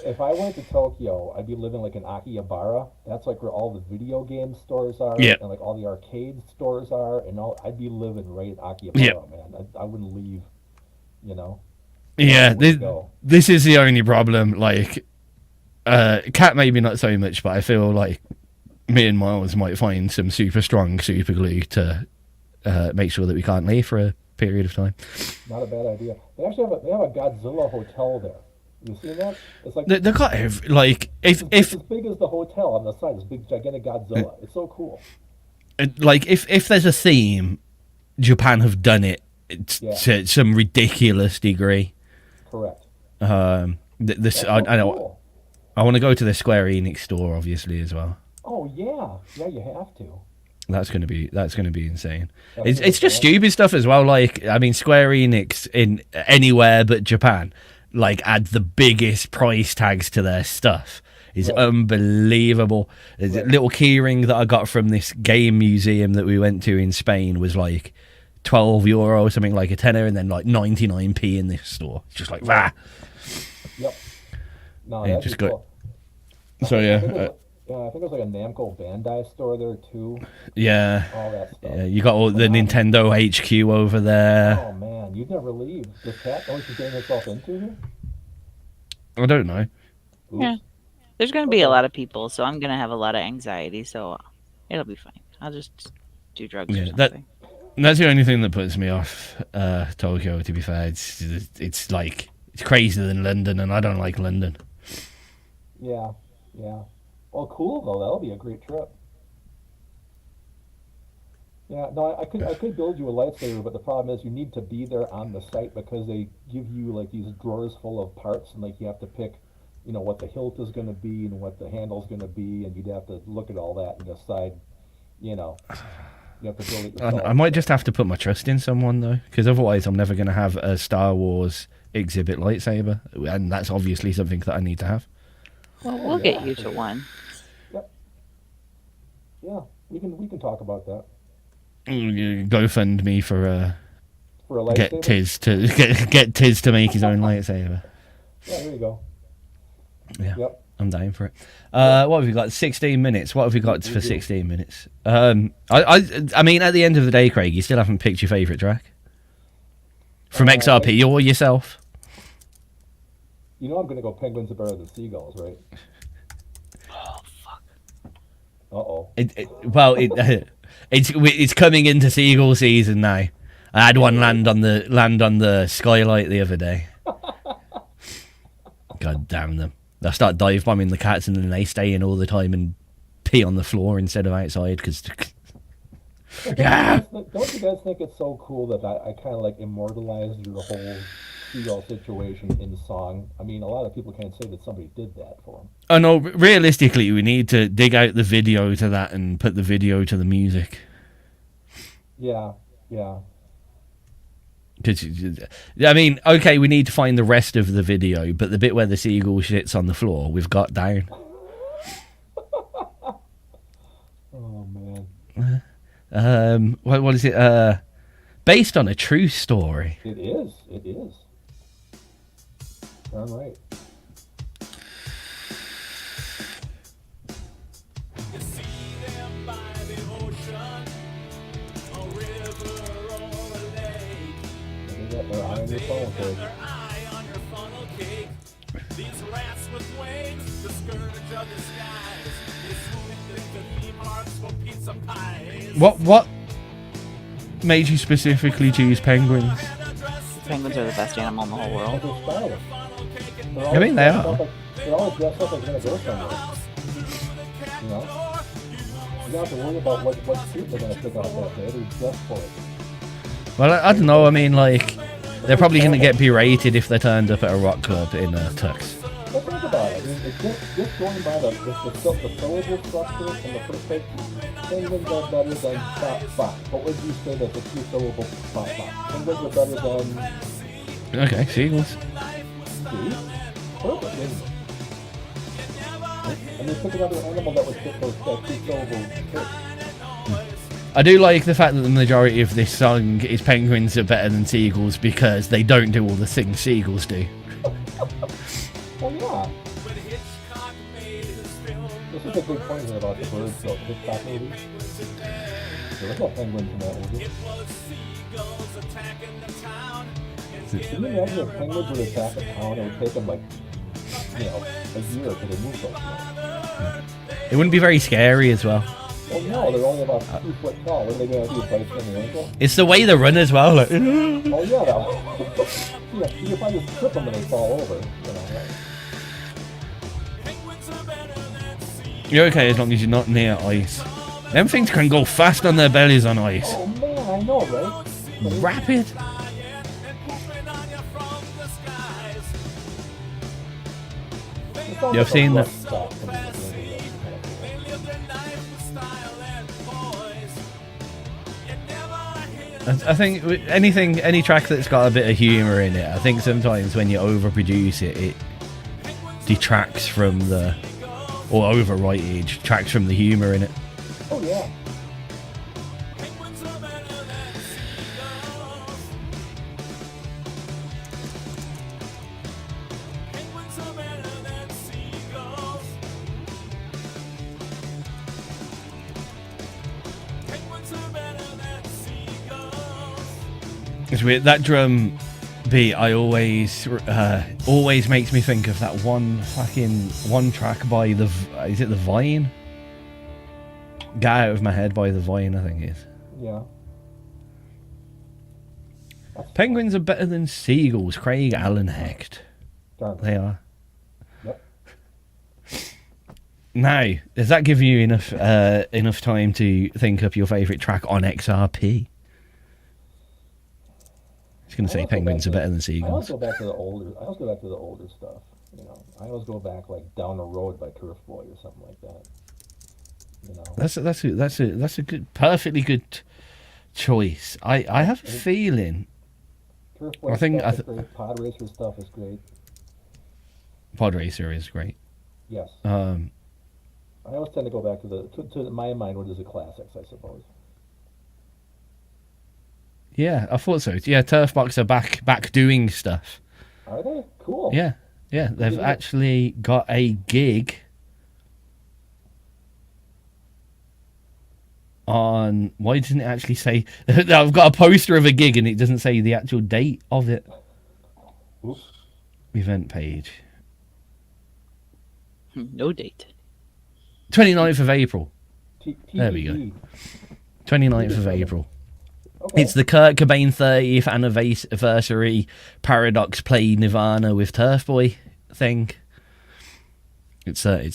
If I went to Tokyo, I'd be living like in Akihabara. That's like where all the video game stores are,
Yeah.
and like all the arcade stores are, and all. I'd be living right at Akihabara,
Yeah.
man. I wouldn't leave, you know.
Yeah,
Where to go.
this is the only problem. Like, Cat maybe not so much, but I feel like me and Miles might find some super strong super glue to make sure that we can't leave for a period of time.
Not a bad idea. They actually have a Godzilla hotel there. You seen that? It's like
They got like
it's
if
as big as the hotel on the side. This big gigantic Godzilla. It's so cool.
like if there's a theme, Japan have done it
Yeah.
to some ridiculous degree.
Correct.
This
That's
I
so
know.
cool.
I want to go to the Square Enix store, obviously, as well.
Oh yeah, you have to.
That's gonna be insane.
That's
It's just
insane.
stupid stuff as well. Like, I mean, Square Enix in anywhere but Japan, like, add the biggest price tags to their stuff. It's
Right.
unbelievable. There's a
Right.
little keyring that I got from this game museum that we went to in Spain was like €12, something like a tenner, and then like 99p in this store. It's just like, rah.
Yep. No,
Yeah,
that's
just
cool.
go. So
I
yeah,
think there's like a Namco Bandai store there too.
yeah.
All that stuff.
Yeah, you got all the Nintendo HQ over there.
Oh man, you'd never leave. Does Cat know what she's getting herself into here?
I don't know.
Oops.
Yeah. There's going to be a
Okay.
lot of people, so I'm going to have a lot of anxiety, so it'll be fine. I'll just do drugs or
Yeah,
something.
That's the only thing that puts me off Tokyo. To be fair, it's like it's crazier than London, and I don't like London.
Yeah. Well, cool though. That'll be a great trip. Yeah. No, I could build you a lightsaber, but the problem is you need to be there on the site because they give you like these drawers full of parts, and like you have to pick, you know, what the hilt is going to be and what the handle's going to be, and you'd have to look at all that and decide, you know, you have to build it yourself.
I might just have to put my trust in someone though, because otherwise I'm never going to have a Star Wars exhibit lightsaber, and that's obviously something that I need to have.
Well, we'll get you to one.
Yeah, we can talk about that
Go fund me for
for a
get
lightsaber.
Tiz to get Tiz to make his own lightsaber.
Yeah, there you go.
Yeah.
Yep.
I'm down for it. What have we got? 16 minutes. What have we got for 16 minutes? I mean, at the end of the day, Craig, you still haven't picked your favourite track from XRP or yourself.
You know I'm gonna go penguins are better than seagulls, right?
Oh, fuck.
Uh-oh.
It's coming into seagull season now. I had one land on the skylight the other day. God damn them! I start dive bombing the cats, and then they stay in all the time and pee on the floor instead of outside because. Yeah.
Don't you guys think it's so cool that I kind of like immortalized the whole seagull situation in song? I mean, a lot of people can't say that somebody did that for them.
Oh no! Realistically, we need to dig out the video to that and put the video to the music.
Yeah.
Cause, I mean, okay, we need to find the rest of the video, but the bit where the seagull shits on the floor, we've got down.
Oh man.
What is it? Based on a true story.
It is. Darn right.
You see them by the ocean, a river or a lake.
They got their eye on your phone,
Got
Craig.
their eye on your funnel cake. These rats with wings, the scourge of the skies. They swoop into theme parks for pizza pies.
What made you specifically choose penguins?
And a dress
Penguins are the best animal in the whole
But
world.
they're stylish. They're
I mean, they
dressed
are.
up like- they're always dressed up like they're gonna go somewhere. You know? You don't have to worry about what suit they're gonna pick out that day. They're dressed for it.
Well, I don't know. I mean, like, they're probably going to get berated if they turned up at a rock club in a tux.
But think about it. I mean, it's just going by the syllable structure in the first place, penguins are better than bop. What would you say that the two-syllable bop? Penguins are better than
Okay, seagulls.
see? Perfect, isn't it? And you pick another animal that would fit those two-syllable traits.
I do like the fact that the majority of this song is penguins are better than seagulls because they don't do all the things seagulls do.
Well, yeah. This is a big point here about the birds, though. Hitchcock movie. There was no penguins in that movie. Can you imagine if penguins would attack a town? It would take them like, a year to move so slow.
It wouldn't be very scary as well.
Well, no, they're only about 2 foot tall. What are they going to do, bite in the ankle?
It's the way they run as well. Like,
Oh, yeah, that you probably just trip them when they fall over. Right?
you're okay as long as you're not near ice. Them things can go fast on their bellies on ice.
Oh, man, I know, right?
Rapid.
Yeah,
I've seen that. I think any track that's got a bit of humour in it, I think sometimes when you overproduce it, it detracts from or overwrite it, detracts from the humour in it.
Oh, yeah.
It's weird, that drum beat I always makes me think of that one track by is it the Vine? Get Out of My Head by the Vine, I think it is.
Yeah.
Penguins are better than seagulls, Craig Allen Hecht.
Darn.
They are.
Yep.
Now, does that give you enough time to think up your favourite track on XRP? I was going to say penguins are better than
I always
seagulls.
go back to the older stuff. I always go back like Down the Road by Turf Boy or something like that.
That's a good, perfectly good choice. I have a feeling
Turf Boy stuff is great. Pod Racer stuff is great.
Pod Racer is great.
Yes.
I
I always tend to go back to my mind what is the classics, I suppose.
Yeah, I thought so. Yeah, Turfbox are back doing stuff.
Are they? Cool.
Yeah, they've actually got a gig on. Why doesn't it actually say? I've got a poster of a gig and it doesn't say the actual date of it.
Oops.
Event page.
No date.
29th of April. There we go.
TBD.
29th of April.
Okay.
It's the Kurt Cobain 30th anniversary Paradox Play Nirvana with Turf Boy thing. It's a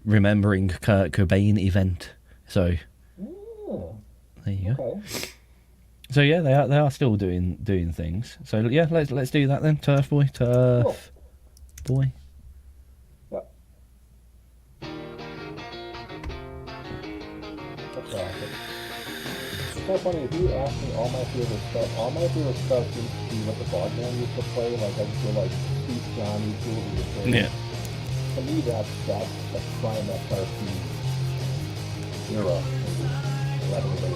remembering Kurt Cobain event. So there you go.
Okay.
So yeah, they are still doing things. So yeah, let's do that then. Turf Boy.
Yep. That's classic. It's so funny, if you ask me all my favorite stuff seems to be what the Bogman used to play, like I feel like Steve Johnny, Julie was saying.
Yeah.
To me, that's the prime XRP era, maybe 11 or 13.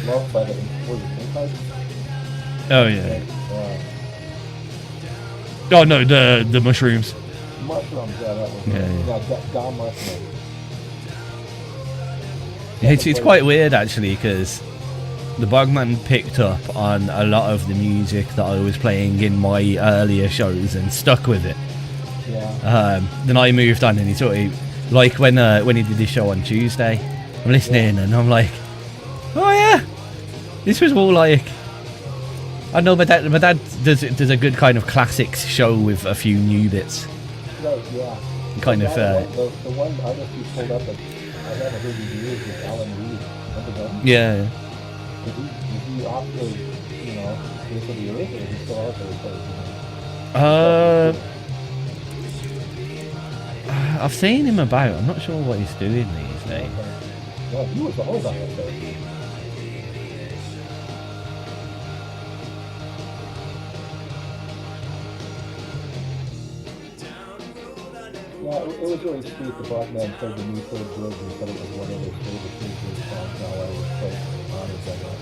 Love by the Insights.
Oh yeah. Oh no, the mushrooms.
Mushrooms, yeah, that was
Yeah.
Dom Mushroom.
It's quite weird actually because the Bogman picked up on a lot of the music that I was playing in my earlier shows and stuck with it.
Yeah.
Then I moved on and he sort of like when he did his show on Tuesday, I'm listening and I'm like, oh yeah, this was all like. I know my dad does a good kind of classics show with a few new bits.
Right, yeah.
Kind of.
The one artist you pulled up that I haven't heard in years is Allen Hecht. Remember him?
Yeah.
Is he off the, face of the earth, or is he still out there?
I've seen him about. I'm not sure what he's doing these days.
Yeah, he was always on that show. Yeah, it was really sweet. The Black Man played the Newport Bridge and said it was one of his favorite Newport songs. Now I was quite honored by that.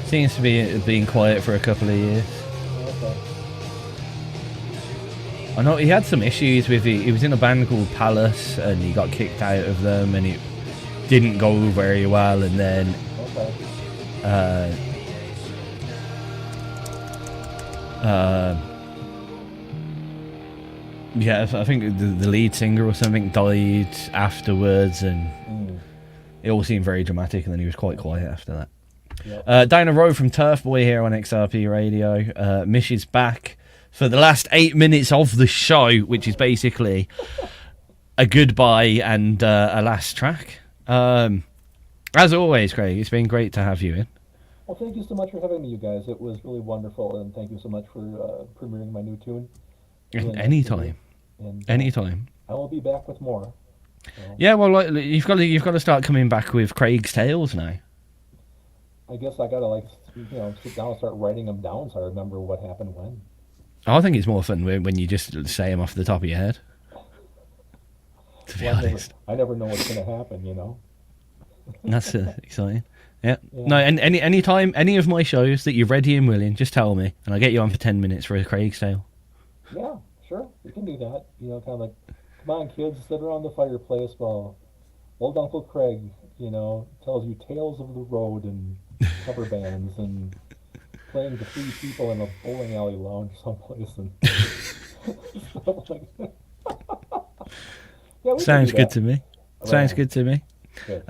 Seems to be being quiet for a couple of years.
Okay.
I know he had some issues with it. He was in a band called Palace and he got kicked out of them and it didn't go very well. And then yeah, I think the lead singer or something died afterwards, and it all seemed very dramatic. And then he was quite quiet after that. Yep. Diana Rowe from Turf Boy here on XRP Radio. Mish is back for the last 8 minutes of the show, which is basically a goodbye and a last track. As always, Craig, it's been great to have you in.
Well, thank you so much for having me, you guys. It was really wonderful, and thank you so much for premiering my new tune.
Anytime. Anytime.
I will be back with more. So.
Yeah, well, you've got to start coming back with Craig's Tales now.
I guess I gotta sit down and start writing them down so I remember what happened when.
I think it's more fun when you just say them off the top of your head. To be honest,
I never know what's gonna happen.
That's exciting. Yeah. No, and any time, any of my shows that you're ready and willing, just tell me, and I'll get you on for 10 minutes for a Craig's Tale.
Yeah, sure, we can do that. Kind of like, come on, kids, sit around the fireplace while old Uncle Craig, tells you tales of the road and cover bands and playing to 3 people in a bowling alley lounge someplace and stuff like that. Yeah,
sounds good to me. Right. Sounds good to me. Good.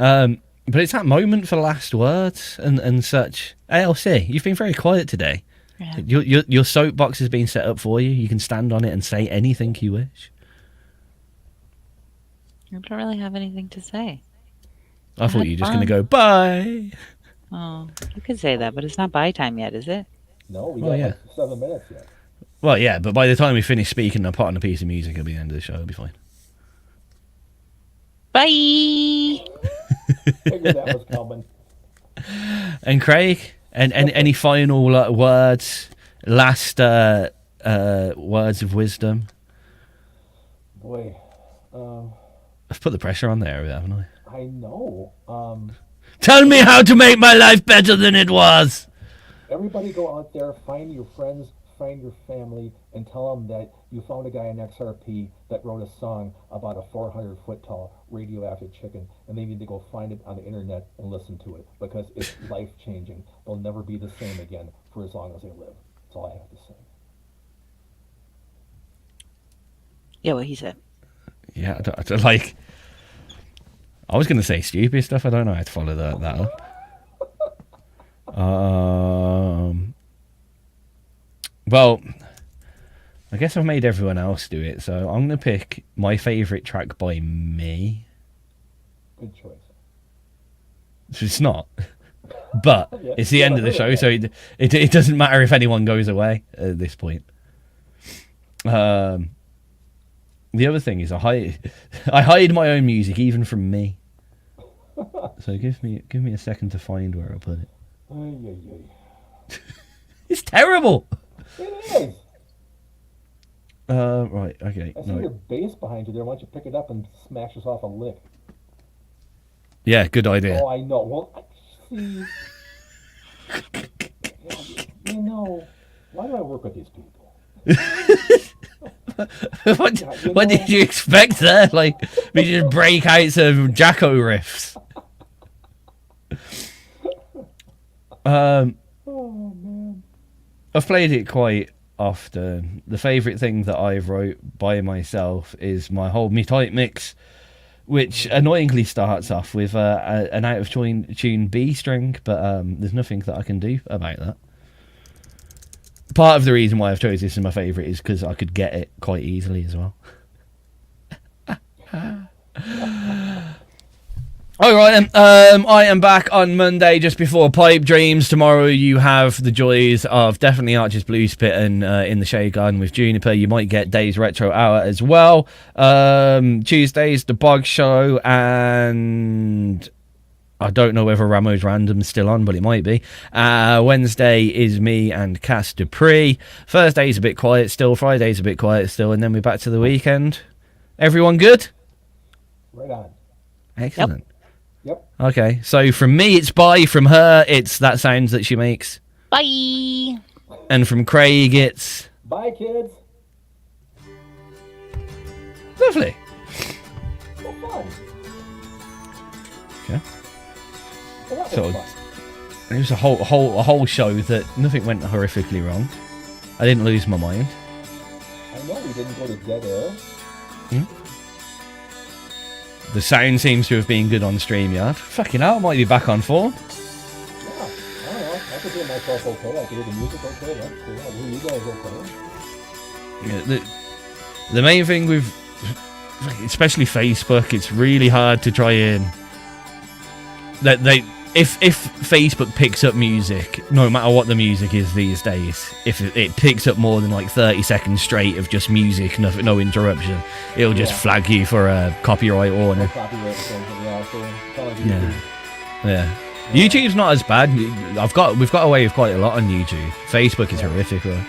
But it's that moment for last words and such. ALC, you've been very quiet today. Yeah. Your soapbox has been set up for you. You can stand on it and say anything you wish.
I don't really have anything to say.
I thought you were just going to go, bye.
Oh, you could say that, but it's not bye time yet, is it?
No, we got like 7 minutes yet.
Well, yeah, but by the time we finish speaking and put on a piece of music, it'll be the end of the show. It'll be fine.
Bye!
Figured that was coming.
And Craig, any final words, last words of wisdom?
Boy,
I've put the pressure on there, haven't I?
I know.
Tell me how to make my life better than it was.
Everybody go out there, find your friends, find your family, and tell them that you found a guy in XRP that wrote a song about a 400-foot tall radioactive chicken, and they need to go find it on the internet and listen to it, because it's life-changing. They'll never be the same again for as long as they live. That's all I have to say.
Yeah, what he said.
Yeah, I don't like... I was going to say stupid stuff. I don't know how to follow that up. Well, I guess I've made everyone else do it, so I'm going to pick my favourite track by me.
Good choice.
It's not. But yeah, it's the end of the show, so it doesn't matter if anyone goes away at this point. The other thing is I hide my own music even from me. So give me a second to find where I put it. It's terrible.
It is.
Right, okay.
I see your bass behind you there. Why don't you pick it up and smash us off a lick?
Yeah, good idea.
Oh, I know. Well, see, why do I work with these people?
What did you expect there? Like, we just break out some Jacko riffs.
Oh man,
I've played it quite often. The favourite thing that I've wrote by myself is my whole Me Type mix, which annoyingly starts off with an out of tune B string, but there's nothing that I can do about that. Part of the reason why I've chosen this as my favourite is because I could get it quite easily as well. Alright, I am back on Monday just before Pipe Dreams. Tomorrow you have the joys of definitely Archer's Blues Pit and In the Shade Garden with Juniper. You might get Days Retro Hour as well. Tuesdays, The Bog Show, and I don't know whether Ramo's Random's still on, but it might be. Wednesday is me and Cass Dupree. Thursday's a bit quiet still. Friday's a bit quiet still, and then we're back to the weekend. Everyone good?
Right on.
Excellent.
Yep.
Okay, so from me it's bye, from her it's that sound that she makes.
Bye.
And from Craig it's...
Bye, kids.
Lovely.
So fun.
Okay.
Well, that
So
was fun.
it was a whole show that nothing went horrifically wrong. I didn't lose my mind.
I know we didn't go to dead air.
The sound seems to have been good on StreamYard. Fucking hell, I might be back on form.
Yeah. I don't know. I could hear myself okay. I could hear the music okay. That's cool. I could hear you guys okay.
Yeah, the main thing with, especially Facebook, it's really hard to try and... If Facebook picks up music, no matter what the music is these days, if it picks up more than like 30 seconds straight of just music, no interruption, it'll just flag you for a copyright warning.
Copyright infringement, yeah. So, kind of
Yeah. YouTube's not as bad. We've got away with quite a lot on YouTube. Facebook is horrific though.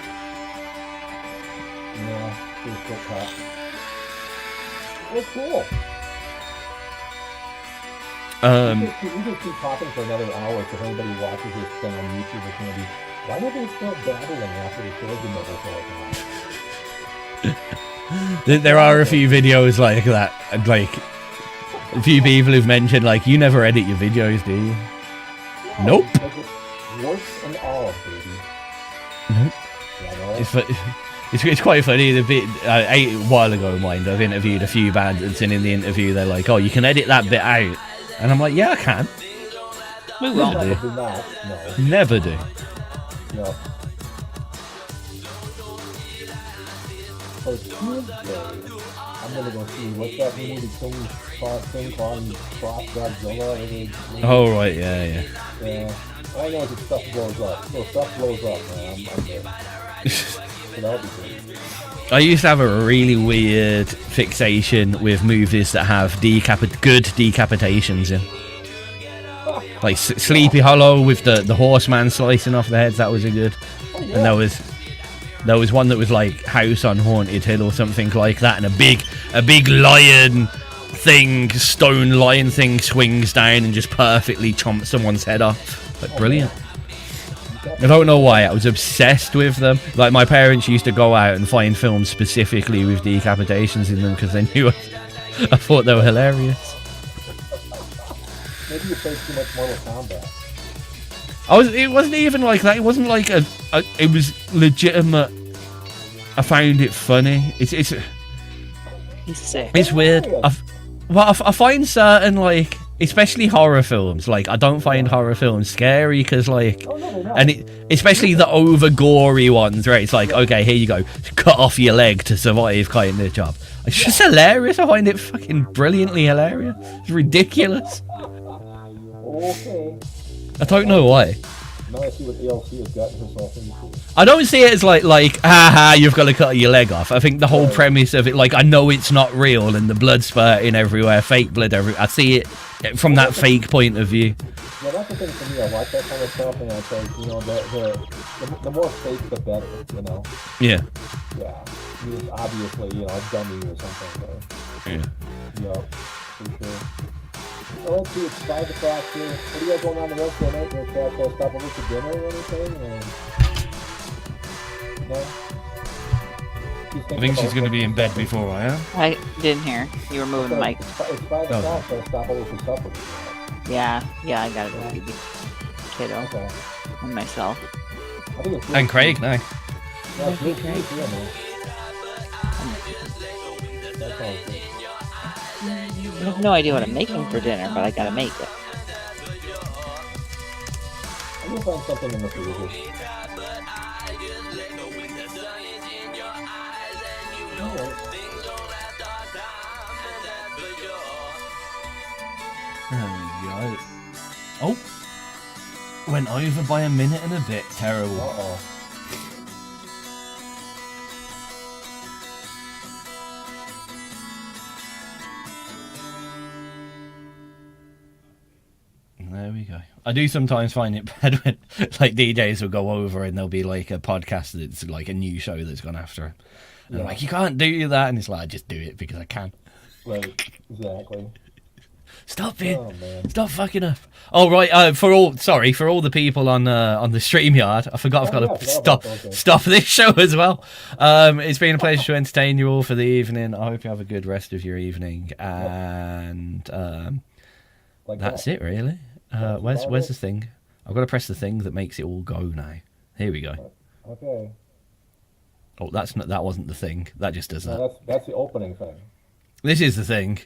Yeah, Facebook cop. Oh, cool. We just keep talking for another hour, so if anybody watches this thing on YouTube, it's going to be, why do they start babbling after the show's been over for like an hour?
There are a few videos like that, and like a few people who've mentioned like, you never edit your videos, do you? Nope.
Like it's worse than all, baby.
Nope. It's quite funny. The bit a while ago, mind, I've interviewed a few bands, and in the interview they're like, "Oh, you can edit that bit out," and I'm like, "Yeah, I can."
We won't.
Probably not. No.
Never do.
No. So Tuesday, I'm gonna go see what's that new movie thing called Cross Godzilla.
Oh right, yeah.
Yeah. All I know is that stuff blows up. So stuff blows up, man. I'm there. So that'll be good.
I used to have a really weird fixation with movies that have good decapitations in. Like Sleepy Hollow with the horseman slicing off the heads. That was a good.
Oh, yeah.
And there was one that was like House on Haunted Hill or something like that, and a big lion thing, stone lion thing, swings down and just perfectly chomps someone's head off. Like brilliant. I don't know why, I was obsessed with them. Like my parents used to go out and find films specifically with decapitations in them because they knew I thought they were hilarious.
Maybe you played too much Mortal Kombat.
It wasn't even like that. It wasn't like it was legitimate. I found it funny. It's
He's sick.
It's weird. I find certain, like, especially horror films, like, I don't find horror films scary because, like, especially the over gory ones, right? It's like, okay, here you go, cut off your leg to survive kind of job. It's just hilarious. I find it fucking brilliantly hilarious. It's ridiculous.
Okay.
I don't know why.
Now I see what ALC has gotten herself into.
I don't see it as like, haha, you've got to cut your leg off. I think the whole premise of it, like, I know it's not real and the blood spurting everywhere, fake blood everywhere. I see it from that fake point of view.
Yeah, that's the thing for me. I watch that kind of stuff and it's like, you know, the more fake, the better, you know?
Yeah.
Yeah. I mean, it's obviously, you know, a dummy or something. But,
Yeah.
yeah, for sure. Well, let's see, it's 5 o'clock here. What do you got going on the rest of the night? You guys stop over for dinner or anything? No?
I think she's going to be in bed before I am.
I didn't hear. You were moving the mic.
It's 5 o'clock, so stop over for supper.
Yeah, I gotta go feed the kiddo
Okay.
and myself.
I think it's
And Craig, no.
That'd be
please
great.
do, man. That sounds good.
I have no idea what I'm making for dinner, but I gotta make it.
I'm gonna find something in the freezer. Alright.
There we go. Oh! Went over by a minute and a bit. Terrible.
Uh-oh.
There we go. I do sometimes find it bad when like DJs will go over and there'll be like a podcast that's like a new show that's gone after him. And I'm like, you can't do that, and it's like, I just do it because I can.
Right, exactly.
Stop it!
Oh, man.
Stop fucking up! Oh right, for all the people on the StreamYard, I forgot I've got
yeah, I
to
forgot about those,
stop this show as well. It's been a pleasure to entertain you all for the evening. I hope you have a good rest of your evening, and
Like
that's
that.
it really. Where's the thing? I've got to press the thing that makes it all go now. Here we go.
Okay.
Oh, that wasn't the thing. That just does that.
No, that's the opening thing.
This is the thing.